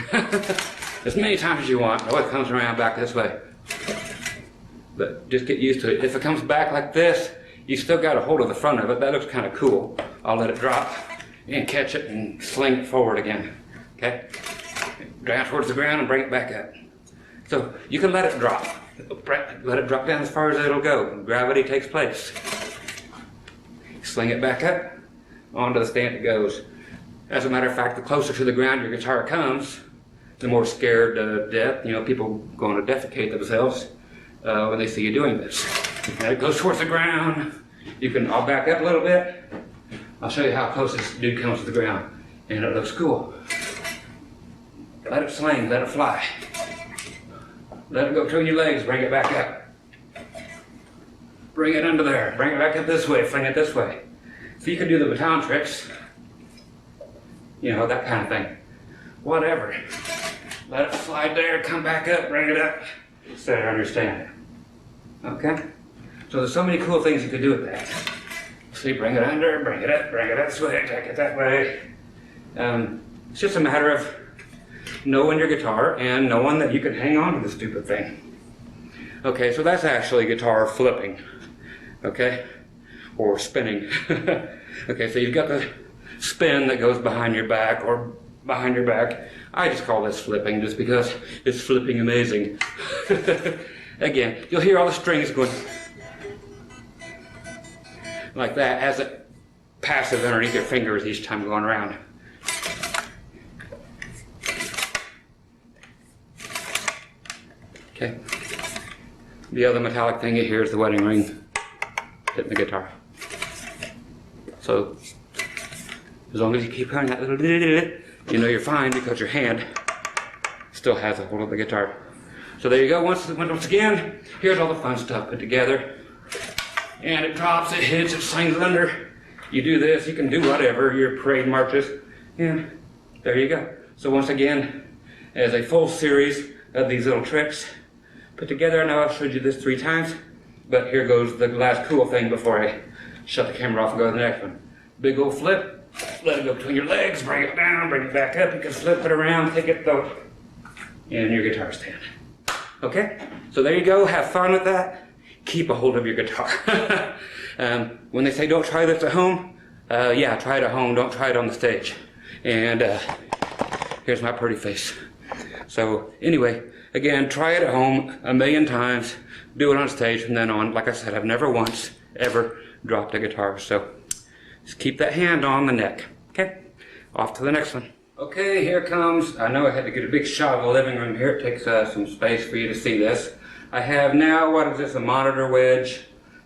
As many times as you want. Oh, it comes around back this way. But just get used to it. If it comes back like this, you still got a hold of the front of it. That looks kind of cool. I'll let it drop and catch it and sling it forward again. Okay? Down towards the ground and bring it back up. So you can let it drop. Let it drop down as far as it'll go. Gravity takes place. Sling it back up. Onto the stand it goes. As a matter of fact, the closer to the ground your guitar comes, the more scared to death. You know, people going to defecate themselves when they see you doing this. And it goes towards the ground. I'll back up a little bit. I'll show you how close this dude comes to the ground. And it looks cool. Let it sling, let it fly. Let it go between your legs, bring it back up. Bring it under there, bring it back up this way, fling it this way. So you can do the baton tricks. You know, that kind of thing. Whatever. Let it slide there, come back up, bring it up. So I understand it. Okay? So there's so many cool things you could do with that. See, bring it under, bring it up this way, take it that way. It's just a matter of knowing your guitar and knowing that you can hang on to the stupid thing. Okay, so that's actually guitar flipping. Okay? Or spinning. Okay, so you've got the spin that goes behind your back or behind your back. I just call this flipping just because it's flipping amazing. Again, you'll hear all the strings going like that as it passes underneath your fingers each time going around. Okay. The other metallic thing you hear is the wedding ring hitting the guitar. So, as long as you keep hearing that little you know you're fine because your hand still has a hold of the guitar. So there you go. Once again, here's all the fun stuff put together. And it drops, it hits, it slings under. You do this, you can do whatever, your parade marches, and there you go. So once again, as a full series of these little tricks put together. I know I've showed you this 3 times, but here goes the last cool thing before I shut the camera off and go to the next one. Big old flip, let it go between your legs, bring it down, bring it back up. You can flip it around, take it, throw it and your guitar stand. Okay, so there you go. Have fun with that. Keep a hold of your guitar. When they say don't try this at home, yeah, try it at home. Don't try it on the stage. And here's my pretty face. So anyway, again, try it at home a million times. Do it on stage from then on. Like I said, I've never once ever dropped a guitar. So just keep that hand on the neck. Okay, off to the next one. Okay, here comes, I know I had to get a big shot of the living room here. It takes some space for you to see this. I have now, what is this, a monitor wedge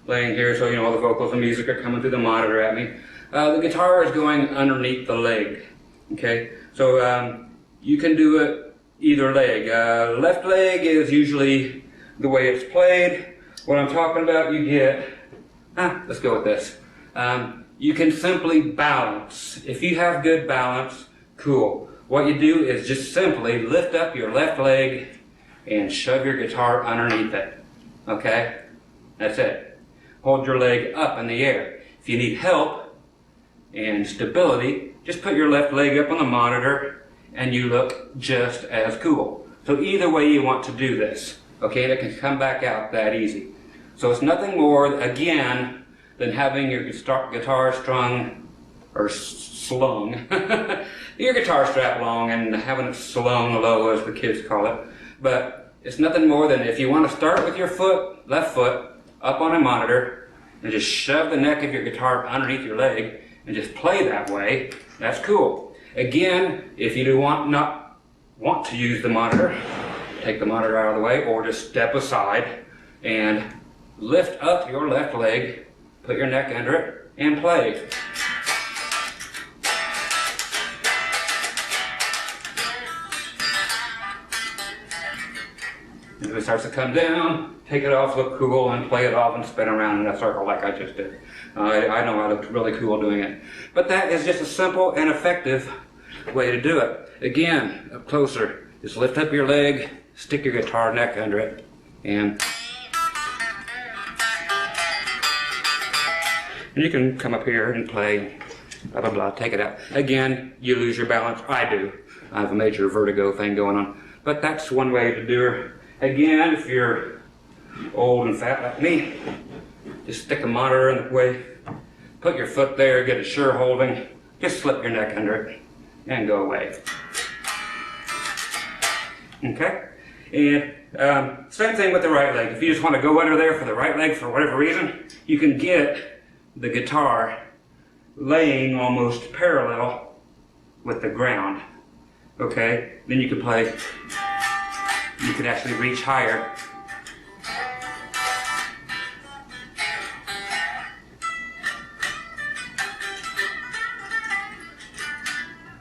laying here, so you know all the vocals and music are coming through the monitor at me. The guitar is going underneath the leg. Okay, so you can do it either leg. Left leg is usually the way it's played. What I'm talking about, you get, let's go with this. You can simply balance. If you have good balance, cool. What you do is just simply lift up your left leg and shove your guitar underneath it. Okay? That's it. Hold your leg up in the air. If you need help and stability, just put your left leg up on the monitor and you look just as cool. So either way you want to do this, okay, and it can come back out that easy. So it's nothing more, again, than having your guitar strung, or slung, your guitar strap long and having it slung low, as the kids call it. But it's nothing more than if you want to start with your foot, left foot, up on a monitor, and just shove the neck of your guitar underneath your leg, and just play that way, that's cool. Again, if you do not want to use the monitor, take the monitor out of the way, or just step aside and lift up your left leg, put your neck under it, and play. If it starts to come down, take it off, look cool, and play it off and spin around in a circle like I just did. I know I looked really cool doing it. But that is just a simple and effective way to do it. Again, up closer, just lift up your leg, stick your guitar neck under it, and you can come up here and play, blah, blah, blah, take it out. Again, you lose your balance. I do. I have a major vertigo thing going on. But that's one way to do it. Again, if you're old and fat like me, just stick a monitor in the way, put your foot there, get a sure holding, just slip your neck under it, and go away. Okay? And same thing with the right leg. If you just want to go under there for the right leg for whatever reason, you can get the guitar laying almost parallel with the ground. Okay? Then you can play, you can actually reach higher.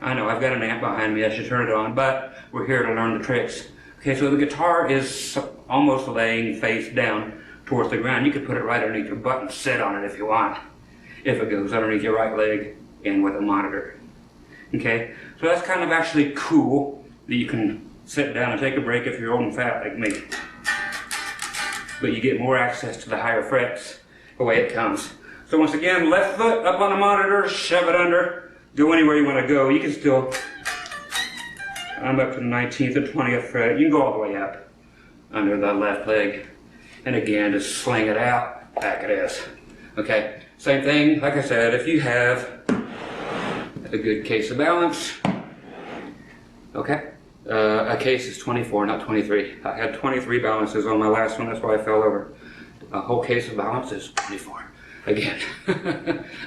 I know, I've got an amp behind me, I should turn it on, but we're here to learn the tricks. Okay, so the guitar is almost laying face down towards the ground. You could put it right underneath your butt and sit on it if you want, if it goes underneath your right leg and with a monitor. Okay, so that's kind of actually cool that you can sit down and take a break if you're old and fat like me. But you get more access to the higher frets the way it comes. So once again, left foot up on the monitor, shove it under. Go anywhere you want to go. You can still, I'm up to the 19th and 20th fret. You can go all the way up under the left leg. And again, just sling it out, back it is. Okay, same thing, like I said, if you have a good case of balance, okay, a case is 24, not 23. I had 23 balances on my last one, that's why I fell over. A whole case of balance is 24. Again,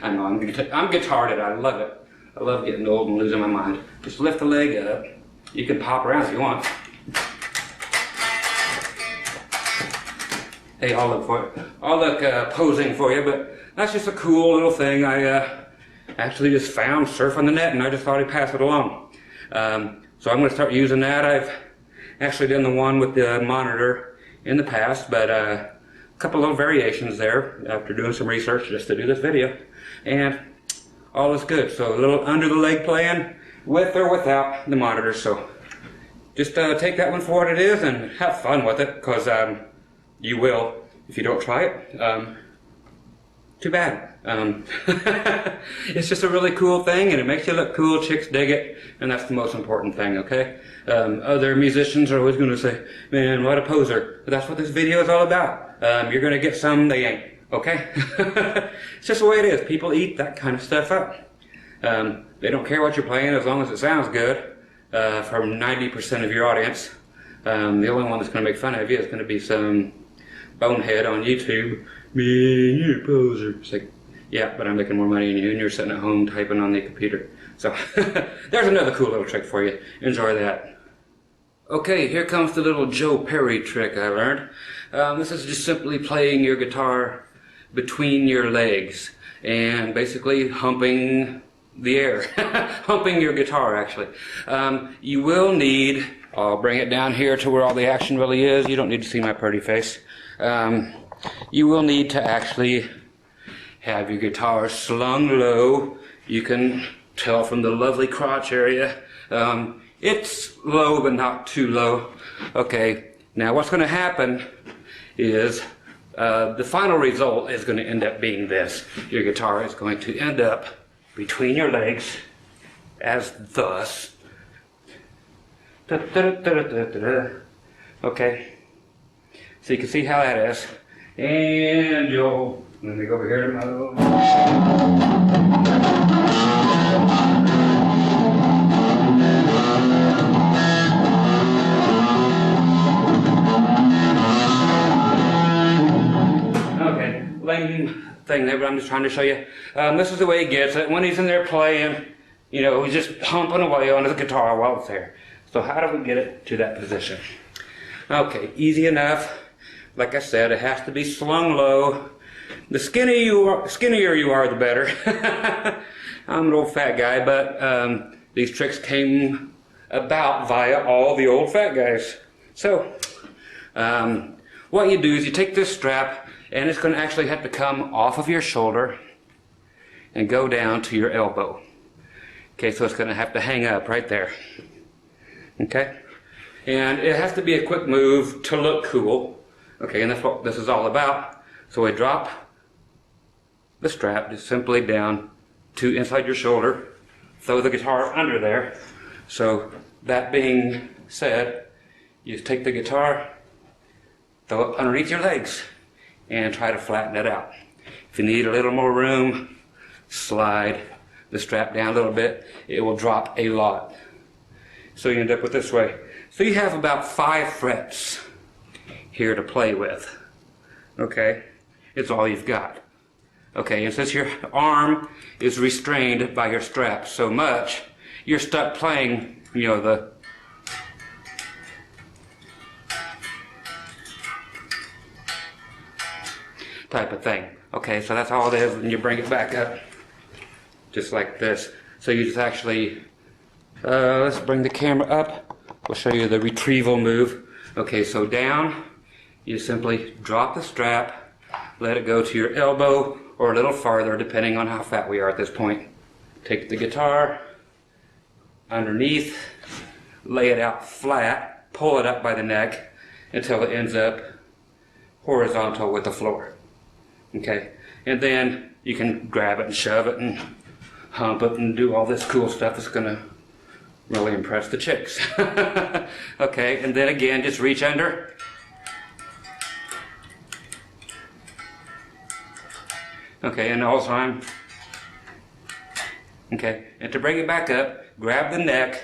I know, I'm guitarred, I love it. I love getting old and losing my mind. Just lift the leg up. You can pop around if you want. Hey, I'll look posing for you, but that's just a cool little thing I actually just found surfing the net, and I just thought I'd pass it along. So I'm going to start using that. I've actually done the one with the monitor in the past, but a couple little variations there after doing some research just to do this video. And all is good. So a little under the leg playing with or without the monitor. So just take that one for what it is and have fun with it, because you will if you don't try it. too bad. It's just a really cool thing, and it makes you look cool. Chicks dig it, and that's the most important thing, okay? Other musicians are always going to say, man, what a poser. But that's what this video is all about. You're going to get some they ain't, okay? It's just the way it is. People eat that kind of stuff up. They don't care what you're playing as long as it sounds good from 90% of your audience. The only one that's going to make fun of you is going to be some bonehead on YouTube. Man, you're a poser. It's like, yeah, but I'm making more money than you, and you're sitting at home typing on the computer. So, there's another cool little trick for you. Enjoy that. Okay, here comes the little Joe Perry trick I learned. This is just simply playing your guitar between your legs and basically humping the air. Humping your guitar, actually. You will need, I'll bring it down here to where all the action really is. You don't need to see my pretty face. You will need to actually have your guitar slung low. You can tell from the lovely crotch area. It's low, but not too low. Okay, now what's going to happen is the final result is going to end up being this. Your guitar is going to end up between your legs as thus. Okay, so you can see how that is. And you'll, let me go over here to mode. Okay, lame thing there, but I'm just trying to show you. This is the way he gets it. When he's in there playing, you know, he's just humping away on his guitar while it's there. So how do we get it to that position? Okay, easy enough. Like I said, it has to be slung low. The skinnier you are, the better. I'm an old fat guy, but these tricks came about via all the old fat guys. So, what you do is you take this strap, and it's going to actually have to come off of your shoulder and go down to your elbow. Okay, so it's going to have to hang up right there. Okay? And it has to be a quick move to look cool. Okay, and that's what this is all about. So we drop the strap just simply down to inside your shoulder, throw the guitar under there. So that being said, you take the guitar, throw it underneath your legs, and try to flatten it out. If you need a little more room, slide the strap down a little bit. It will drop a lot. So you end up with this way. So you have about 5 frets here to play with. Okay? It's all you've got. Okay, and since your arm is restrained by your strap so much, you're stuck playing, you know, the type of thing. Okay, so that's all it is, and you bring it back up just like this. So you just actually, let's bring the camera up. We'll show you the retrieval move. Okay, so down, you simply drop the strap, let it go to your elbow or a little farther depending on how fat we are at this point. Take the guitar underneath, lay it out flat, pull it up by the neck until it ends up horizontal with the floor. Okay, and then you can grab it and shove it and hump it and do all this cool stuff that's going to really impress the chicks. Okay, and then again, just reach under. Okay, and all the time. Okay, and to bring it back up, grab the neck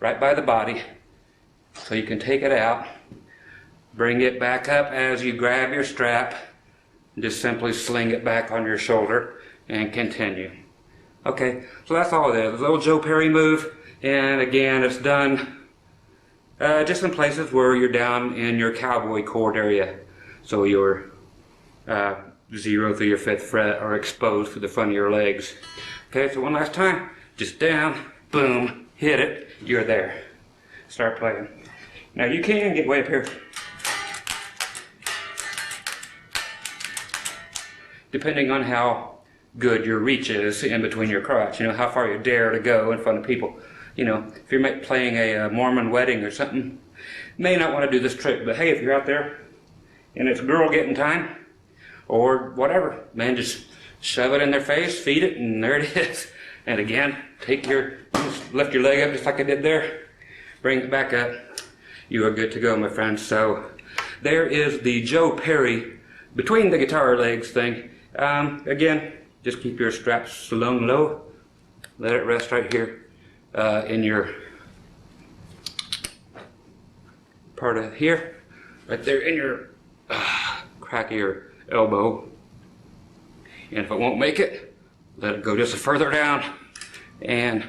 right by the body so you can take it out. Bring it back up as you grab your strap. Just simply sling it back on your shoulder and continue. Okay, so that's all it is. It's a little Joe Perry move, and again, it's done just in places where you're down in your cowboy chord area. So your 0 through your 5th fret are exposed to the front of your legs. Okay, so one last time, just down, boom, hit it, you're there. Start playing. Now you can get way up here. Depending on how good your reach is in between your crotch, you know, how far you dare to go in front of people. You know, if you're playing a Mormon wedding or something, you may not want to do this trick, but hey, if you're out there and it's girl getting time, or whatever, man, just shove it in their face, feed it, and there it is. And again, just lift your leg up just like I did there, bring it back up. You are good to go, my friends. So there is the Joe Perry between the guitar legs thing. Again, just keep your straps slung low. Let it rest right here in your part of here, right there in your crack of your elbow. And if it won't make it, let it go just further down, and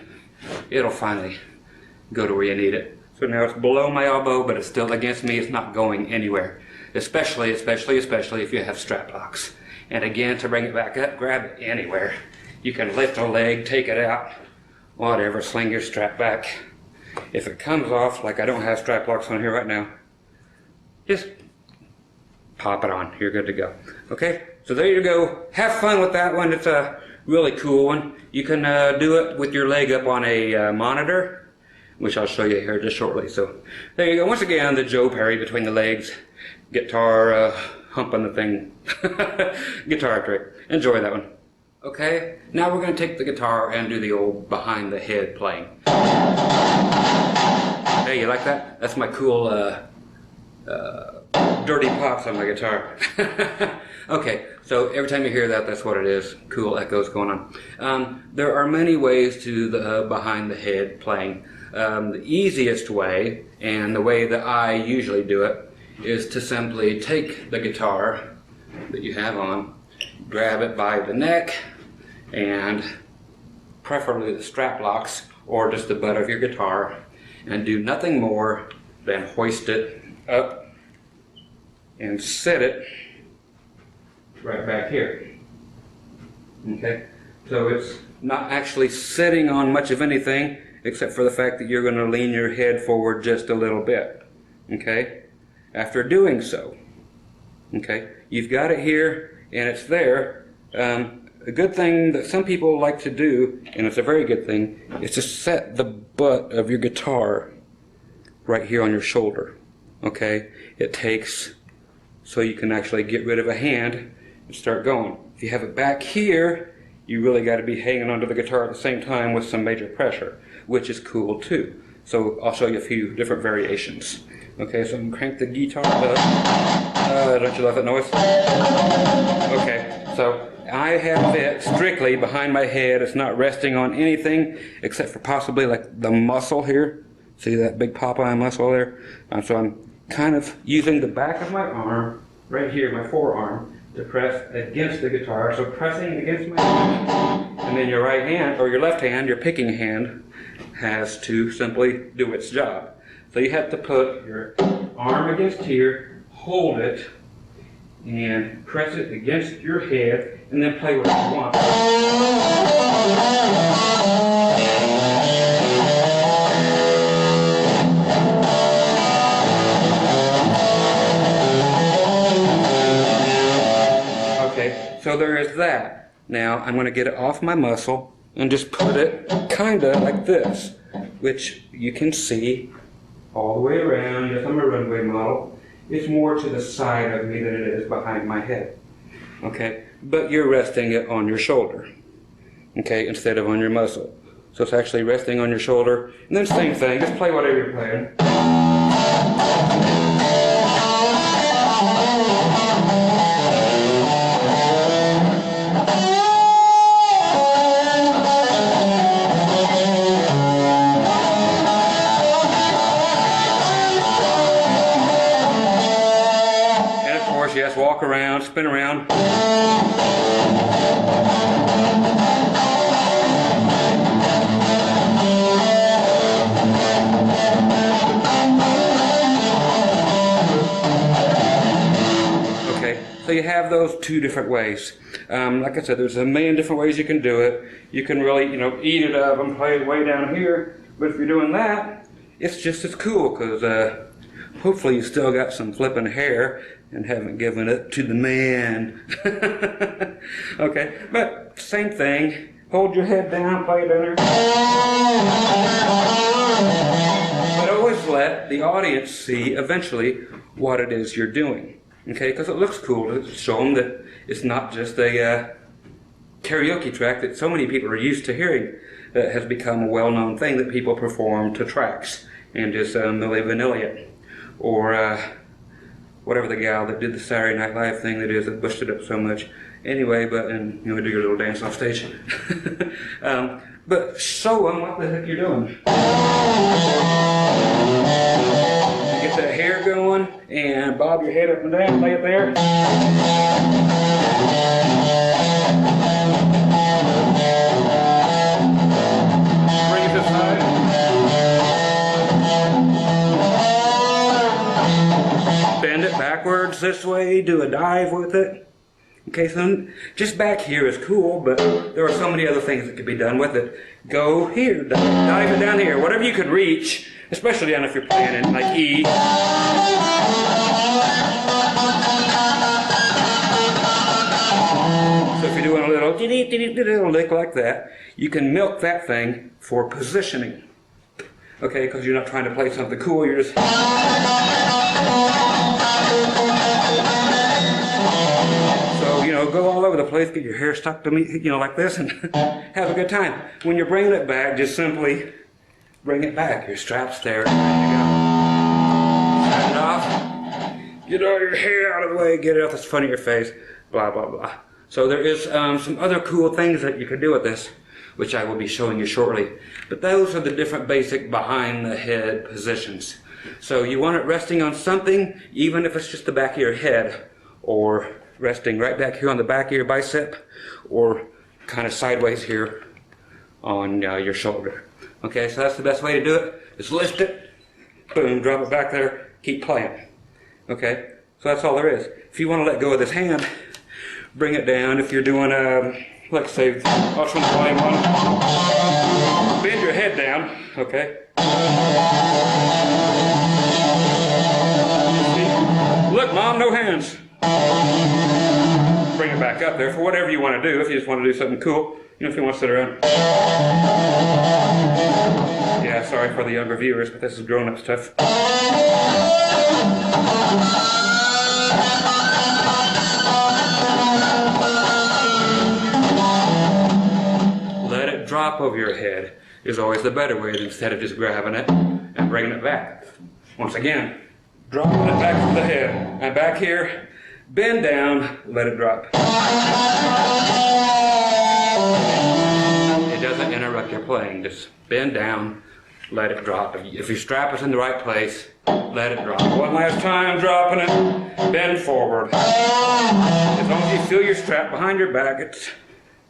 it'll finally go to where you need it. So now it's below my elbow, but it's still against me. It's not going anywhere, especially if you have strap locks. And again, to bring it back up, grab it anywhere. You can lift a leg, take it out, whatever, sling your strap back. If it comes off, like I don't have strap locks on here right now, just pop it on. You're good to go. Okay, so there you go. Have fun with that one. It's a really cool one. You can do it with your leg up on a monitor, which I'll show you here just shortly. So there you go. Once again, the Joe Perry between the legs guitar humping the thing guitar trick. Enjoy that one. Okay, now we're going to take the guitar and do the old behind the head playing. Hey, you like that? That's my cool dirty pops on my guitar. Okay, so every time you hear that, that's what it is. Cool echoes going on. There are many ways to the behind the head playing. The easiest way, and the way that I usually do it, is to simply take the guitar that you have on, grab it by the neck, and preferably the strap locks or just the butt of your guitar, and do nothing more than hoist it up and sit it right back here. Okay, so it's not actually sitting on much of anything except for the fact that you're going to lean your head forward just a little bit. Okay, after doing so, okay, you've got it here and it's there. A good thing that some people like to do, and it's a very good thing, is to set the butt of your guitar right here on your shoulder. Okay, it takes so you can actually get rid of a hand and start going. If you have it back here, you really got to be hanging onto the guitar at the same time with some major pressure, which is cool too. So I'll show you a few different variations. Okay, so I'm going to crank the guitar up. Don't you love that noise? Okay, so I have it strictly behind my head. It's not resting on anything except for possibly like the muscle here. See that big Popeye muscle there? So I'm kind of using the back of my arm, right here, my forearm, to press against the guitar. So pressing against my hand, and then your right hand, or your left hand, your picking hand, has to simply do its job. So you have to put your arm against here, hold it, and press it against your head, and then play what you want. Okay, so there is that. Now I'm going to get it off my muscle and just put it kind of like this, which you can see all the way around. Yes, I'm a runway model. It's more to the side of me than it is behind my head. Okay, but you're resting it on your shoulder, okay, instead of on your muscle. So it's actually resting on your shoulder. And then same thing, just play whatever you're playing. Yes, walk around, spin around. Okay, so you have those two different ways. Like I said, there's a million different ways you can do it. You can really, eat it up and play it way down here. But if you're doing that, it's just as cool because hopefully you still got some flipping hair and haven't given it to the man. Okay, but same thing. Hold your head down, play it under. But always let the audience see eventually what it is you're doing. Okay, because it looks cool to show them that it's not just a karaoke track that so many people are used to hearing that has become a well-known thing that people perform to tracks and just Milli Vanilli it. Or whatever the gal that did the Saturday Night Live thing that is that bushed it up so much. Anyway, and do your little dance off stage. But show them what the heck you're doing. You get that hair going and bob your head up and down, lay it there. Bring it to the side. Bend it backwards this way, do a dive with it. Okay, so just back here is cool, but there are so many other things that could be done with it. Go here, dive it down here, whatever you can reach, especially down if you're playing in like E. So if you're doing a little lick like that, you can milk that thing for positioning. Okay, because you're not trying to play something cool, you're just... Go all over the place, get your hair stuck to me, like this, and have a good time. When you're bringing it back, just simply bring it back. Your strap's there, and there you go. Set it off. Get all your hair out of the way, get it off the front of your face, blah, blah, blah. So there is some other cool things that you can do with this, which I will be showing you shortly. But those are the different basic behind the head positions. So you want it resting on something, even if it's just the back of your head, or resting right back here on the back of your bicep, or kind of sideways here on your shoulder. Okay, so that's the best way to do it. Just lift it, boom, drop it back there, keep playing. Okay, so that's all there is. If you want to let go of this hand, bring it down. If you're doing, let's say, watch from the volume one, bend your head down, okay? See? Look, Mom, no hands. Bring it back up there for whatever you want to do. If you just want to do something cool, if you want to sit around. Yeah, sorry for the younger viewers, but this is grown-up stuff. Let it drop over your head is always the better way instead of just grabbing it and bringing it back. Once again, dropping it back from the head. And back here, bend down, let it drop. It doesn't interrupt your playing. Just bend down, let it drop. If your strap is in the right place, let it drop. One last time, dropping it, bend forward. As long as you feel your strap behind your back, it's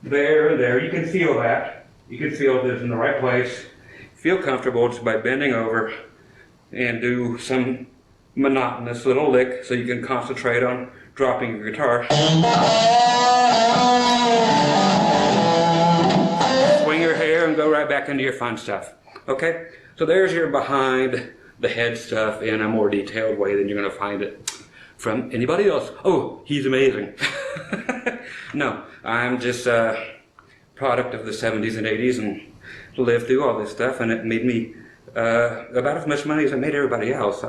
there. You can feel that. You can feel that it's in the right place. Feel comfortable just by bending over and do some monotonous little lick so you can concentrate on dropping your guitar. Swing your hair and go right back into your fun stuff. Okay? So there's your behind the head stuff in a more detailed way than you're going to find it from anybody else. Oh, he's amazing. No, I'm just a product of the 70s and 80s and lived through all this stuff, and it made me about as much money as it made everybody else.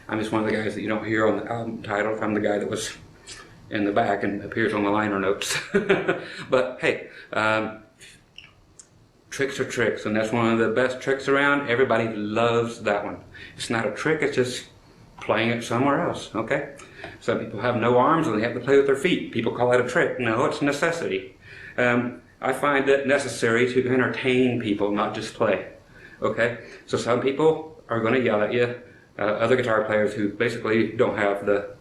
I'm just one of the guys that you don't hear on the album title. I'm the guy that was in the back and appears on the liner notes. But hey, tricks are tricks, and that's one of the best tricks around. Everybody loves that one. It's not a trick, it's just playing it somewhere else, okay? Some people have no arms and they have to play with their feet. People call that a trick. No, it's a necessity. I find it necessary to entertain people, not just play, okay? So some people are going to yell at you. Other guitar players who basically don't have the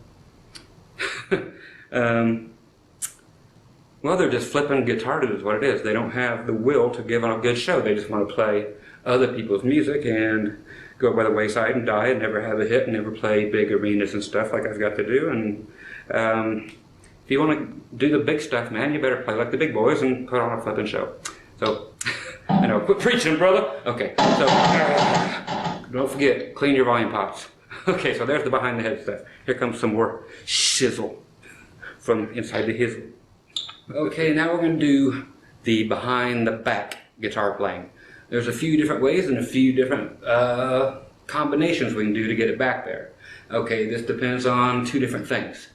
well, they're just flipping guitar is what it is. They don't have the will to give a good show. They just want to play other people's music and go by the wayside and die and never have a hit and never play big arenas and stuff like I've got to do. And if you want to do the big stuff, man, you better play like the big boys and put on a flipping show. So, I know, quit preaching, brother. Okay, so don't forget, clean your volume pots. Okay, so there's the behind the head stuff. Here comes some more shizzle from inside the hizzle. Okay, now we're going to do the behind the back guitar playing. There's a few different ways and a few different combinations we can do to get it back there. Okay, this depends on two different things.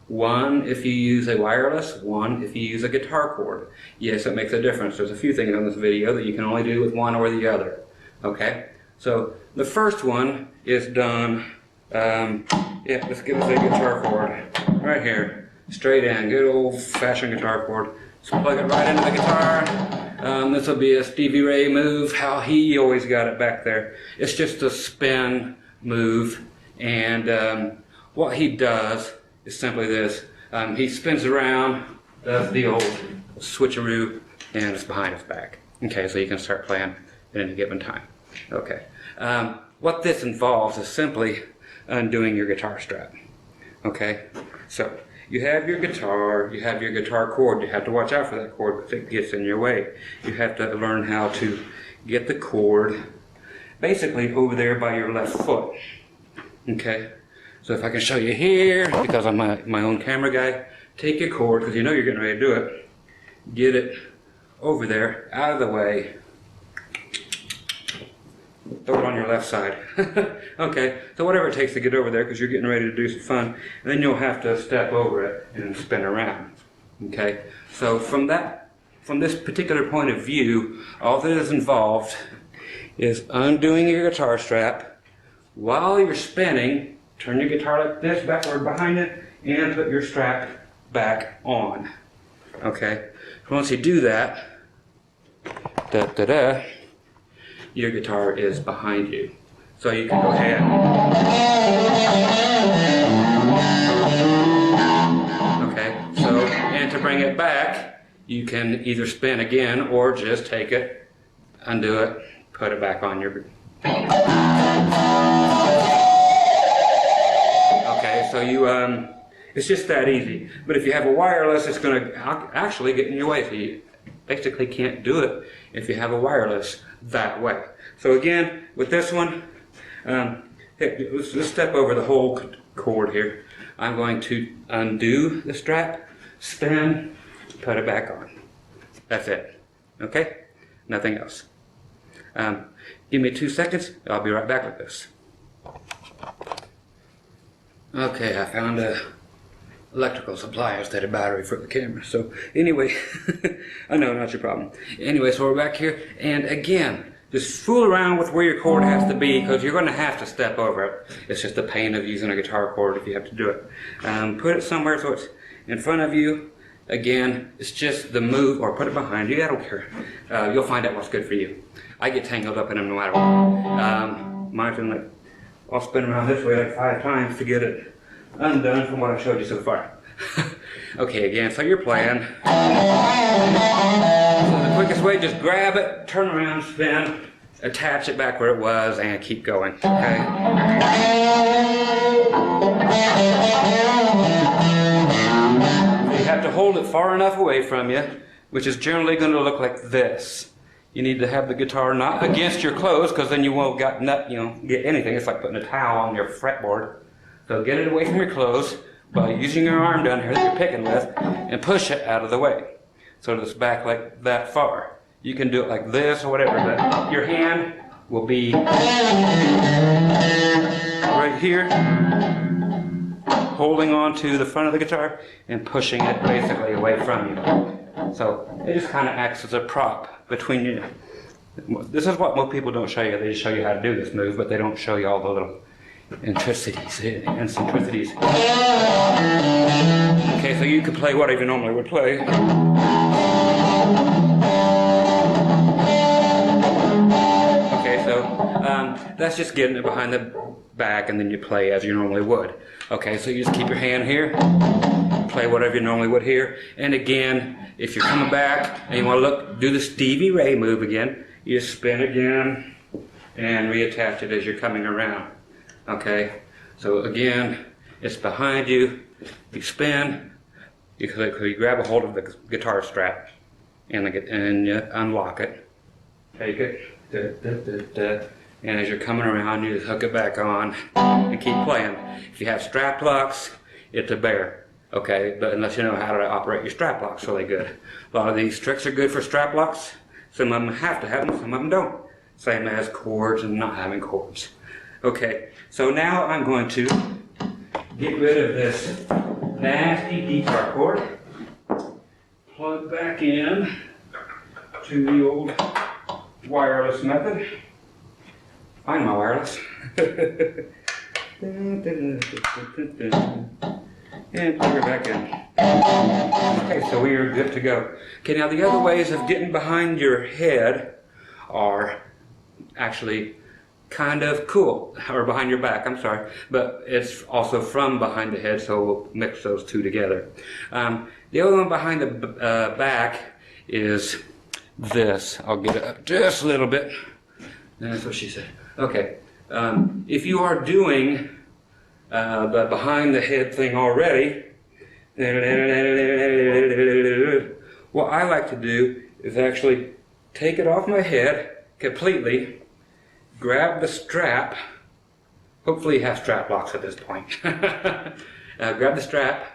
One if you use a wireless, one if you use a guitar cord. Yes, it makes a difference. There's a few things on this video that you can only do with one or the other. Okay, so the first one is done, yeah, let's give us a guitar cord right here, straight in, good old-fashioned guitar cord. Just plug it right into the guitar. This will be a Stevie Ray move, how he always got it back there. It's just a spin move, and what he does is simply this. He spins around, does the old switcheroo, and it's behind his back. Okay, so you can start playing at any given time. Okay, what this involves is simply undoing your guitar strap. Okay, so you have your guitar cord. You have to watch out for that cord because it gets in your way. You have to learn how to get the cord basically over there by your left foot. Okay, so if I can show you here, because I'm my own camera guy, take your cord, because you know you're getting ready to do it, get it over there, out of the way, throw it on your left side. Okay, so whatever it takes to get over there, because you're getting ready to do some fun, and then you'll have to step over it and spin around. Okay, so from this particular point of view, all that is involved is undoing your guitar strap while you're spinning. Turn your guitar like this, backward behind it, and put your strap back on. Okay, once you do that, your guitar is behind you. So you can go ahead. Okay, so, and to bring it back, you can either spin again or just take it, undo it, put it back on your... Okay, so you, it's just that easy. But if you have a wireless, it's going to actually get in your way. So you basically can't do it if you have a wireless that way. So again, with this one, let's step over the whole cord here. I'm going to undo the strap, spin, put it back on. That's it. Okay? Nothing else. Give me 2 seconds. I'll be right back with this. Okay, I found a electrical supply instead of battery for the camera. So anyway, I know, not your problem. Anyway, so we're back here, and again, just fool around with where your cord has to be, because you're going to have to step over it. It's just a pain of using a guitar cord if you have to do it. Put it somewhere so it's in front of you. Again, it's just the move, or put it behind you. I don't care. You'll find out what's good for you. I get tangled up in them no matter what. Mine's been like, I'll spin around this way like 5 times to get it undone from what I showed you so far. Okay, again, so you're playing. So the quickest way, just grab it, turn around, spin, attach it back where it was, and keep going. Okay? You have to hold it far enough away from you, which is generally going to look like this. You need to have the guitar not against your clothes, because then you won't get anything. It's like putting a towel on your fretboard. So get it away from your clothes by using your arm down here that you're picking with, and push it out of the way so that it's back like that far. You can do it like this or whatever, but your hand will be right here, holding on to the front of the guitar and pushing it basically away from you. So it just kind of acts as a prop between you. This is what most people don't show you. They just show you how to do this move, but they don't show you all the little intricacies and centricities. Okay, so you can play whatever you normally would play. Okay, so that's just getting it behind the back, and then you play as you normally would. Okay, so you just keep your hand here, play whatever you normally would here, and again, if you're coming back and you want to do the Stevie Ray move again, you just spin again and reattach it as you're coming around. Okay, so again, it's behind you, you spin, you grab a hold of the guitar strap, and you unlock it, take it, and as you're coming around, you just hook it back on and keep playing. If you have strap locks, it's a bear, okay, but unless you know how to operate your strap locks really good. A lot of these tricks are good for strap locks. Some of them have to have them, some of them don't. Same as chords and not having chords. Okay, so now I'm going to get rid of this nasty guitar cord. Plug back in to the old wireless method. Find my wireless. And plug it back in. Okay, so we are good to go. Okay, now the other ways of getting behind your head are actually kind of cool, or behind your back, I'm sorry, but it's also from behind the head, so we'll mix those two together. The other one behind the back is this. I'll get it up just a little bit. That's what she said. Okay, if you are doing the behind the head thing already, what I like to do is actually take it off my head completely, grab the strap, hopefully you have strap locks at this point, grab the strap,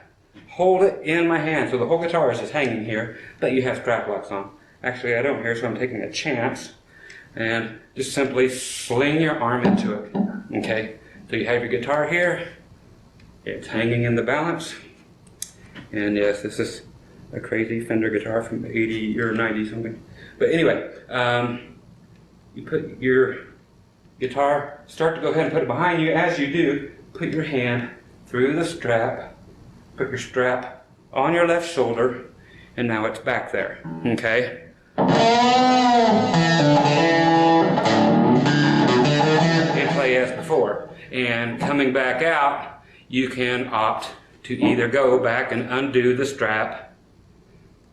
hold it in my hand, so the whole guitar is just hanging here, but you have strap locks on. Actually I don't here, so I'm taking a chance, and just simply sling your arm into it, okay? So you have your guitar here, it's hanging in the balance, and yes, this is a crazy Fender guitar from 80 or 90 something. But anyway, you put your guitar, start to go ahead and put it behind you. As you do, put your hand through the strap, put your strap on your left shoulder, and now it's back there, okay? And play as before. And coming back out, you can opt to either go back and undo the strap,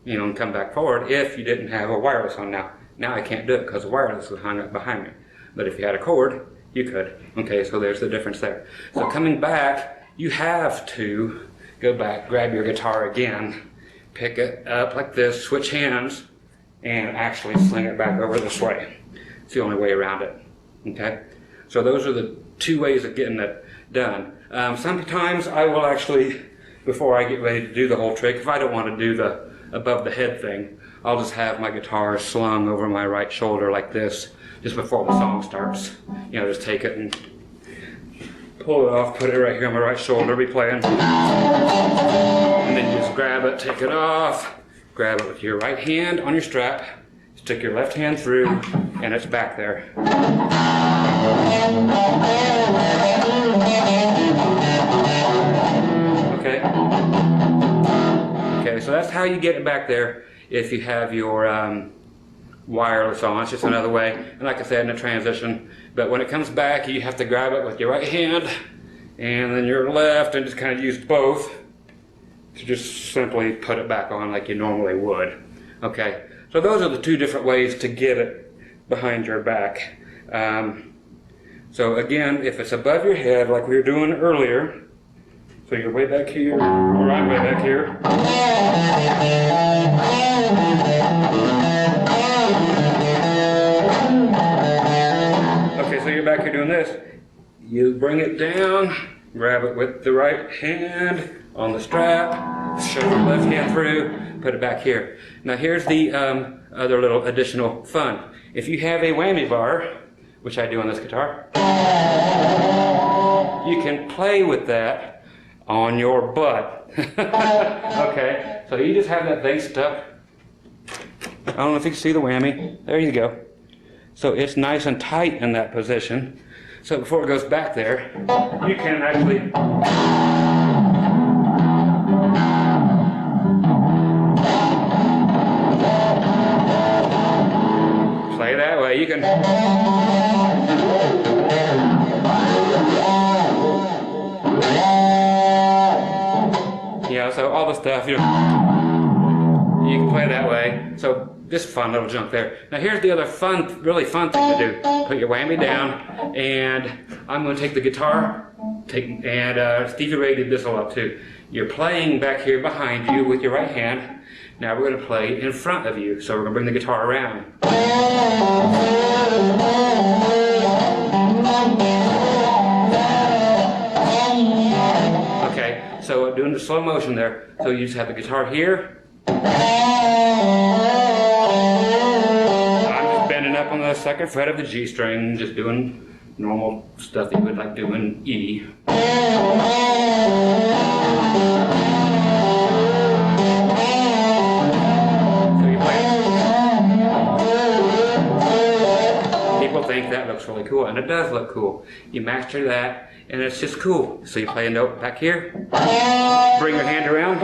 you know, and come back forward if you didn't have a wireless on now. Now I can't do it because the wireless was hung up behind me. But if you had a cord, you could. Okay, so there's the difference there. So coming back, you have to go back, grab your guitar again, pick it up like this, switch hands, and actually sling it back over this way. It's the only way around it. Okay? So those are the two ways of getting it done. Sometimes I will actually, before I get ready to do the whole trick, if I don't want to do the above the head thing, I'll just have my guitar slung over my right shoulder like this, just before the song starts. You know, just take it and pull it off, put it right here on my right shoulder, be playing. And then you just grab it, take it off, grab it with your right hand on your strap, stick your left hand through, and it's back there. Okay? Okay, so that's how you get it back there if you have your wireless on. It's just another way. And like I said, in a transition. But when it comes back, you have to grab it with your right hand and then your left, and just kind of use both to just simply put it back on like you normally would. Okay, so those are the two different ways to get it behind your back. So again, if it's above your head like we were doing earlier, so you're way back here, or I'm way back here. Okay, so you're back here doing this. You bring it down, grab it with the right hand on the strap, shove your left hand through, put it back here. Now here's the other little additional fun. If you have a whammy bar, which I do on this guitar, you can play with that on your butt. Okay, so you just have that thing stuck. I don't know if you can see the whammy. There you go. So it's nice and tight in that position. So before it goes back there, you can actually play that way. You can so all the stuff, you can play that way. So just fun little junk there. Now here's the other fun, really fun thing to do. Put your whammy down, and I'm going to take the guitar, and Stevie Ray did this a lot too. You're playing back here behind you with your right hand. Now we're going to play in front of you. So we're going to bring the guitar around. Okay, so doing the slow motion there. So you just have the guitar here. I'm just bending up on the second fret of the G string, just doing normal stuff that you would like doing E. think that looks really cool, and it does look cool. You master that, and it's just cool. So you play a note back here, bring your hand around,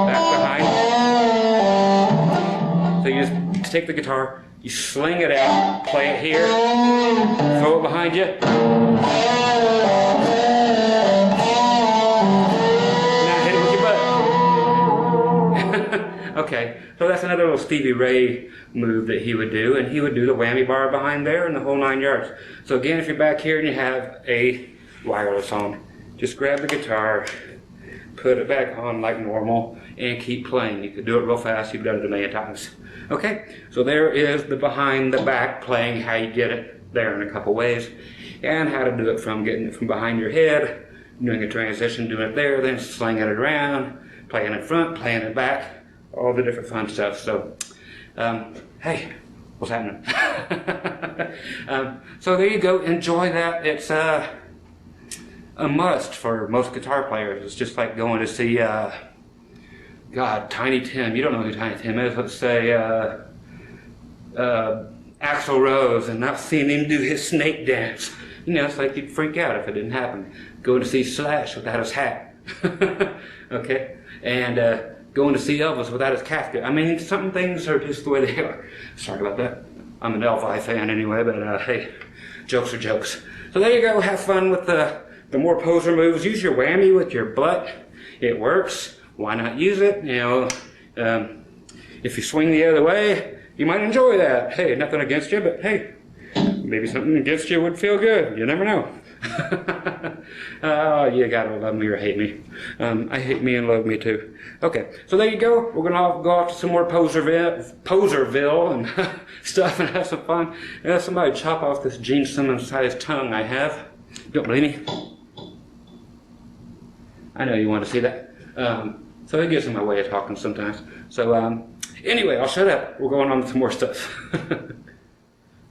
back behind. So you just take the guitar, you sling it out, play it here, throw it behind you. Okay, so that's another little Stevie Ray move that he would do, and he would do the whammy bar behind there and the whole 9 yards. So again, if you're back here and you have a wireless on, just grab the guitar, put it back on like normal, and keep playing. You could do it real fast, you've done it a million times. Okay, so there is the behind the back playing, how you get it there in a couple ways, and how to do it from getting it from behind your head, doing a transition, doing it there, then slinging it around, playing it front, playing it back, all the different fun stuff. So, hey, what's happening? So there you go, enjoy that. It's a must for most guitar players. It's just like going to see, God, Tiny Tim. You don't know who Tiny Tim is. Let's say Axl Rose, and not seeing him do his snake dance. You know, it's like you'd freak out if it didn't happen. Going to see Slash without his hat. Okay? And going to see Elvis without his casket. I mean, some things are just the way they are. Sorry about that. I'm an Elvi fan anyway, but hey, jokes are jokes. So there you go, have fun with the more poser moves. Use your whammy with your butt. It works. Why not use it? You know, if you swing the other way, you might enjoy that. Hey, nothing against you, but hey, maybe something against you would feel good. You never know. Oh, you gotta love me or hate me. I hate me and love me too. Okay, so there you go. We're gonna go off to some more Poserville and stuff and have some fun. And have somebody chop off this Gene Simmons-sized tongue I have. Don't believe me? I know you want to see that. So it gets in my way of talking sometimes. So anyway, I'll shut up. We're going on to some more stuff.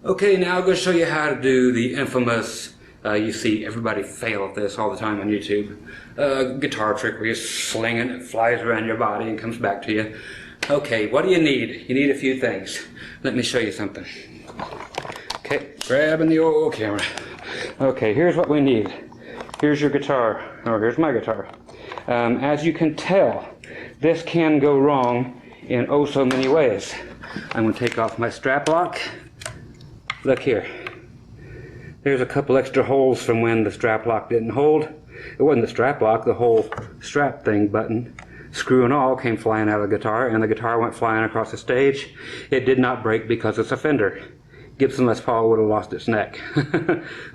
Okay, now I'm going to show you how to do the infamous, you see everybody fail at this all the time on YouTube, guitar trick where you sling it, it flies around your body and comes back to you. Okay, what do you need? You need a few things. Let me show you something. Okay, grabbing the old camera. Okay, here's what we need. Here's your guitar, or here's my guitar. As you can tell, this can go wrong in oh so many ways. I'm going to take off my strap lock. Look here. There's a couple extra holes from when the strap lock didn't hold. It wasn't the strap lock, the whole strap thing button, screw and all, came flying out of the guitar, and the guitar went flying across the stage. It did not break because it's a Fender. Gibson Les Paul would have lost its neck.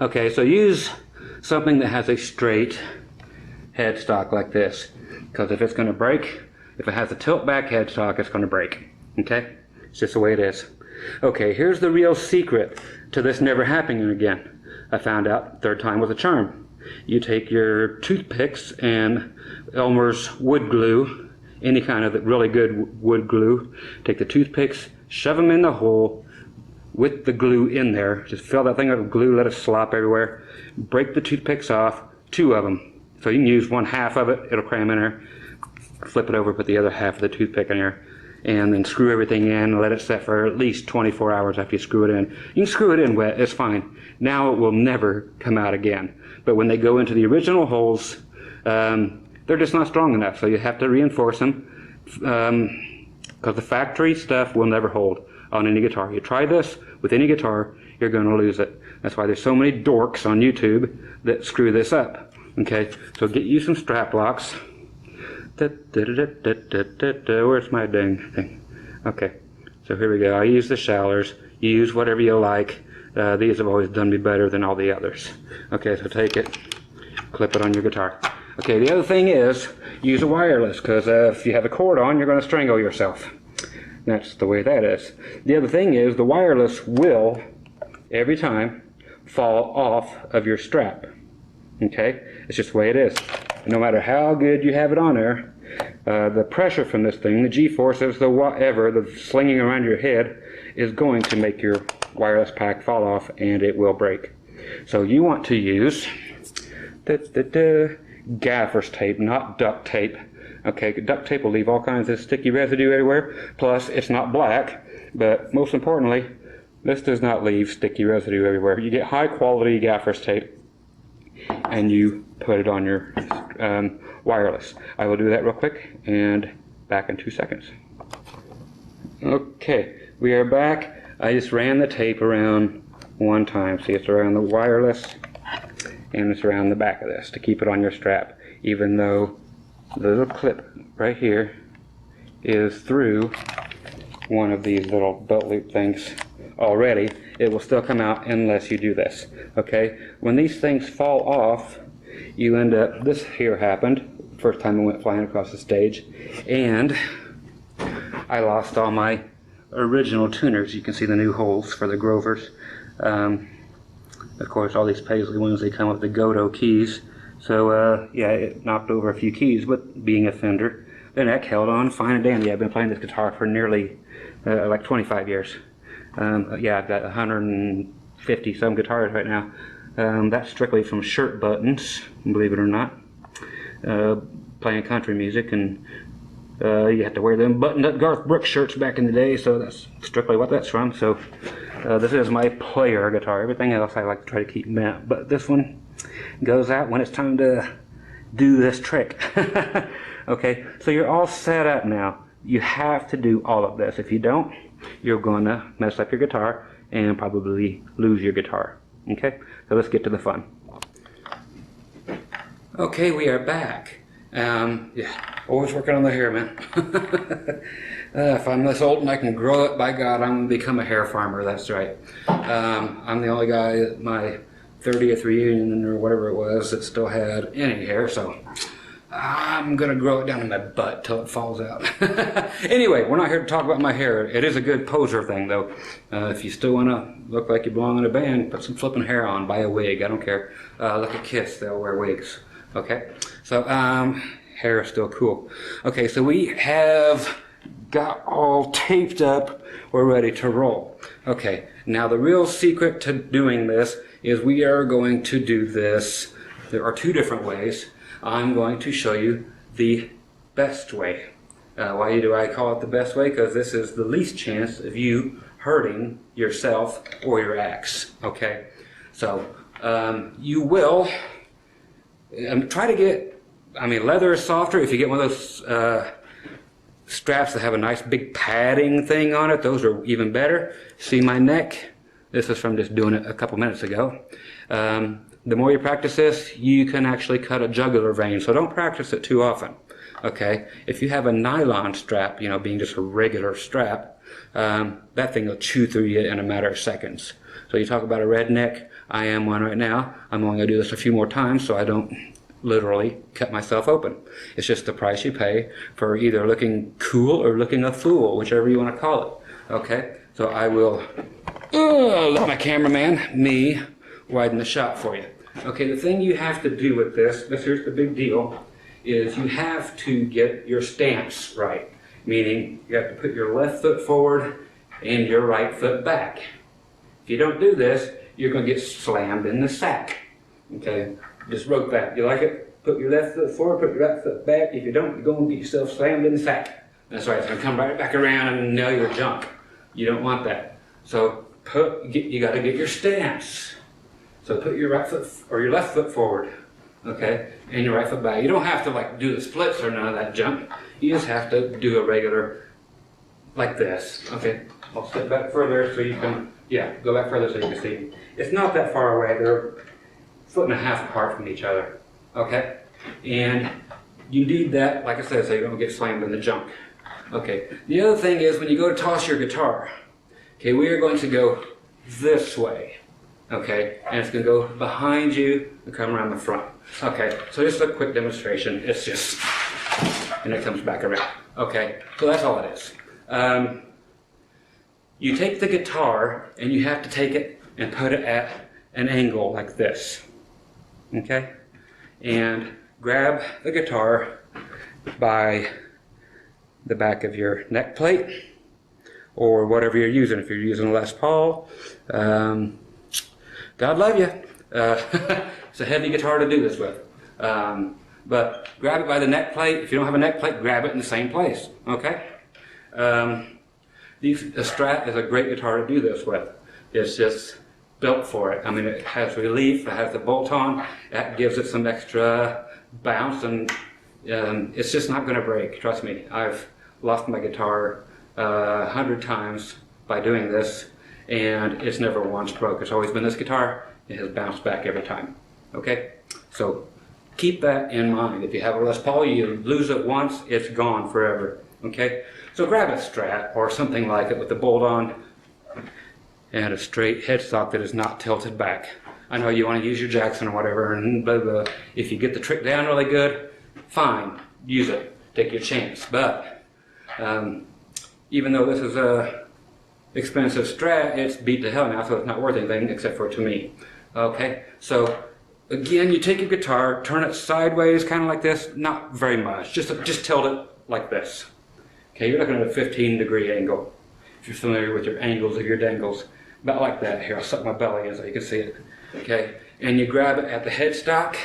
Okay, so use something that has a straight headstock like this, because if it's going to break, if it has a tilt back headstock, it's going to break. Okay? It's just the way it is. Okay, here's the real secret to this never happening again. I found out third time was a charm. You take your toothpicks and Elmer's wood glue, any kind of really good wood glue, take the toothpicks, shove them in the hole with the glue in there, just fill that thing up with glue, let it slop everywhere, break the toothpicks off, 2 of them. So you can use 1/2 of it, it'll cram in there, flip it over, put the other half of the toothpick in there, and then screw everything in and let it set for at least 24 hours after you screw it in. You can screw it in wet, it's fine. Now it will never come out again. But when they go into the original holes, they're just not strong enough, so you have to reinforce them, because the factory stuff will never hold on any guitar. You try this with any guitar, you're going to lose it. That's why there's so many dorks on YouTube that screw this up. Okay, so get you some strap locks. Where's my dang thing? Okay, so here we go. I use the Shallers. You use whatever you like. These have always done me better than all the others. Okay, so take it, clip it on your guitar. Okay, the other thing is, use a wireless, because if you have a cord on, you're going to strangle yourself. That's the way that is. The other thing is, the wireless will, every time, fall off of your strap. Okay, it's just the way it is. And no matter how good you have it on there, the pressure from this thing, the G-forces, the whatever, the slinging around your head, is going to make your wireless pack fall off, and it will break. So you want to use gaffer's tape, not duct tape. Okay, duct tape will leave all kinds of sticky residue everywhere. Plus, it's not black, but most importantly, this does not leave sticky residue everywhere. You get high quality gaffer's tape and you put it on your wireless. I will do that real quick and back in 2 seconds. Okay, we are back. I just ran the tape around one time. See, it's around the wireless and it's around the back of this to keep it on your strap, even though the little clip right here is through one of these little belt loop things already. It will still come out unless you do this. Okay, when these things fall off, you end up, this here happened first time I went flying across the stage, and I lost all my original tuners. You can see the new holes for the Grovers. Of course, all these Paisley ones, they come with the Godot keys. So yeah, it knocked over a few keys, but being a Fender, the neck held on fine and dandy. I've been playing this guitar for nearly like 25 years. Yeah, I've got 150 some guitars right now. That's strictly from shirt buttons, believe it or not. Playing country music, and you had to wear them buttoned-up Garth Brooks shirts back in the day, so that's strictly what that's from. So this is my player guitar. Everything else I like to try to keep bent, but this one goes out when it's time to do this trick. Okay, so you're all set up now. You have to do all of this. If you don't, you're going to mess up your guitar and probably lose your guitar. Okay, so let's get to the fun. Okay, we are back. Yeah, always working on the hair, man. If I'm this old and I can grow it, by God, I'm going to become a hair farmer, that's right. I'm the only guy at my 30th reunion or whatever it was that still had any hair, so I'm going to grow it down in my butt till it falls out. Anyway, we're not here to talk about my hair. It is a good poser thing, though. If you still want to look like you belong in a band, put some flipping hair on, buy a wig, I don't care. Look at Kiss, they'll wear wigs. Okay, so hair is still cool. Okay, so we have got all taped up. We're ready to roll. Okay, now the real secret to doing this is we are going to do this. There are two different ways. I'm going to show you the best way. Why do I call it the best way? Because this is the least chance of you hurting yourself or your axe. Okay, so you will try to get, I mean, leather is softer. If you get one of those straps that have a nice big padding thing on it, those are even better. See my neck? This is from just doing it a couple minutes ago. The more you practice this, you can actually cut a jugular vein, so don't practice it too often. Okay? If you have a nylon strap, you know, being just a regular strap, that thing will chew through you in a matter of seconds. So you talk about a redneck, I am one right now. I'm only going to do this a few more times so I don't literally cut myself open. It's just the price you pay for either looking cool or looking a fool, whichever you want to call it. Okay? So I will let my cameraman, me, widen the shot for you. Okay, the thing you have to do with this, here's the big deal, is you have to get your stance right. Meaning, you have to put your left foot forward and your right foot back. If you don't do this, you're going to get slammed in the sack. Okay, just wrote that. You like it? Put your left foot forward, put your right foot back. If you don't, you're going to get yourself slammed in the sack. That's right, it's going to come right back around and nail your junk. You don't want that. So, you got to get your stance. So put your right foot or your left foot forward, okay, and your right foot back. You don't have to like do the splits or none of that junk. You just have to do a regular, like this. Okay, I'll step back further so you can, yeah, go back further so you can see. It's not that far away. They're 1.5 feet apart from each other. Okay, and you need that, like I said, so you don't get slammed in the junk. Okay. The other thing is when you go to toss your guitar. Okay, we are going to go this way. Okay, and it's going to go behind you and come around the front. Okay, so just a quick demonstration. It's just, and it comes back around. Okay, so that's all it is. You take the guitar and you have to take it and put it at an angle like this. Okay, and grab the guitar by the back of your neck plate or whatever you're using. If you're using a Les Paul, God love you. It's a heavy guitar to do this with. But grab it by the neck plate. If you don't have a neck plate, grab it in the same place. Okay? A Strat is a great guitar to do this with. is just built for it. I mean, it has relief, it has the bolt-on, that gives it some extra bounce, and it's just not going to break. Trust me, I've lost my guitar 100 times by doing this, and it's never once broke. It's always been this guitar. It has bounced back every time. Okay, so keep that in mind. If you have a Les Paul, you lose it once, it's gone forever. Okay, so grab a Strat or something like it with the bolt-on and a straight headstock that is not tilted back. I know you want to use your Jackson or whatever, and blah, blah. If you get the trick down really good, fine, use it, take your chance. But even though this is a expensive Strat, it's beat to hell now, so it's not worth anything except for to me. Okay, so again, you take your guitar, turn it sideways, kind of like this, not very much, just tilt it like this. Okay, you're looking at a 15-degree angle. If you're familiar with your angles of your dangles, about like that. Here, I'll suck my belly in so you can see it. Okay, and you grab it at the headstock.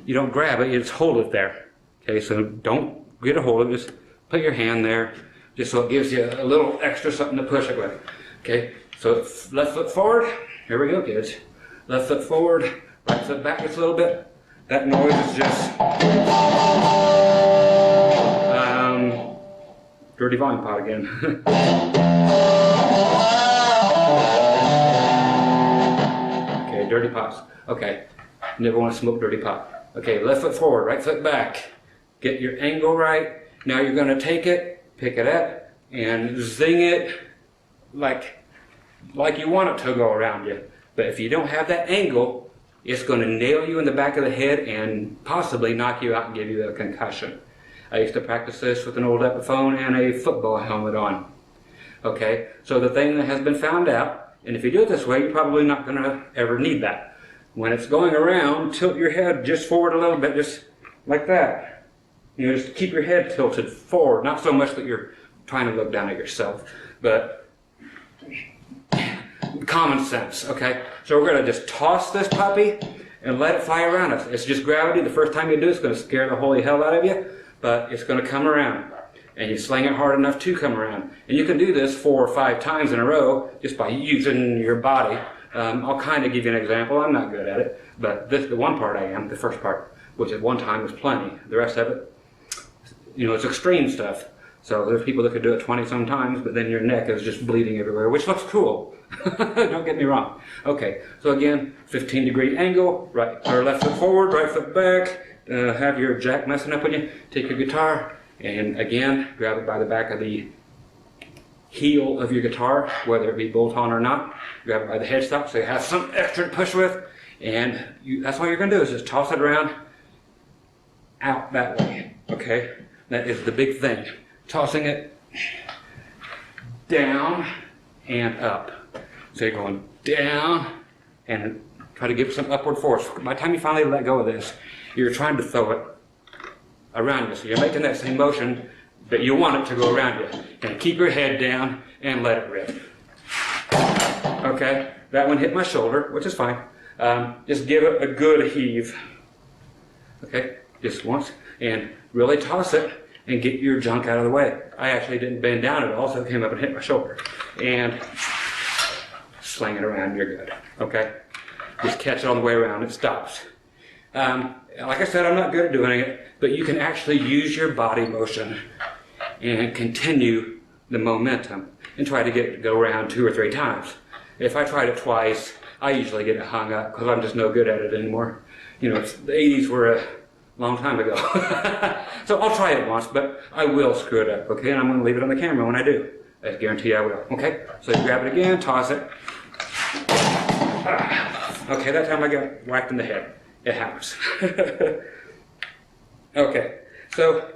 You don't grab it, you just hold it there. Okay, so don't get a hold of it, just put your hand there, just so it gives you a little extra something to push it with. Okay, so left foot forward. Here we go, kids. Left foot forward, right foot back just a little bit. That noise is just dirty volume pot again. Okay, dirty pots. Okay, never want to smoke dirty pot. Okay, left foot forward, right foot back. Get your angle right. Now you're going to take it, pick it up, and zing it like you want it to go around you. But if you don't have that angle, it's going to nail you in the back of the head and possibly knock you out and give you a concussion. I used to practice this with an old Epiphone and a football helmet on. Okay, so the thing that has been found out, and if you do it this way, you're probably not going to ever need that. When it's going around, tilt your head just forward a little bit, just like that. You know, just keep your head tilted forward, not so much that you're trying to look down at yourself, but common sense, okay? So we're going to just toss this puppy and let it fly around us. It's just gravity. The first time you do it, it's going to scare the holy hell out of you, but it's going to come around. And you sling it hard enough to come around. And you can do this 4 or 5 times in a row just by using your body. I'll kind of give you an example. I'm not good at it, but the one part I am, the first part, which at one time was plenty. The rest of it, you know, it's extreme stuff. So there's people that could do it 20 some times, but then your neck is just bleeding everywhere, which looks cool. Don't get me wrong. Okay, so again, 15-degree angle, right or left foot forward, right foot back. Have your jack messing up on you. Take your guitar and again, grab it by the back of the heel of your guitar, whether it be bolt-on or not. Grab it by the headstock so you have some extra to push with, and that's all you're going to do is just toss it around out that way. Okay, that is the big thing. Tossing it down and up. So you're going down and try to give some upward force. By the time you finally let go of this, you're trying to throw it around you. So you're making that same motion, but you want it to go around you. And keep your head down and let it rip. Okay, that one hit my shoulder, which is fine. Just give it a good heave. Okay, just once. And really toss it and get your junk out of the way. I actually didn't bend down at all, so it came up and hit my shoulder. And sling it around, you're good. Okay? Just catch it on the way around, it stops. Like I said, I'm not good at doing it, but you can actually use your body motion and continue the momentum and try to get it to go around 2 or 3 times. If I tried it twice, I usually get it hung up because I'm just no good at it anymore. You know, the 80s were a long time ago. So I'll try it once, but I will screw it up, okay? And I'm going to leave it on the camera when I do. I guarantee I will, okay? So you grab it again, toss it. Okay, that time I got whacked in the head. It happens. Okay, so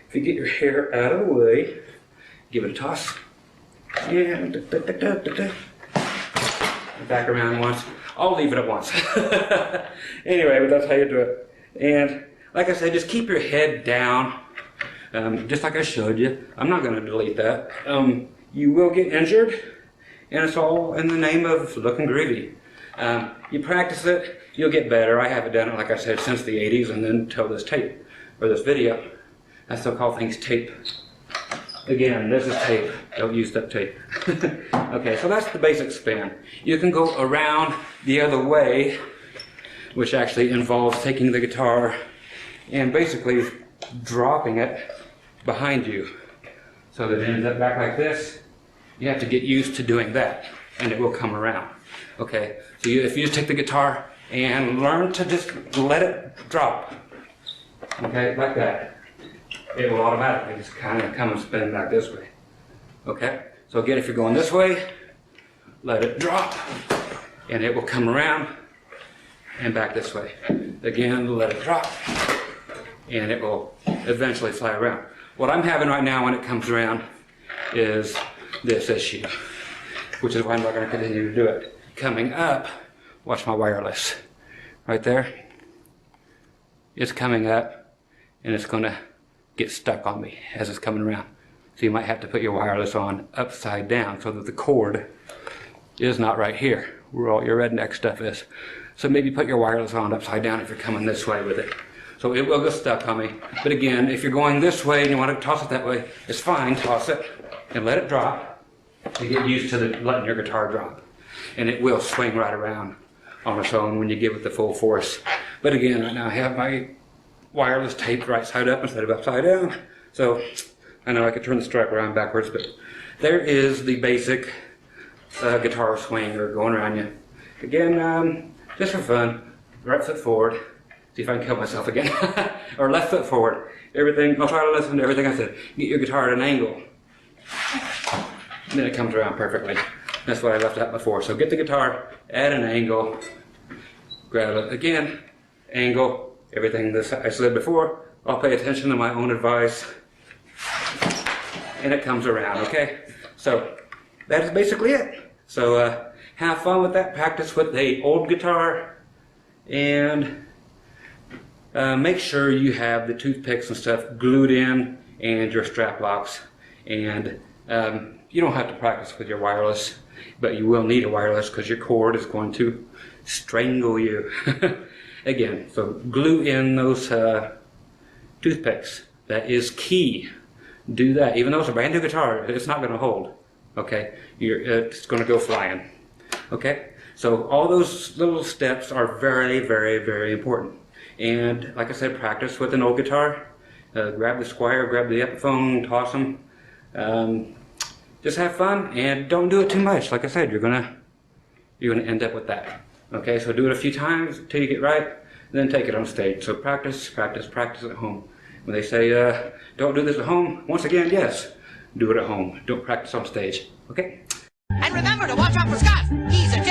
if you get your hair out of the way, give it a toss. And back around once. I'll leave it at once. Anyway, but that's how you do it. And like I said, just keep your head down, just like I showed you. I'm not going to delete that. You will get injured, and it's all in the name of looking groovy. You practice it, you'll get better. I haven't done it, like I said, since the 80s and then until this tape, or this video. I still call things tape. Again, this is tape. Don't use duct tape. Okay, so that's the basic spin. You can go around the other way, which actually involves taking the guitar and basically dropping it behind you so that it ends up back like this. You have to get used to doing that, and it will come around. Okay, so if you just take the guitar and learn to just let it drop, okay, like that, it will automatically just kind of come and spin back this way. Okay, so again, if you're going this way, let it drop, and it will come around and back this way. Again, let it drop, and it will eventually fly around. What I'm having right now when it comes around is this issue, which is why I'm not going to continue to do it. Coming up, watch my wireless. Right there, it's coming up, and it's going to get stuck on me as it's coming around. So you might have to put your wireless on upside down so that the cord is not right here, where all your redneck stuff is. So maybe put your wireless on upside down if you're coming this way with it. So it will get stuck on me. But again, if you're going this way and you want to toss it that way, it's fine, toss it and let it drop. You get used to letting your guitar drop. And it will swing right around on its own when you give it the full force. But again, right now I have my wireless taped right side up instead of upside down. So I know I could turn the strap around backwards, but there is the basic guitar swing or going around you. Again, just for fun, right foot forward. See if I can kill myself again. Or left foot forward. Everything, I'll try to listen to everything I said. Get your guitar at an angle. And then it comes around perfectly. That's what I left out before. So get the guitar at an angle. Grab it again. Angle. Everything that I said before. I'll pay attention to my own advice. And it comes around, okay? So that is basically it. So have fun with that. Practice with the old guitar. And make sure you have the toothpicks and stuff glued in and your strap locks. And you don't have to practice with your wireless, but you will need a wireless because your cord is going to strangle you. Again, so glue in those toothpicks. That is key. Do that. Even though it's a brand new guitar, it's not going to hold. Okay? It's going to go flying. Okay? So all those little steps are very, very, very important. And like I said, practice with an old guitar. Grab the Squire, grab the Epiphone, toss them. Just have fun and don't do it too much. Like I said, you're gonna end up with that. Okay, so do it a few times until you get right, then take it on stage. So practice, practice, practice at home. When they say don't do this at home, once again, yes, do it at home. Don't practice on stage. Okay. And remember to watch out for Scott. He's a